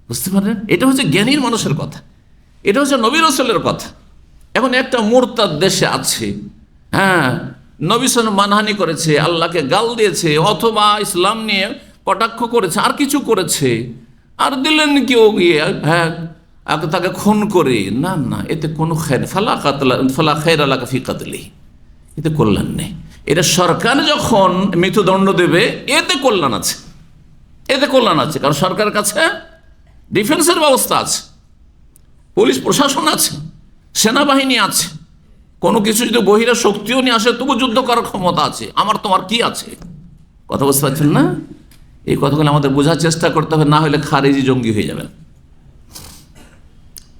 A: বুঝতে পারেন? এটা হচ্ছে জ্ঞানীর মানুষের কথা, এটা হচ্ছে নবী রাসূলের কথা। এখন একটা মুরতাদ দেশে আছে, হ্যাঁ, নবী সাল্লাল্লাহু মানহানি করেছে, আল্লাহকে গাল দিয়েছে, অথবা ইসলাম নিয়ে কটাক্ষ করেছে, আর কিছু করেছে, আর দিলেন কেউ গিয়ে, হ্যাঁ, তাকে খুন করে। না না, এতে কোনো খায়র, ফালা খায়রা লাকা ফি কাতলিহি, এতে কল্যাণ নেই। এটা সরকার যখন মৃত্যুদণ্ড দেবে, এতে কল্যাণ আছে, এতে কল্যাণ আছে। কারণ সরকারের কাছে ডিফেন্সের ব্যবস্থা আছে, পুলিশ প্রশাসন আছে, সেনাবাহিনী আছে, কোনো কিছু যদি বহিরা শক্তিও নিয়ে আসে, তবু যুদ্ধ করার ক্ষমতা আছে। আমার তোমার কি আছে? কথা বুঝতে পারছেন না? এই কথাগুলো আমাদের বোঝার চেষ্টা করতে হবে, না হলে খারেজি জঙ্গি হয়ে যাবেন।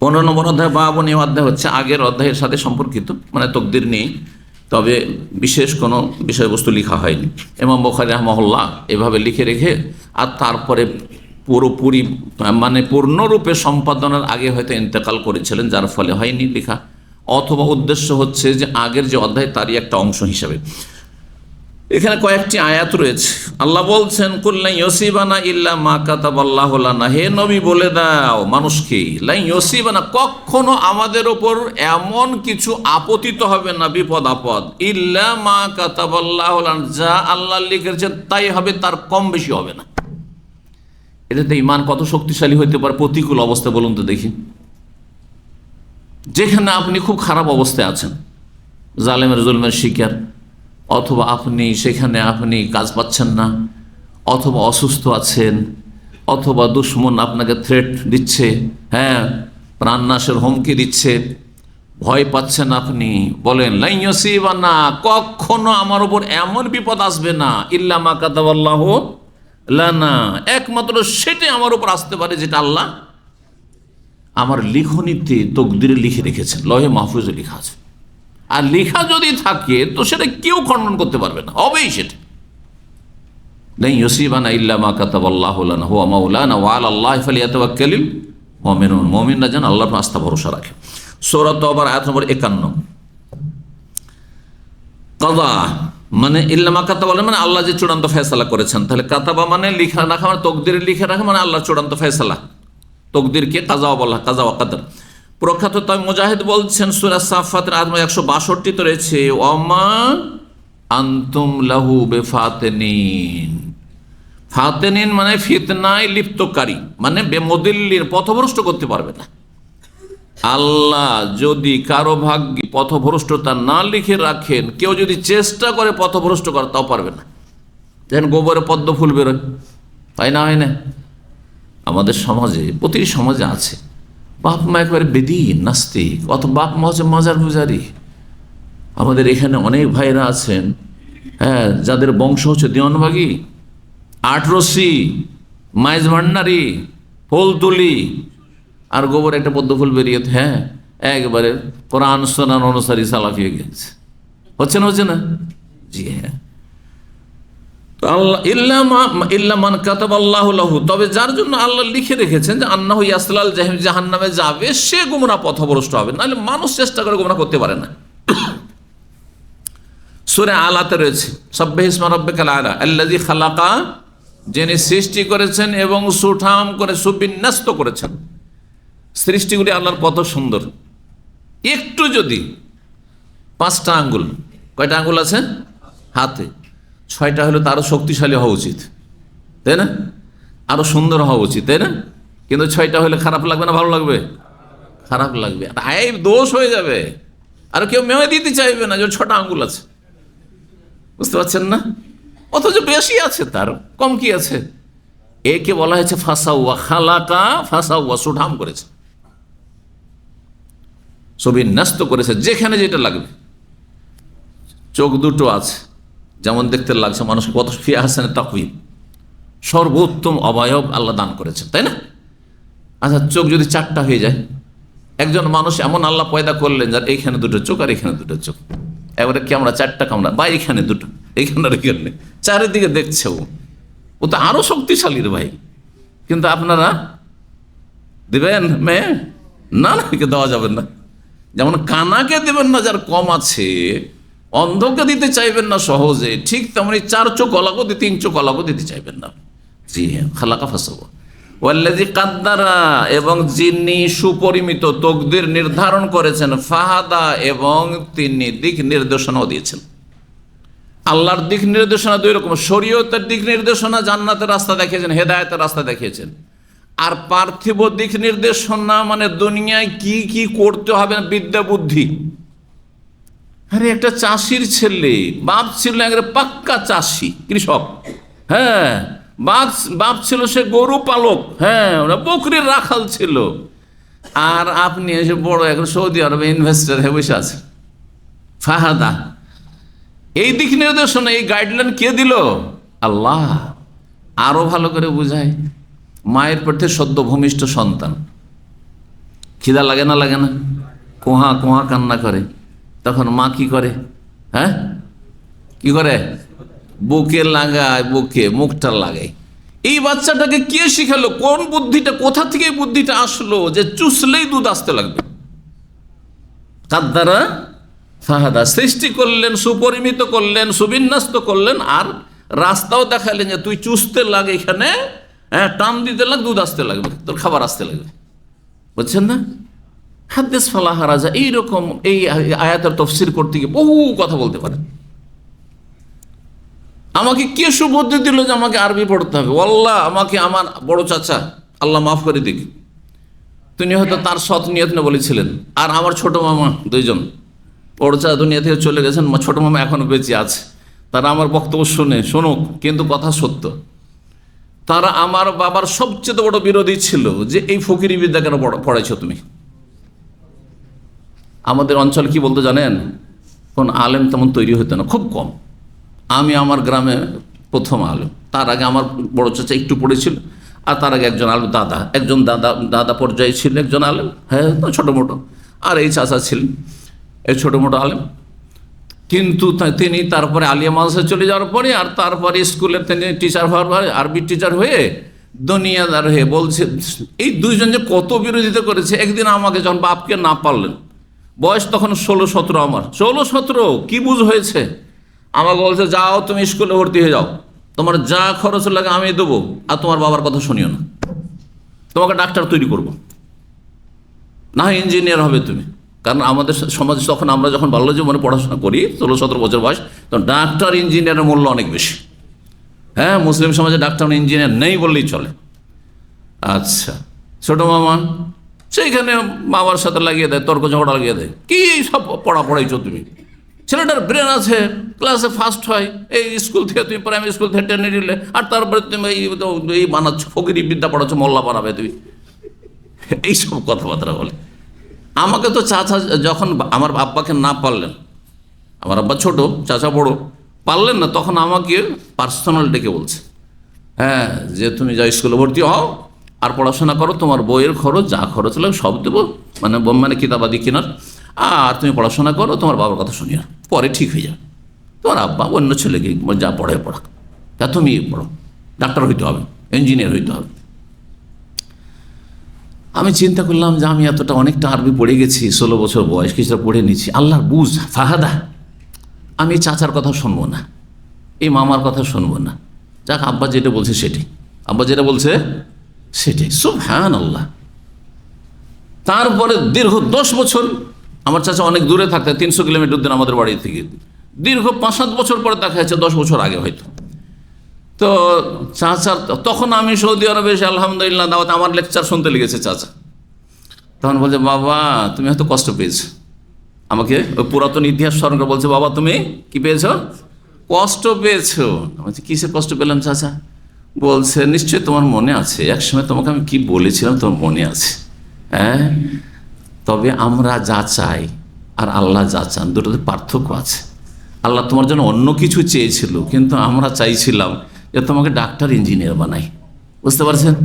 A: 15 নম্বর অধ্যায় বাবুন, এই অধ্যায় হচ্ছে আগের অধ্যায়ের সাথে সম্পর্কিত, মানে তকদির নেই, তবে বিশেষ কোনো বিষয়বস্তু লেখা হয়নি। ইমাম বুখারী রাহিমাহুল্লাহ এভাবে লিখে রেখে, আর তারপরে পুরোপুরি মানে পূর্ণরূপে সম্পাদনের আগে হয়তো ইন্তেকাল করেছিলেন, যার ফলে হয়নি লেখা, অথবা উদ্দেশ্য হচ্ছে যে আগের যে অধ্যায় তারই একটা অংশ হিসাবে। এখানে কয়েকটি আয়াত রয়েছে। আল্লাহ বলছেন, কুল্লা ইউসিবানা ইল্লা মা কাতাবাল্লাহু লানা, হে নবী বলে দাও মানুষকে, লা ইউসিবানা, কখনো আমাদের ওপর এমন কিছু আপতিত হবে না, বিপদ আপদ, ইল্লা মা কাতাবাল্লাহু লানা, যা আল্লাহ লিখেছেন তাই হবে, তার কম বেশি হবে না। এটাতে ঈমান কত শক্তিশালী হইতে পারে প্রতিকূল অবস্থা, বলুন তো দেখি। যেখানে আপনি খুব খারাপ অবস্থায় আছেন, জালেমের জুলমের শিকার, অথবা আপনি সেখানে আপনি কাজ পাচ্ছেন না, অথবা অসুস্থ আছেন, অথবা দুশমন আপনাকে থ্রেট দিচ্ছে, হ্যাঁ, প্রাণনাশের হুমকি দিচ্ছে, ভয় পাচ্ছেন আপনি, বলেন লা ইউসিবানা, কখনো আমার উপর এমন বিপদ আসবে না, ইল্লা মা কাতাবাল্লাহু লানা, একমাত্র সেটাই আমার উপর আসতে পারে যেটা আল্লাহ আমার লিখনিতে তকদিরে লিখে রেখেছেন, লহে মাহফুজে লেখা আছে। আর লেখা যদি থাকে তো সেটা কেউ খণ্ডন করতে পারবে না, হবেই সেটা। লা ইউসিবানা ইল্লা মা কাতাবাল্লাহু লানা হুয়া মাওলানা ওয়া আলাল্লাহি ফালিয়াতাওয়াক্কালিল মুমিনুন। মুমিনরা যেন আল্লাহর উপর আস্থা ভরসা রাখে। সূরা তাওবার আয়াত নম্বর 51। কাযা মানে ইল্লা মা কাতাবা মানে আল্লাহ যে চূড়ান্ত ফয়সালা করেছেন। তাহলে কাতাবা মানে লিখা রাখা, মানে তকদিরে লিখে রাখা, মানে আল্লাহর চূড়ান্ত ফয়সালা। তকদিরকে কাযা বলা, কাযা ওয়া কাদার। প্রখ্যাত তাই মুজাহিদ বলছেন সূরা সাফফাতের আয়াত 162 তে রয়েছে, ওয়ামা আনতুম লাহু বিফাতিনিন। ফাতেনিন মানে ফিতনায় লিপ্তকারী, মানে বেমুদিল্লির, পথভ্রষ্ট করতে পারবে না। আল্লাহ যদি কারো ভাগ্যে পথভ্রষ্টতা না লিখে রাখেন, কেউ যদি চেষ্টা করে পথভ্রষ্ট করে, তাও পারবে না। যেন গোবরে পদ্ম ফুল বেরোয়, তাই না, হয় না? আমাদের সমাজে, প্রতিটি সমাজে আছে বাপ মা একবারে বেদিন নাস্তিক, অত বাপ মা হচ্ছে মাজার পূজারি। আমাদের এখানে অনেক ভাইরা আছেন, হ্যাঁ, যাদের বংশ হচ্ছে দেওয়ানবাগি, আটরসি, মাইজ ভান্ডারি, ফুলতুলি, আর গোবর একটা পদ্ম ফুল বেরিয়ে, হ্যাঁ, একবারে কোরআন সুন্নাহ অনুসারী সালাফি হয়ে গেছে। হচ্ছে না, হচ্ছে না? জি হ্যাঁ। আল্লাহ ইল্লা মান কাতাবাল্লাহু লাহু, তবে যার জন্য আল্লাহ লিখে রেখেছেন যে আন্নাহু ইয়াসলাল জাহিম, জাহান্নামে যাবে, সে গুমরাহ পথভ্রষ্ট হবে, নাহলে মানুষ চেষ্টা করে গুমরাহ করতে পারে না। সূরা আলাতে রয়েছে, সাব্বিহ ইসমা রাব্বিকাল আলা আল্লাযী খালাকা, যিনি সৃষ্টি করেছেন এবং সুঠাম করে সুবিন্যস্ত করেছেন। সৃষ্টিগুলি আল্লাহর কত সুন্দর। একটু যদি 5টা আঙ্গুল, কয়টা আঙ্গুল আছে হাতে? 6টা হলে তো আরো শক্তিশালী হওয়া উচিত, তাই না? আরো সুন্দর হওয়া উচিত, তাই না? কিন্তু 6টা হলে খারাপ লাগবে না ভালো লাগবে? খারাপ লাগবে, আইব দোষ হয়ে যাবে। আর কেউ মেয়ে দিতে চাইবে না যে 6টা আঙ্গুল আছে, বুঝতে পারছেন না? অথচ বেশি আছে, তার কম কি আছে? একে বলা হয়েছে ফাসাউয়া, খালাকা ফাসাউয়া, সুঠাম করেছে, সুবিন্যস্ত করেছে, যেখানে যেটা লাগবে। চোখ দুটো আছে, যেমন দেখতে লাগছে মানুষকে, কত ফি আহসানি তাকওয়িম, সর্বোত্তম অবয়ব আল্লাহ দান করেছেন, তাই না? আচ্ছা, চোখ যদি 4টা হয়ে যায়, একজন মানুষ এমন আল্লাহ পয়দা করলেন যার এইখানে 2টো চোখ আর এখানে 2টো চোখ, এবারে কি আমরা 4টা কামড়া, বা এখানে 2টো, এইখানে আর এখানে, চারিদিকে দেখছে, ও তো আরো শক্তিশালী রে ভাই। কিন্তু আপনারা দিবেন মেয়ে? না, একে দেওয়া যাবে না। যেমন কানাকে দেবেন না যার কম আছে, অন্ধকে দিতে চাইবেন না সহজে, ঠিক তেমনি 4 চোখ অলাগো, 3 চোখ অলাগো দিতে চাইবেন না। জি হ্যাঁ, খালাকা ফাসাওয়া। ওয়াল্লাযী কাদ্দারা, এবং যিনি সুপরিমিত তকদির নির্ধারণ করেছেন, ফাহাদা, এবং তিনি দিক নির্দেশনাও দিয়েছেন। আল্লাহর দিক নির্দেশনা 2 রকম, শরীয়তের দিক নির্দেশনা, জান্নাতের রাস্তা দেখিয়েছেন, হেদায়েতের রাস্তা দেখিয়েছেন। আর পার্থিব দিক নির্দেশনা মানে দুনিয়ায় কি কি করতে হবে, বিদ্যা বুদ্ধি। আরে একটা চাষির ছেলে, বাপ ছিল একটা পাক্কা চাষি, কৃষক, হ্যাঁ, বাপ ছিল সে গরু পালক, হ্যাঁ, ওরা বকরির রাখাল ছিল। আর আপনি এসে বড় এখন সৌদি আরবে ইনভেস্টার হয়ে বসে আছে। ফাহাদা, এই দিক নির্দেশনা, এই গাইডলাইন কে দিল? আল্লাহ। আরো ভালো করে বুঝায়, মায়ের পেটে সদ্য ভূমিষ্ঠ সন্তান, খিদা লাগে না, লাগে না? কোহা কোহা কান্না করে, তখন মা কি করে? হ্যাঁ, কি করে? বুকে লাগায়, বুকে মুখটা লাগায়। এই বাচ্চাটাকে কে শিখালো? কোন বুদ্ধিটা, কোথা থেকে এই বুদ্ধিটা আসলো যে চুষলেই দুধ আসতে লাগবে? কাদ্দারা ফাহাদা, সৃষ্টি করলেন, সুপরিমিত করলেন, সুবিন্যস্ত করলেন, আর রাস্তাও দেখালেন যে তুই চুষতে লাগে, এখানে হ্যাঁ টান দিতে লাগ, দুধ আসতে লাগবে, তোর খাবার আসতে লাগবে। বুঝছেন না? হাদিস ফালাহা রাজা, এইরকম এই আয়াতের তাফসীর করতে গিয়ে বহু কথা বলতে পারেন। আমাকে কে সুবুদ্ধি দিল যে আমাকে আরবি পড়তে হবে? আল্লাহ আমাকে, আমার বড় চাচা, আল্লাহ মাফ করে দিক, তিনি হয়তো তার সৎ নিয়ত না বলেছিলেন, আর আমার ছোট মামা 2 জন, বড় চাচা দুনিয়া থেকে চলে গেছেন, ছোট মামা এখনো বেঁচে আছে, তারা আমার বক্তব্য শুনুক, কিন্তু কথা সত্য। তারা আমার বাবার সবচেয়ে বড় বিরোধী ছিল যে এই ফকিরি বিদ্যা কেন পড়াইছো তুমি, আমাদের অঞ্চলে কি বলতে জানেন, কোন আলেম তেমন তৈরি হতো না, খুব কম। আমি আমার গ্রামে প্রথম আলেম, তার আগে আমার বড় চাচা একটু পড়েছিল, আর তার আগে একজন আলেম দাদা, একজন দাদা পর্যায়ে ছিল একজন আলেম, হ্যাঁ ছোটো মোটো, আর এই চাচা ছিলেন এই ছোটো মোটো আলেম। কিন্তু তিনি তারপরে আলিয়া মাদ্রাসায় চলে যাওয়ার পরে আর তারপরে স্কুলের তিনি টিচার হওয়ার পরে আরবি টিচার হয়ে দুনিয়াদার হয়ে বলছে, এই দুইজন যে কত বিরোধিতা করেছে। একদিন আমাকে যখন বাপকে না পারলেন, বয়স তখন 16-17, আমার 16-17 কি বুঝ হয়েছে, আমাকে বলছে যাও তুমি স্কুলে ভর্তি হয়ে যাও, তোমার যা খরচ লাগে আমি দেবো, আর তোমার বাবার কথা শুনিও না, তোমাকে ডাক্তার তৈরি করবো, না হয় ইঞ্জিনিয়ার হবে তুমি। কারণ আমাদের সমাজে তখন আমরা যখন বাল্য জীবনে পড়াশোনা করি 16-17 বছর বয়স, তখন ডাক্তার ইঞ্জিনিয়ারের মূল্য অনেক বেশি। হ্যাঁ, মুসলিম সমাজে ডাক্তার ইঞ্জিনিয়ার নেই বললেই চলে। আচ্ছা, ছোটো মামা সেইখানে বাবার সাথে লাগিয়ে দেয়, তর্ক ঝগড়া লাগিয়ে দেয়, কি সব পড়াইছো তুমি, ছেলেটার ব্রেন আছে, ক্লাসে ফার্স্ট হয়, এই স্কুল থেকে তুমি প্রাইমারি স্কুল থেকে টেনে নিলে, আর তারপরে তুমি এই বানাচ্ছ, ফকিরি বিদ্যা পড়াচ্ছ, মোল্লা বানাবে তুমি, এইসব কথাবার্তা বলে। আমাকে তো চাচা যখন আমার আব্বাকে না পারলেন, আমার আব্বা ছোট, চাচা বড়, পারলেন না, তখন আমাকে পার্সোনাল ডেকে বলছে, হ্যাঁ যে তুমি যা স্কুলে ভর্তি হও আর পড়াশোনা করো, তোমার বইয়ের খরচ যা খরচ হলে সব দেবো, মানে কিতাবাদি কেনার, আর তুমি পড়াশোনা করো, তোমার বাবার কথা শুনিও, পরে ঠিক হয়ে যাবে। তোমার আব্বা অন্য ছেলেকে যা পড়ে পড়া, তা তুমি পড়ো, ডাক্তার হইতে হবে, ইঞ্জিনিয়ার হইতে হবে। আমি চিন্তা করলাম যে আমি এতটা অনেকটা আরবি পড়ে গেছি, 16 বছর বয়স, কিছুটা পড়ে নিচ্ছি, আল্লাহর বুঝ ফাহাদা, আমি চাচার কথা শুনবো না, এই মামার কথা শুনবো না, যাক আব্বা যেটা বলছে সেটাই, আব্বা যেটা বলছে সেটাই, সুবহানাল্লাহ। তারপরে দীর্ঘ 10 বছর, আমার চাচা অনেক দূরে থাকতে, 300 কিলোমিটার দূর আমাদের বাড়ি থেকে, দীর্ঘ 5-7 বছর পরে দেখা যাচ্ছে, 10 বছর আগে হয়তো। তো চাচার তখন আমি সৌদি আরবে এসে আলহামদুলিল্লাহ দাওয়াত, আমার লেকচার শুনতে লেগেছে চাচা, তখন বলছে বাবা তুমি হয়তো কষ্ট পেয়েছো, আমাকে ওই পুরাতন ইতিহাস স্মরণ করে বলছে, বাবা তুমি কি পেয়েছো, কষ্ট পেয়েছো। বলছে কিসের কষ্ট পেলাম চাচা? বলছে নিশ্চয়ই তোমার মনে আছে, একসময় তোমাকে আমি কি বলেছিলাম তোমার মনে আছে, হ্যাঁ, তবে আমরা যা চাই আর আল্লাহ যা চান দুটোতে পার্থক্য আছে। আল্লাহ তোমার জন্য অন্য কিছু চেয়েছিল, কিন্তু আমরা চাইছিলাম যে তোমাকে ডাক্তার ইঞ্জিনিয়ার বানাই, বুঝতে পারছেন?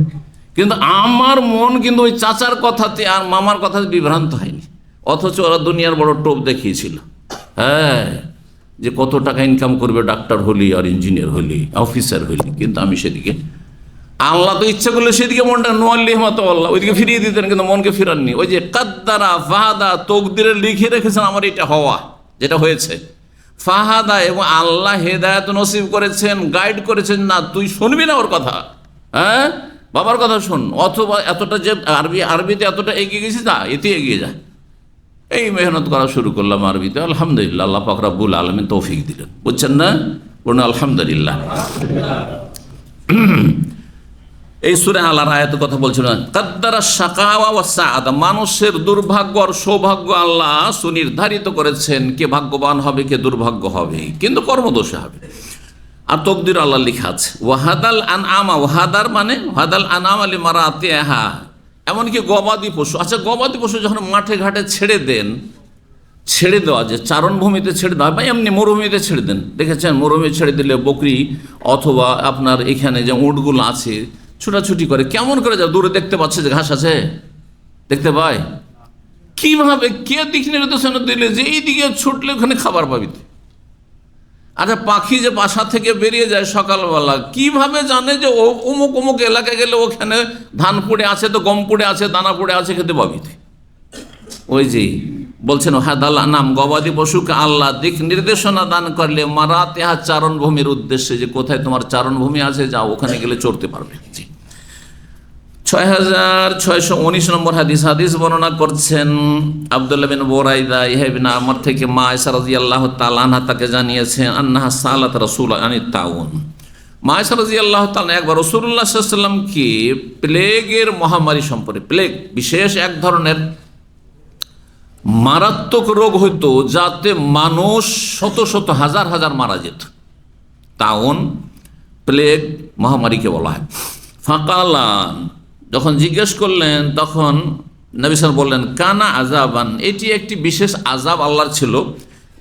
A: কিন্তু আমার মন কিন্তু ওই চাচার কথাতে আর মামার কথাতে বিভ্রান্ত হয়নি, অথচ ওরা দুনিয়ার বড় টোপ দেখিয়েছিল, হ্যাঁ, যে কত টাকা ইনকাম করবে ডাক্তার হলি আর ইঞ্জিনিয়ার হলি অফিসার হলি। কিন্তু আমি সেদিকে, আল্লাহ তো ইচ্ছা করলে সেদিকে মনটা নোয়াল্লি মতো আল্লাহ ওইদিকে ফিরিয়ে দিতেন, কিন্তু মনকে ফিরাননি। ওই যে কাদ্দারা ফাহাদা, তকদিরে লিখে রেখেছেন আমার এটা হওয়া, যেটা হয়েছে ফাহাদা, এবং আল্লাহ হেদায়েত নসিব করেছেন, গাইড করেছেন, না তুই শুনবি না ওর কথা, হ্যাঁ বাবার কথা শোন, অথবা এতটা যে আরবিতে এতটা এগিয়ে গেছিস না, এতে এগিয়ে যায়। এই মেহনত করা শুরু করলাম আরবিতে, আলহামদুলিল্লাহ, আল্লাহ পাক রব্বুল আলামিন তৌফিক দিলেন, বুঝছেন না, বলুন আলহামদুলিল্লাহ। এই সূরা আলার আয়াতের কথা বলছিলেন, কাদ্দারা শাকাওয়া ওয়া সাআদা, মানুষের দুর্ভাগ্য আর সৌভাগ্য আল্লাহ সুনির্ধারিত করেছেন, কে ভাগ্যবান হবে কে দুর্ভাগ্য হবে, কিন্তু কর্মদোষে হবে, আর তকদির আল্লাহ লেখা আছে। ওয়াহাদাল আনআমা, ওয়াহাদার মানে ওয়াহাদাল আনআম লিমারাতিহা, এমনকি গবাদি পশু। আচ্ছা, গবাদি পশু যখন মাঠে ঘাটে ছেড়ে দেন, ছেড়ে দেওয়া যে চারণভূমিতে ছেড়ে দেওয়া বা এমনি মরুভূমিতে ছেড়ে দেন, দেখেছেন মরুভূমি ছেড়ে দিলে বকরি অথবা আপনার এখানে যে উটগুলো আছে ছুটাছুটি করে, কেমন করে যায়, দূরে দেখতে পাচ্ছে যে ঘাস আছে, দেখতে পায় কিভাবে, কে দিক নির্দেশনা দিলে যে এই দিকে ছুটলে ওখানে খাবার পাবি। আচ্ছা, পাখি যে বাসা থেকে বেরিয়ে যায় সকালবেলা, কিভাবে জানে যে ও অমুক অমুক এলাকায় গেলে ওখানে ধান পড়ে আছে, তো গম পড়ে আছে, দানা পড়ে আছে, খেতে পাবি। ওই যে বলছেন হাদাল নাম, গবাদি পশুকে আল্লাহ দিক নির্দেশনা দান করলে মারাতেহা, চারণভূমির উদ্দেশ্যে, যে কোথায় তোমার চারণভূমি আছে যাও ওখানে গেলে চড়তে পারবে। 6619 নম্বর হাদিস বর্ণনা করছেন আব্দুল্লাহ বিন বুরাইদা ইবনে আমর থেকে, মা আয়েশা রাদিয়াল্লাহু তাআলা আনহা তাকে জানিয়েছেন, আন্নাহা সালাত রাসূল আনিত তাউন, মা আয়েশা রাদিয়াল্লাহু তাআলা একবার রাসূলুল্লাহ সাল্লাল্লাহু আলাইহি ওয়াসাল্লামকে প্লেগের মহামারী সম্পর্কে, প্লেগ বিশেষ এক ধরনের মারাত্মক রোগ হইতো যাতে মানুষ শত শত হাজার হাজার মারা যেত, তাউন প্লেগ মহামারীকে বলা হয়। ফাকালান, যখন জিজ্ঞেস করলেন তখন নবী সাল্লাল্লাহু বললেন, কানা আযাবান, এটি একটি বিশেষ আযাব আল্লাহর ছিল।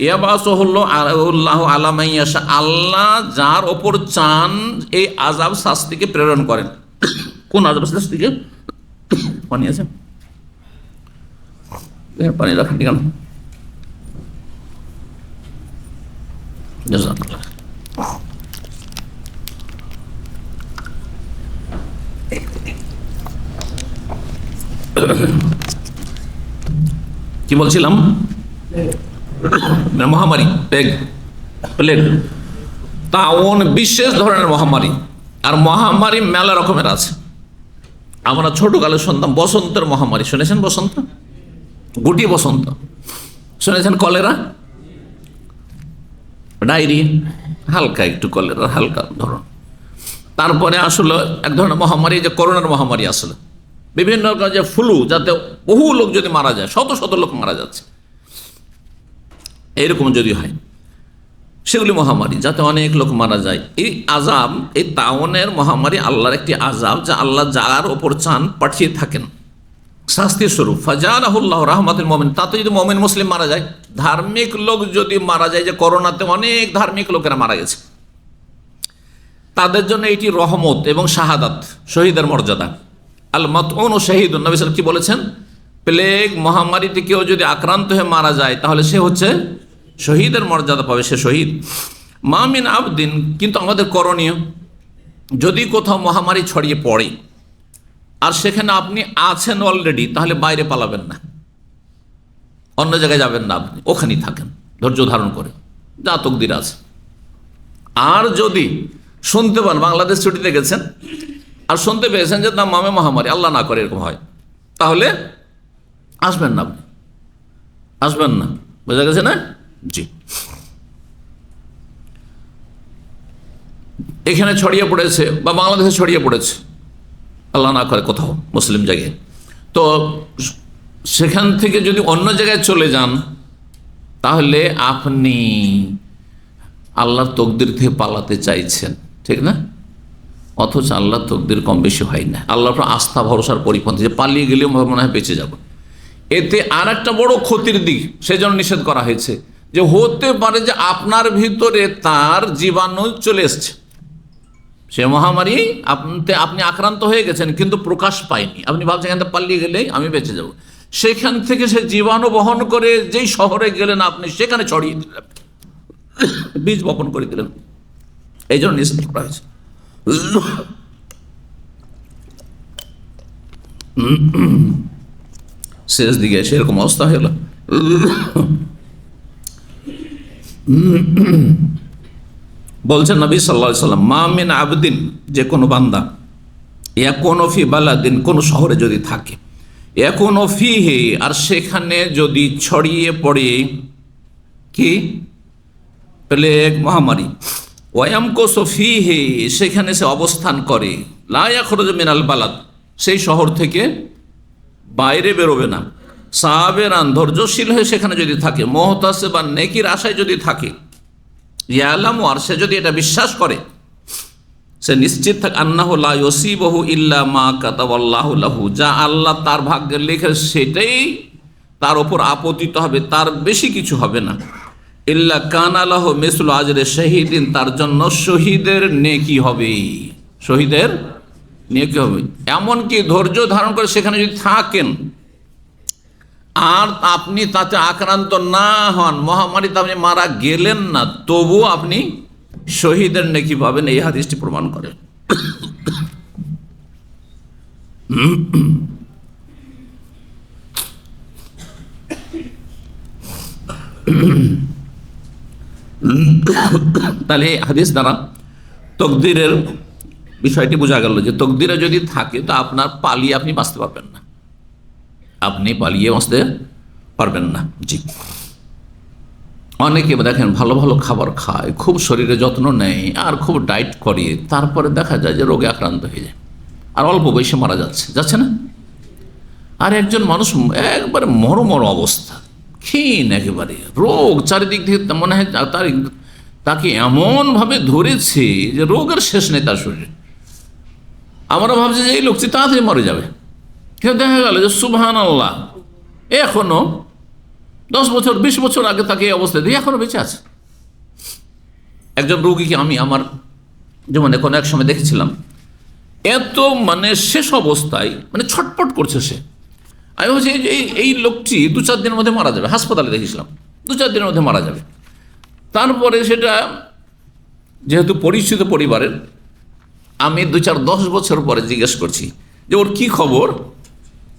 A: ইয়াবাসুহুল্লাহ আলা মান ইয়াশা, আল্লাহ যার ওপর চান এই আযাব শাস্তিকে প্রেরণ করেন। কোন আযাব শাস্তিকে? পানি আছে, পানি রাখেন কেন? জাযাকাল্লাহ। কি বলছিলাম? মহামারী, প্লেগ, তাউন বিশেষ ধরনের মহামারী। আর মহামারী মেলা রকমের আছে। আমরা ছোটকালে শুনতাম বসন্তের মহামারী, শুনেছেন? বসন্ত, গুটি বসন্ত শুনেছেন? কলেরা, ডায়রিয়া, হালকা একটু কলেরা, হালকা ধরন। তারপরে আসলে এক ধরনের মহামারী, যে করোনার মহামারী আসলে বিভিন্ন যে ফ্লু, যাতে বহু লোক যদি মারা যায়, শত শত লোক মারা যাচ্ছে, এরকম যদি হয়, সেগুলি মহামারী, যাতে অনেক লোক মারা যায়। এই আযাব, এই তাউনের মহামারী আল্লাহর একটি আযাব, যা আল্লাহ যার ওপর চান পাঠিয়ে থাকেন শাস্তি স্বরূপ। ফাজালাহুল্লাহ রাহমাতুল মুমিন, তাতে যদি মুমিন মুসলিম মারা যায়, ধার্মিক লোক যদি মারা যায়, যে করোনাতে অনেক ধার্মিক লোকেরা মারা গেছে, তাদের জন্য এটি রহমত এবং শাহাদাত, শহীদের মর্যাদা। আল মাতউন ও শাহীদুন, নবী সাল্লাল্লাহু কি বলেছেন? প্লেগ মহামারীতে কেউ যদি আক্রান্ত হয়ে মারা যায়, তাহলে সে হচ্ছে শহীদের মর্যাদা পাবে, সে শহীদ। মা মিন আবদিন, কিন্তু আমাদের করণীয়, যদি কোথাও মহামারী ছড়িয়ে পড়ে আর সেখানে আপনি আছেন অলরেডি, তাহলে বাইরে পালাবেন না, অন্য জায়গায় যাবেন না, আপনি ওখানেই থাকেন ধৈর্য ধারণ করে, যা তকদির আছে। আর যদি শুনতে পান বাংলাদেশ ছুটিতে গেছেন আর শুনতে পেয়েছেন যে দাম্মামে মহামারী, আল্লাহ না করে এরকম হয়, তাহলে আসবেন না, আপনি আসবেন না। বোঝা গেছে না? জি। এখানে ছড়িয়ে পড়েছে বা বাংলাদেশে ছড়িয়ে পড়েছে, আল্লাহ না করে কোথাও মুসলিম জায়গায়, তো সেখান থেকে যদি অন্য জায়গায় চলে যান, তাহলে আপনি আল্লাহর তকদির থেকে পালাতে চাইছেন, ঠিক না? অথচ আল্লাহর তকদির কম বেশি হয় না। আল্লাহর আস্থা ভরসার পরিপন্থী, যে পালিয়ে গেলেও মনে হয় বেঁচে যাব। এতে আর একটা বড় ক্ষতির দিক, সেজন্য নিষেধ করা হয়েছে, যে হতে পারে যে আপনার ভিতরে তার জীবাণু চলে এসছে, সে মহামারী আপনি আক্রান্ত হয়ে গেছেন কিন্তু প্রকাশ পায়নি, আপনি ভাবছেন এখান থেকে পালিয়ে গেলেই আমি বেঁচে যাব, সেখান থেকে সে জীবাণু বহন করে যেই শহরে গেলেন আপনি, সেখানে ছড়িয়ে দিলেন, বীজ বপন করে দিলেন। এই জন্য নিষেধ করা হয়েছে। শেষ দিকে সেরকম অবস্থা হলো। বলছেন নবী সাল্লাল্লাহু আলাইহি ওয়াসাল্লাম, মা মিন আবদিন, যে কোনো বান্দা, ইয়াকুনু ফি বালাদিন, কোন শহরে যদি থাকে, ইয়াকুনু ফিহি, আর সেখানে যদি ছড়িয়ে পড়ে কি প্লেগ মহামারী, ওয়ায়ামকুসু ফিহি, সেখানে সে অবস্থান করে, লা ইয়াখরুজু মিনাল বালাদ, সেই শহর থেকে বাইরে বেরোবে না, সাবিরান, ধৈর্যশীল হয়ে সেখানে যদি থাকে, মুহতাসিবান, নেকির আশায় যদি থাকে, ইয়ালামু, আর সে যদি এটা বিশ্বাস করে, সে নিশ্চিত থাকে, আন্নাহু লা ইউসিবহু ইল্লা মা কাতাবাল্লাহু লাহু, যা আল্লাহ তার ভাগ্যে লিখে সেটাই তার উপর আপতিত হবে, তার বেশি কিছু হবে না। ইল্লা কানা লাহু মিসলু আজরি শাহীদিন, তার জন্য শহীদের নেকি হবে, শহীদের নেকি হবে। এমনকি ধৈর্য ধারণ করে সেখানে যদি থাকেন আর আপনি তাতে আক্রান্ত না হন, মহামারীতে আপনি মারা গেলেন না, তবু আপনি শহীদের নেকি পাবেন, এই হাদিসটি প্রমাণ করে। তাহলে এই হাদিস দ্বারা তকদিরের বিষয়টি বোঝা গেল, যে তকদিরে যদি থাকে তো আপনার পালিয়ে আপনি বাঁচতে পারবেন না, আপনি পালিয়ে বাঁচতে পারবেন না। জি। অনেকে দেখেন ভালো ভালো খাবার খায়, খুব শরীরে যত্ন নেয় আর খুব ডায়েট করে, তারপরে দেখা যায় যে রোগে আক্রান্ত হয়ে যায় আর অল্প বয়সে মারা যাচ্ছে না? আর একজন মানুষ একবারে মরমর অবস্থা, ক্ষীণ একেবারে, রোগ চারিদিক থেকে মনে হয় তাকে এমনভাবে ধরেছে যে রোগের শেষ নেই তার শরীরে। আমরা ভাবছি যে এই লোকটি তাড়াতাড়ি মরে যাবে, কেউ দেখা গেল যে সুবহানাল্লাহ এখনো 10 বছর 20 বছর আগে তাকে এই অবস্থায় দিয়ে এখনো বেঁচে আছে। একজন রোগীকে আমি আমার জীবনে কোনো এক সময় দেখেছিলাম, এত মানে শেষ অবস্থায় মানে ছটপট করছে সে। আমি বলছি এই লোকটি 2-4 দিনের মধ্যে মারা যাবে, হাসপাতালে দেখেছিলাম 2-4 দিনের মধ্যে মারা যাবে। তারপরে সেটা যেহেতু পরিচিত পরিবারের, আমি 2-4-10 বছর পরে জিজ্ঞেস করছি যে ওর কি খবর।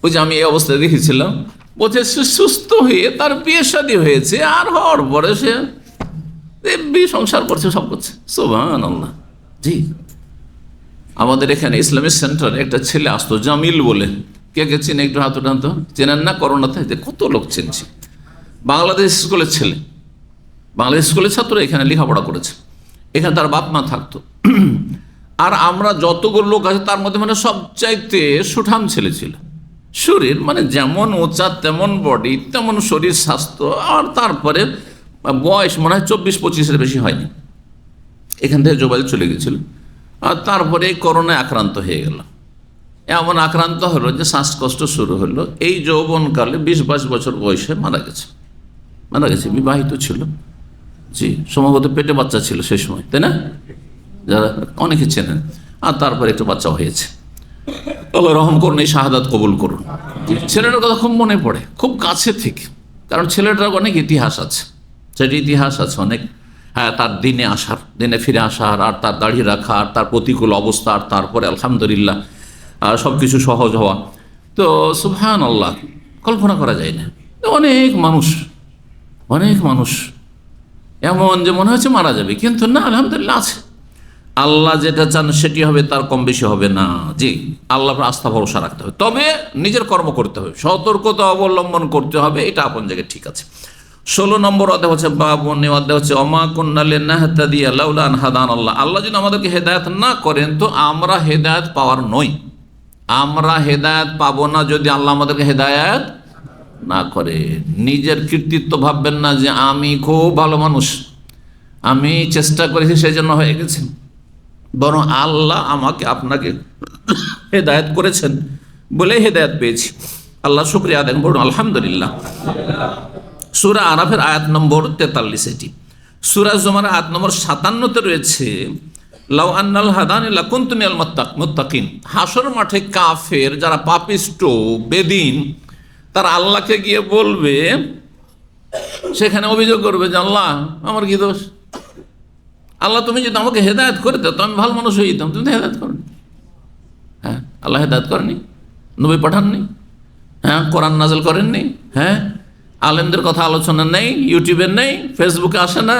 A: ওই যে আমি এই অবস্থায় দেখেছিলাম, বলছে সে সুস্থ হয়ে তার বিয়ে শাদী হয়েছে, আর হওয়ার পরে সে সংসার করছে, সব করছে। সুবহানাল্লাহ। জি, আমাদের এখানে ইসলামিক সেন্টারে একটা ছেলে আসতো জামিল বলে, কে কে চিনে একটু হাত টানতো, চেনেন না? করোনাতে যে কত লোক চিনছে। বাংলাদেশ স্কুলের ছেলে, বাংলাদেশ স্কুলের ছাত্র, এখানে লেখাপড়া করেছে, এখানে তার বাপ মা থাকতো। আর আমরা যতগুলো লোক আছে তার মধ্যে মানে সবচাইতে সুঠাম ছেলে ছিল। শরীর মানে যেমন উঁচা তেমন বডি তেমন শরীর স্বাস্থ্য, আর তারপরে বয়স মনে হয় 24-25-এর বেশি হয়নি। এখান থেকে জোবাইল চলে গেছিল, আর তারপরে করোনায় আক্রান্ত হয়ে গেল। এমন আক্রান্ত হলো যে শ্বাসকষ্ট শুরু হলো। এই যৌবনকালে 20-22 বছর বয়সে মারা গেছে। বিবাহিত ছিল, জি, সম্ভবত পেটে বাচ্চা ছিল সেই সময়, তাই না? যারা অনেকে চেনেন। আর তারপরে একটু বাচ্চাও হয়েছে। আল্লাহ রহম করুন, এই শাহাদাত কবুল করুন। ছেলেটার কথা খুব মনে পড়ে, খুব কাছে থেকে, কারণ ছেলেটার অনেক ইতিহাস আছে, সেটি ইতিহাস আছে অনেক। হ্যাঁ, তার দিনে ফিরে আসার, আর তার দাঁড়িয়ে রাখা, আর তার প্রতিকূল অবস্থা, আর তারপরে আলহামদুলিল্লাহ সব কিছু সহজ হওয়া। তো সুবহানাল্লাহ, কল্পনা করা যায় না। অনেক মানুষ এমন যে মনে হচ্ছে মারা যাবে, কিন্তু না, আলহামদুলিল্লাহ আছে। আল্লাহ যেটা চান সেটি হবে, তার কম বেশি হবে না। জি, আল্লাহর আস্থা ভরসা রাখতে হবে, তবে নিজের কর্ম করতে হবে, সতর্কতা অবলম্বন করতে হবে, এটা আপন জায়গায় ঠিক আছে। 16 নম্বর অধ্যায় হচ্ছে বাবনে অধ্যায় হচ্ছে অমা কুন্না লিনাহতাদিয়া লাউলা আন হাদানাল্লাহ। আল্লাহ যদি আমাদেরকে হেদায়েত না করেন তো আমরা হেদায়েত পাওয়ার নই। আমরা হেদায়েত পাবো না যদি আল্লাহ আমাদেরকে হেদায়েত না করে। নিজের কৃতিত্ব ভাববেন না যে আমি খুব ভালো মানুষ, আমি চেষ্টা করেছি সেই জন্য হয়ে গেছে, বরং আল্লাহ আমাকে আপনাকে হেদায়েত করেছেন বলে হেদায়েত পেয়েছি। আল্লাহ শুকরিয়া আদায় করুন, আলহামদুলিল্লাহ। সূরা আরাফের আয়াত নম্বর 43, এটি সূরা জুমার আয়াত নম্বর 57-তে রয়েছে লাউ আন্নাল হাদানি লাকুনতু মিনাল মুত্তাকিন। হাসর মাঠে কাফের যারা পাপিষ্ট বেদিন, তারা আল্লাহকে গিয়ে বলবে, সেখানে অভিযোগ করবে যে আল্লাহ আমার কি দোষ, আল্লাহ তুমি যদি আমাকে হেদায়েত করে দাও তো আমি ভালো মানুষ হয়ে যেতাম, তুমি তো হেদায়েত করনি। হ্যাঁ, আল্লাহ হেদায়েত করেনি, নবী পাঠাননি, হ্যাঁ, কোরআন নাযিল করেননি, হ্যাঁ, আলেমদের কথা আলোচনা নেই, ইউটিউবে নেই, ফেসবুকে আসে না,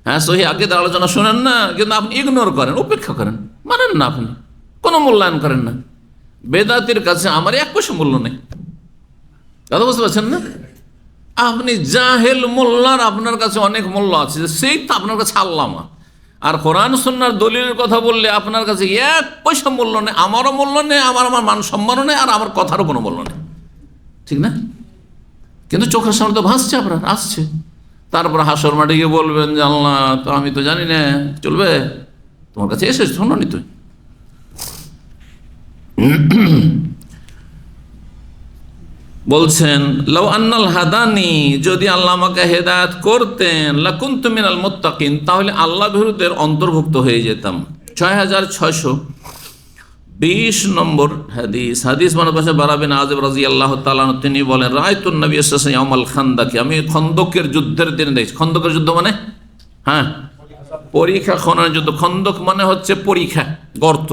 A: হ্যাঁ, সহি আকীদার আলোচনা শোনেন না, কিন্তু আপনি ইগনোর করেন, উপেক্ষা করেন, মানেন না, আপনি কোনো মূল্যায়ন করেন না। বেদাতির কাছে আমার 1 পয়সা মূল্য নেই, কথা বুঝতে পারছেন না? আপনি জাহেল মোল্লার আপনার কাছে অনেক মূল্য আছে, সেই তো আপনার কাছে আল্লামা। আর কোরআন সুন্নাহর দলিলের কথা বললে আপনার কাছে 1 পয়সা মূল্য নেই, আমারও মূল্য নেই, আমার মান সম্মানও নেই, আর আমার কথারও কোনো মূল্য নেই, ঠিক না? কিন্তু চোখের সামনে তো ভাসছে, আপনার আসছে। তারপর হাসর মাঠে গিয়ে বলবেন যে আল্লাহ তো আমি তো জানি না, চলবে? তোমার কাছে এসে শোনি তুই। বলছেন লাউ আন্নাল হাদানি, যদি আল্লাহ আমাকে হেদায়েত করতেন, লাকুনতু মিনাল মুত্তাকিন, তাহলে আল্লাহ ভীরুদের অন্তর্ভুক্ত হয়ে যেতাম। 6620 নম্বর হাদিস মানবশে বারা বিন আযিব রাদিয়াল্লাহু তাআলা তিনি বলেন রাআইতুন নবী সাল্লাল্লাহু আলাইহি ওয়াসাল্লাম ইয়াউমাল খান্দাক, আমি খন্দকের যুদ্ধের দিনে দেখি। খন্দকের যুদ্ধ মানে হ্যাঁ, পরীক্ষা খননের যুদ্ধ। খন্দক মানে হচ্ছে পরীক্ষা, গর্ত।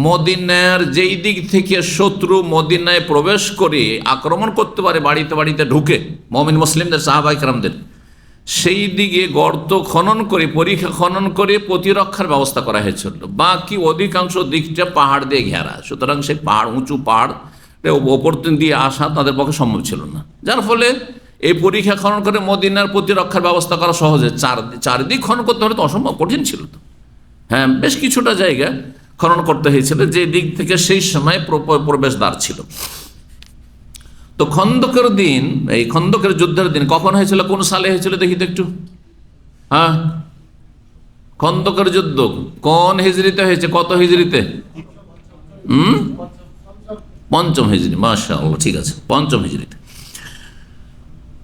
A: মদিনার যেই দিক থেকে শত্রু মদিনায় প্রবেশ করে আক্রমণ করতে পারে, বাড়িতে বাড়িতে ঢুকে মুমিন মুসলিমদের, সাহাবায়ে কেরামদের, সেই দিকে গর্ত খনন করে, পরীক্ষা খনন করে প্রতিরক্ষার ব্যবস্থা করা হয়েছিল। বাকি অধিকাংশ দিকটা পাহাড় দিয়ে ঘেরা, সুতরাং সেই পাহাড়, উঁচু পাহাড় ওপর দিয়ে আসা তাদের পক্ষে সম্ভব ছিল না, যার ফলে এই পরীক্ষা খনন করে মদিনার প্রতিরক্ষার ব্যবস্থা করা সহজে। চারদিক খনন করতে হলে তো অসম্ভব, কঠিন ছিল তো। হ্যাঁ, বেশ কিছুটা জায়গা খনন করতে হয়েছিল যে দিক থেকে সেই সময় প্রবেশদ্বার ছিল। তো খন্দকের দিন, এই খন্দকের যুদ্ধের দিন কখন হয়েছিল, কোন সালে হয়েছিল দেখি তো একটু। হ্যাঁ, খন্দকের যুদ্ধ কোন হিজরিতে হয়েছে, কত হিজরিতে? পঞ্চম হিজরি, মাশাআল্লাহ, ঠিক আছে, পঞ্চম হিজরিতে।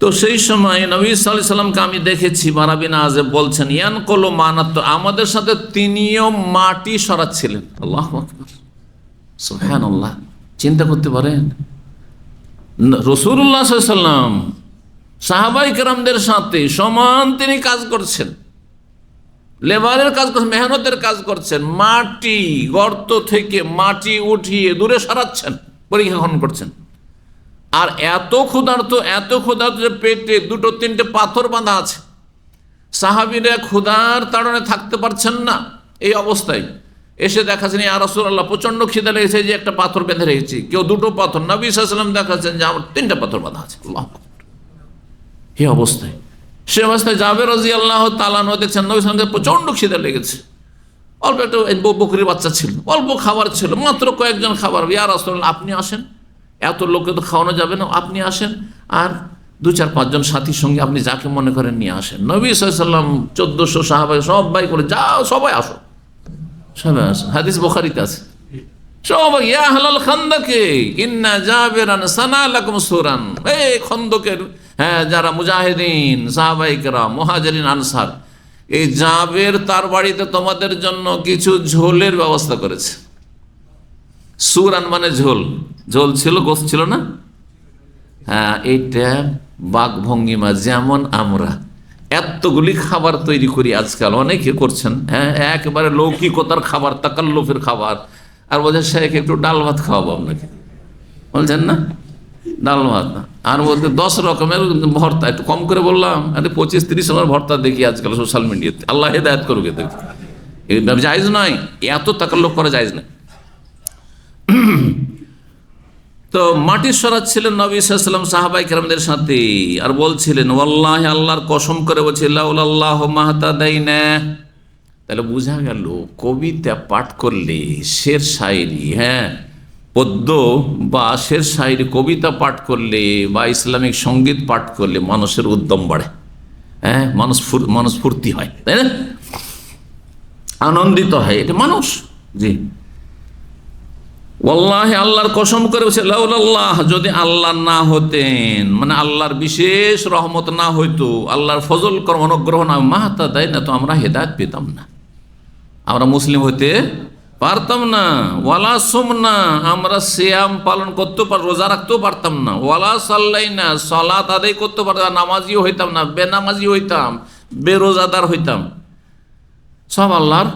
A: তো সেই সময় নবী সাল্লাল্লাহু আলাইহি সাল্লামকে আমি দেখেছি, বারা বিন আযিব বলছেন, ইয়ানকুলু মানাত, আমাদের সাথে তিনিও মাটি সরাচ্ছিলেন। আল্লাহু আকবার, সুবহানাল্লাহ। চিন্তা করতে পারেন, রাসূলুল্লাহ সাল্লাল্লাহু আলাইহি সাল্লাম সাহাবায়ে কেরামদের সাথে সমান তিনি কাজ করছেন, লেবারের কাজ করছেন, মেহনতের কাজ করছেন, মাটি গর্ত থেকে মাটি উঠিয়ে দূরে সরাচ্ছেন, পরীক্ষা গ্রহণ করছেন। আর এত ক্ষুধার্ত যে পেটে দুটো তিনটে পাথর বাঁধা আছে, সাহাবীরা ক্ষুধার তাড়নে থাকতে পারছেন না। এই অবস্থায় এসে দেখাচ্ছেন, ইয়া রাসূলুল্লাহ, প্রচন্ড খিদে লেগেছে, যে একটা পাথর বেঁধে রেখেছি। কেউ দুটো পাথর, নবী সাল্লাল্লাহু আলাইহি ওয়াসাল্লাম দেখাচ্ছেন যে আমার তিনটা পাথর বাঁধা আছে। আল্লাহু আকবার। এই অবস্থায়, সে অবস্থায় জাবের রাদিয়াল্লাহু তাআলা আনহু দেখছেন নবী সাল্লাল্লাহু আলাইহি ওয়াসাল্লাম প্রচন্ড খিদে লেগেছে, অল্প একটা বকরির বাচ্চা ছিল, অল্প খাবার ছিল, মাত্র কয়েকজন খাবার। ইয়া রাসূলুল্লাহ, আপনি আসেন, এত লোককে তো খাওয়ানো যাবে না, আপনি আসেন, আর 2-4-5 জন সাথীর সঙ্গে আপনি যাকে মনে করেন নিয়ে আসেন। নবী সাল্লাল্লাহু আলাইহি ওয়াসাল্লাম 1400 সাহাবা সবাই করে, যাও সবাই আসো, সবাই আসো। হাদিস বুখারীতে আছে, সবাই, ইয়া আহলাল খান্দাকে ইন্না জাবিরান সানা লাকুম সুরান, এই খন্দকের যারা মুজাহিদিন, সাহাবায়ে কেরাম, মুহাজিরিন, আনসার, এই জাবের তার বাড়িতে তোমাদের জন্য কিছু ঝোলের ব্যবস্থা করেছে। সুরান মানে ঝোল, ঝোল ছিল, গোশত ছিল না। হ্যাঁ, এইটা বাক ভঙ্গিমা, যেমন আমরা এতগুলি খাবার তৈরি করি আজকাল, অনেকে করছেন, হ্যাঁ, একেবারে লৌকিকতার খাবার, তাকাল্লুফের খাবার, আর বলছেন শেখ একটু ডাল ভাত খাওয়াবো আপনাকে, বলছেন না, ডাল ভাত না, আর বলতে 10 রকমের ভর্তা, একটু কম করে বললাম, 25-30 রকমের ভর্তা দেখি আজকাল সোশ্যাল মিডিয়াতে। আল্লাহ হেদায়েত করুক, এদের জায়েজ নয়, এত তাকাল্লুফ করা জায়েজ নয়। তো মাটি সরাচ্ছিলেন নবী সাল্লাল্লাহু আলাইহি ওয়াসাল্লাম সাহাবায়ে কেরামদের সাথে, আর বলছিলেন, ওয়াল্লাহি, আল্লাহর কসম করে বলছি, লাউলাল্লাহু মাহতাদাইনা। তাহলে বোঝা গেল, কবিতা পাঠ করলে, শের শায়েরি, হ্যাঁ, পদ্য বা শের শায়েরি, কবিতা পাঠ করলে বা ইসলামিক সঙ্গীত পাঠ করলে মানুষের উদ্যম বাড়ে, হ্যাঁ, মানুষ ফুর্তি হয়, তাই না, আনন্দিত হয়, এটা মানুষ। জি, ওয়াল্লাহি, আল্লাহর কসম করে বলছে, লাউলাল্লাহ, যদি আল্লাহ না হতেন, মানে আল্লাহর বিশেষ রহমত না হইতো, আল্লাহর ফজল করম, অনুগ্রহ না, মাহতাদাইনা, তো আমরা হেদায়েত পেতাম না, আমরা মুসলিম হইতে পারতাম না। ওয়ালা সুমনা, আমরা সিয়াম পালন করতে রোজা রাখতেও পারতাম না। ওয়ালা সাল্লাইনা, সালাত আদায় করতে পারতাম, নামাজিও হইতাম না, বেনামাজি হইতাম, বেরোজাদার হইতাম। সব আল্লাহর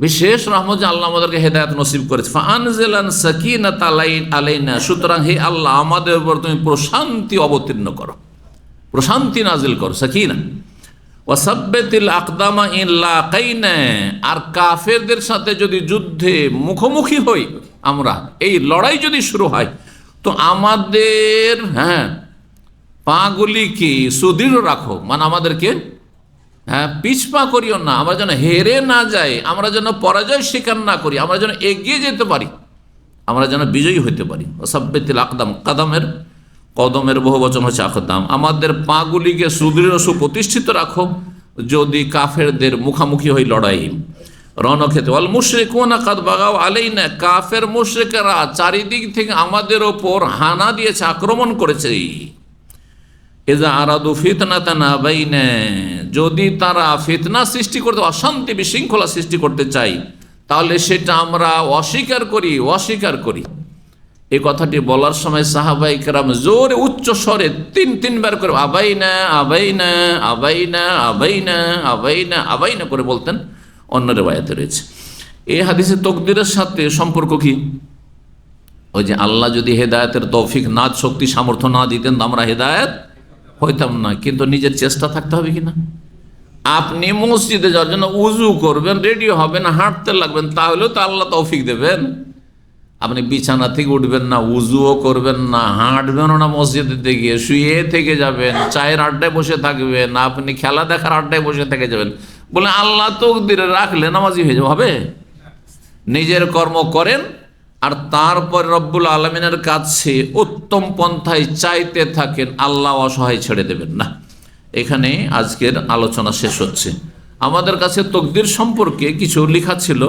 A: বিশেষ রহমত যে আল্লাহ আমাদেরকে হেদায়েত নসিব করেছে। ফাআনজিলান সাকিনাত আলাইনা, সুতরাং হে আল্লাহ, আমাদের উপর তুমি প্রশান্তি অবতীর্ণ করো, প্রশান্তি নাজিল করো, সাকিনা। ওয়াসাব্বিতিল আকদামা ইন লাকাইনা, আর কাফেরদের সাথে যদি যুদ্ধে মুখোমুখি হই আমরা, এই লড়াই যদি শুরু হয়, তো আমাদের পাগুলিকে সুদৃঢ় রাখো, মানে আমাদেরকে পিছপা করিও না, আমরা যেন হেরে না যাই, আমরা যেন পরাজয় স্বীকার না করি, আমরা যেন এগিয়ে যেতে পারি, আমরা যেন বিজয়ী হইতে পারি। ওয়াসাব্বিতিল আকদাম, কদমের বহু বচন হচ্ছে আকদাম, আমাদের পাগুলিকে সুদৃঢ় সুপ্রতিষ্ঠিত রাখো যদি কাফেরদের মুখামুখি হই লড়াই, রণক্ষেত্রে। ওয়াল মুশরিকুনা কাদ বাগাও আলাইনা, কাফের মুশরিকেরা চারিদিক থেকে আমাদের ওপর হানা দিয়েছে, আক্রমণ করেছে। ইযা আরাদু ফিতনাতান আবাইনা, যদি তারা ফিতনা সৃষ্টি করতে, অশান্তি বিশৃঙ্খলা সৃষ্টি করতে চাই, তাহলে সেটা আমরা অস্বীকার করি। এই কথাটি বলার সময় সাহাবায়ে কেরাম জোরে উচ্চ স্বরে তিনবার করে আবাইনা আবাইনা আবাইনা আবাইনা আবাইনা আবাইনা করে বলতেন, অন্য রিওয়ায়াতে রয়েছে। এই হাদিসে তাকদীরের সাথে সম্পর্ক কি? ওই যে আল্লাহ যদি হেদায়েতের তৌফিক না, শক্তি সামর্থ্য না দিতেন, আমরা হেদায়েত হইতাম না। কিন্তু নিজের চেষ্টা থাকতে হবে কিনা। আপনি মসজিদে যাওয়ার জন্য উজু করবেন, রেডি হবেন, হাঁটতে লাগবেন, তাহলেও তো আল্লাহ তৌফিক দেবেন। আপনি বিছানা থেকে উঠবেন না, উজুও করবেন না, হাঁটবেনও না, মসজিদে গিয়ে শুয়ে থেকে যাবেন, চায়ের আড্ডায় বসে থাকবেন, আপনি খেলা দেখার আড্ডায় বসে থেকে যাবেন, বলে আল্লাহ তকদিরে রাখলে নামাজি হয়ে যাবে, হবে? নিজের কর্ম করেন, আর তারপর রব্বুল আলমিনের কাছে উত্তম পন্থায় চাইতে থাকেন, আল্লাহ অসহায় ছেড়ে দেবেন না। এখানে আজকের আলোচনা শেষ হচ্ছে। আমাদের কাছে তকদির সম্পর্কে কিছু লেখা ছিল,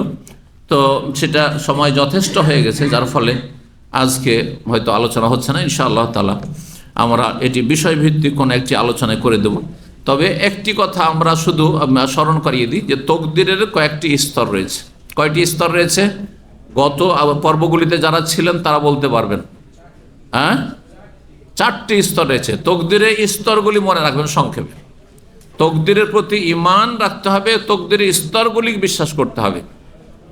A: তো সেটা সময় যথেষ্ট হয়ে গেছে, যার ফলে আজকে হয়তো আলোচনা হচ্ছে না, ইনশাআল্লাহ তাআলা আমরা এটি বিষয়ভিত্তিক কোনো একটি আলোচনায় করে দেব। তবে একটি কথা আমরা শুধু স্মরণ করিয়ে দিই যে তকদিরের কয়েকটি স্তর রয়েছে। কয়টি স্তর রয়েছে? গত পর্বগুলিতে যারা ছিলেন তারা বলতে পারবেন। হ্যাঁ, 4টি স্তর রয়েছে। তকদিরের স্তরগুলি মনে রাখবেন সংক্ষেপে। তকদিরের প্রতি ঈমান রাখতে হবে, তকদিরের স্তরগুলি বিশ্বাস করতে হবে।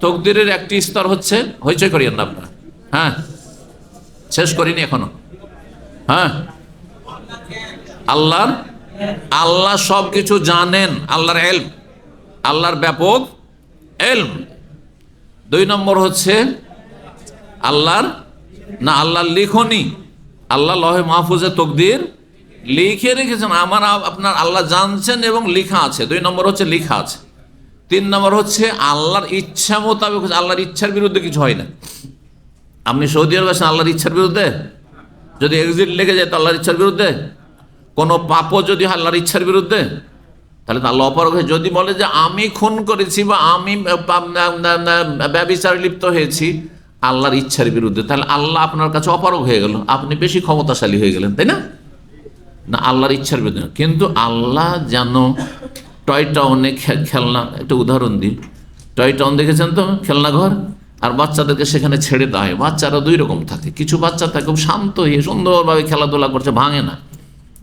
A: তকদিরের একটি স্তর হচ্ছে, হইচই করিয়েন না আপনারা, হ্যাঁ শেষ করিনি এখনো। হ্যাঁ, আল্লাহ সব কিছু জানেন, আল্লাহর ইলম, আল্লাহর ব্যাপক ইলম। 2 নম্বর হচ্ছে আল্লাহর লিখনি, আল্লাহ লহে মাহফুজে তকদির লিখে রেখেছেন, আপনার আল্লাহ জানছেন এবং লিখা আছে। 2 নম্বর হচ্ছে লিখা আছে। 3 নম্বর হচ্ছে আল্লাহর ইচ্ছা মোতাবেক, আল্লাহর ইচ্ছার বিরুদ্ধে কিছু হয় না। আপনি সৌদি আরব আছেন আল্লাহর ইচ্ছার বিরুদ্ধে, যদি এক্সিট লেগে যায় তো আল্লাহর ইচ্ছার বিরুদ্ধে, কোনো পাপও যদি আল্লাহর ইচ্ছার বিরুদ্ধে, তাহলে তো আল্লাহ অপারগ হয়ে যদি বলে যে আমি খুন করেছি বা আমি ব্যভিচারে লিপ্ত হয়েছি আল্লাহর ইচ্ছার বিরুদ্ধে, তাহলে আল্লাহ আপনার কাছে অপারগ হয়ে গেল, আপনি বেশি ক্ষমতাশালী হয়ে গেলেন, তাই না? না, আল্লাহর ইচ্ছার বিরুদ্ধে। কিন্তু আল্লাহ যেন টয় টাউনে খেলনা, একটা উদাহরণ দিই, টয় টাউন দেখেছেন তো, খেলনা ঘর, আর বাচ্চাদেরকে সেখানে ছেড়ে দেওয়া হয়। বাচ্চারা 2 রকম থাকে, কিছু বাচ্চা থাকে খুব শান্ত হয়ে সুন্দরভাবে খেলাধুলা করছে, ভাঙে না,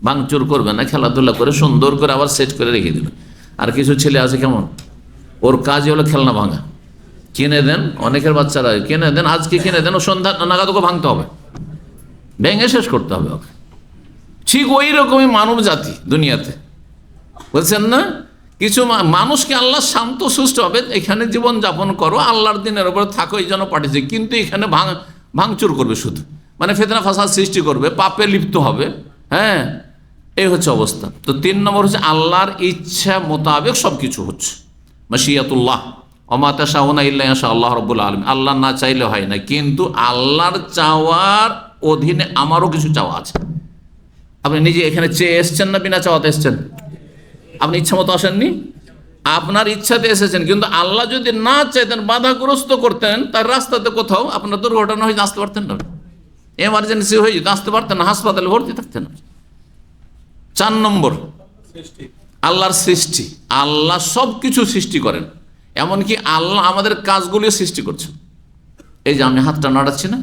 A: ভাঙচুর করবে না, খেলাধুলা করে সুন্দর করে আবার সেট করে রেখে দেবে। আর কিছু ছেলে আছে কেমন, ওর কাজই হলো খেলনা ভাঙা। কিনে দেন, অনেকের বাচ্চারা কিনে দেন, আজকে কিনে দেন, ও সন্ধ্যা নাগাদ ওকে ভাঙতে হবে, ভেঙে শেষ করতে হবে ওকে। ঠিক ওই রকমই মানব জাতি দুনিয়াতে, বলছেন না? কিছু মানুষকে আল্লাহ শান্ত সুষ্ঠু হবে, এখানে জীবন যাপন করো, আল্লাহর দিনের উপর থাকো, এই জন্য পাঠিয়েছে। কিন্তু এখানে ভাঙচুর করবে শুধু, মানে ফিতনা ফাসাদ সৃষ্টি করবে, পাপে লিপ্ত হবে। হ্যাঁ, এই হচ্ছে অবস্থা। তো 3 নম্বর হচ্ছে আল্লাহর ইচ্ছা মোতাবেক সব কিছু হচ্ছে, মাশিয়াতুল্লাহ ওমা তাশাউনা ইল্লা ইয়াশা আল্লাহ রাব্বুল আলামিন। আল্লাহ না চাইলে হয় না, কিন্তু আল্লাহর চাওয়ার অধীনে আমারও কিছু চাওয়া আছে। আপনি নিজে এখানে চেয়ে এসছেন না বিনা চাওয়াতে এসছেন? আপনি ইচ্ছা মতো আসেননি, আপনার ইচ্ছাতে এসেছেন। কিন্তু আল্লাহ যদি না চাইতেন, বাধাগ্রস্ত করতেন, তার রাস্তাতে কোথাও আপনার দুর্ঘটনা হয়ে আসতে পারতেন না, এমার্জেন্সি হয়ে যেত, আসতে পারতেন না, হাসপাতালে ভর্তি থাকতেন না। 4 নম্বর আল্লাহর সৃষ্টি। আল্লাহ সব কিছু সৃষ্টি করেন, এমনকি আল্লাহ আমাদের কাজগুলিও সৃষ্টি করছেন। এই যে আমি হাতটা নাড়াচ্ছি না,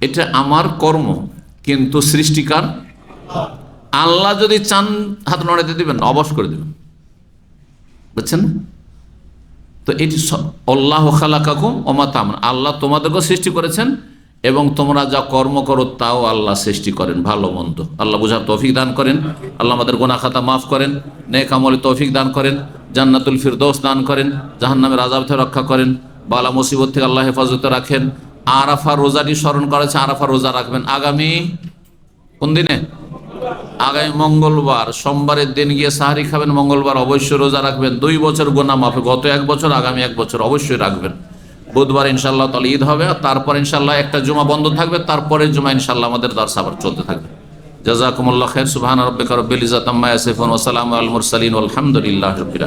A: এটা আমার কর্ম, কিন্তু সৃষ্টিকার আল্লাহ। যদি চান হাত নাড়াতে দিবেন, অবশ করে দেবেন, বুঝছেন না? তো এটি আল্লাহ খালাকাকুম ওমা তা'মালুন, আল্লাহ তোমাদেরকে সৃষ্টি করেছেন এবং তোমরা যা কর্ম করো তাও আল্লাহ সৃষ্টি করেন, ভালো মন্দ। আল্লাহ বুঝার তৌফিক দান করেন, আল্লাহ আমাদের গুনাহ খাতা মাফ করেন, নেক আমলে তৌফিক দান করেন, জান্নাতুল ফিরদৌস দান করেন, জাহান্নামের আযাব থেকে রক্ষা করেন, বালা মুসিবত থেকে আল্লাহ হেফাজতে রাখেন। আরাফা রোজাটি স্মরণ করেছে, আরাফা রোজা রাখবেন আগামী কোন দিনে? আগামী মঙ্গলবার। সোমবারের দিন গিয়ে সাহারি খাবেন, মঙ্গলবার অবশ্যই রোজা রাখবেন। 2 বছর গুনাহ মাফ, গত 1 বছর, আগামী 1 বছর অবশ্যই রাখবেন। বুধবার ইনশাআল্লাহ তাআলা ঈদ হবে, আর তারপর ইনশাআল্লাহ একটা জুমা বন্ধ থাকবে, তারপরে জুমা ইনশাআল্লাহ আমাদের দর্স আবার চলতে থাকবে। জাযাকুমুল্লাহ খাইর। সুবহান রাব্বিকা রাব্বিল ইজ্জাতি আম্মা ইয়াসিফুন ওয়া সালামুন আলাল মুরসালিন ওয়ালহামদুলিল্লাহি রাব্বিল আলামিন।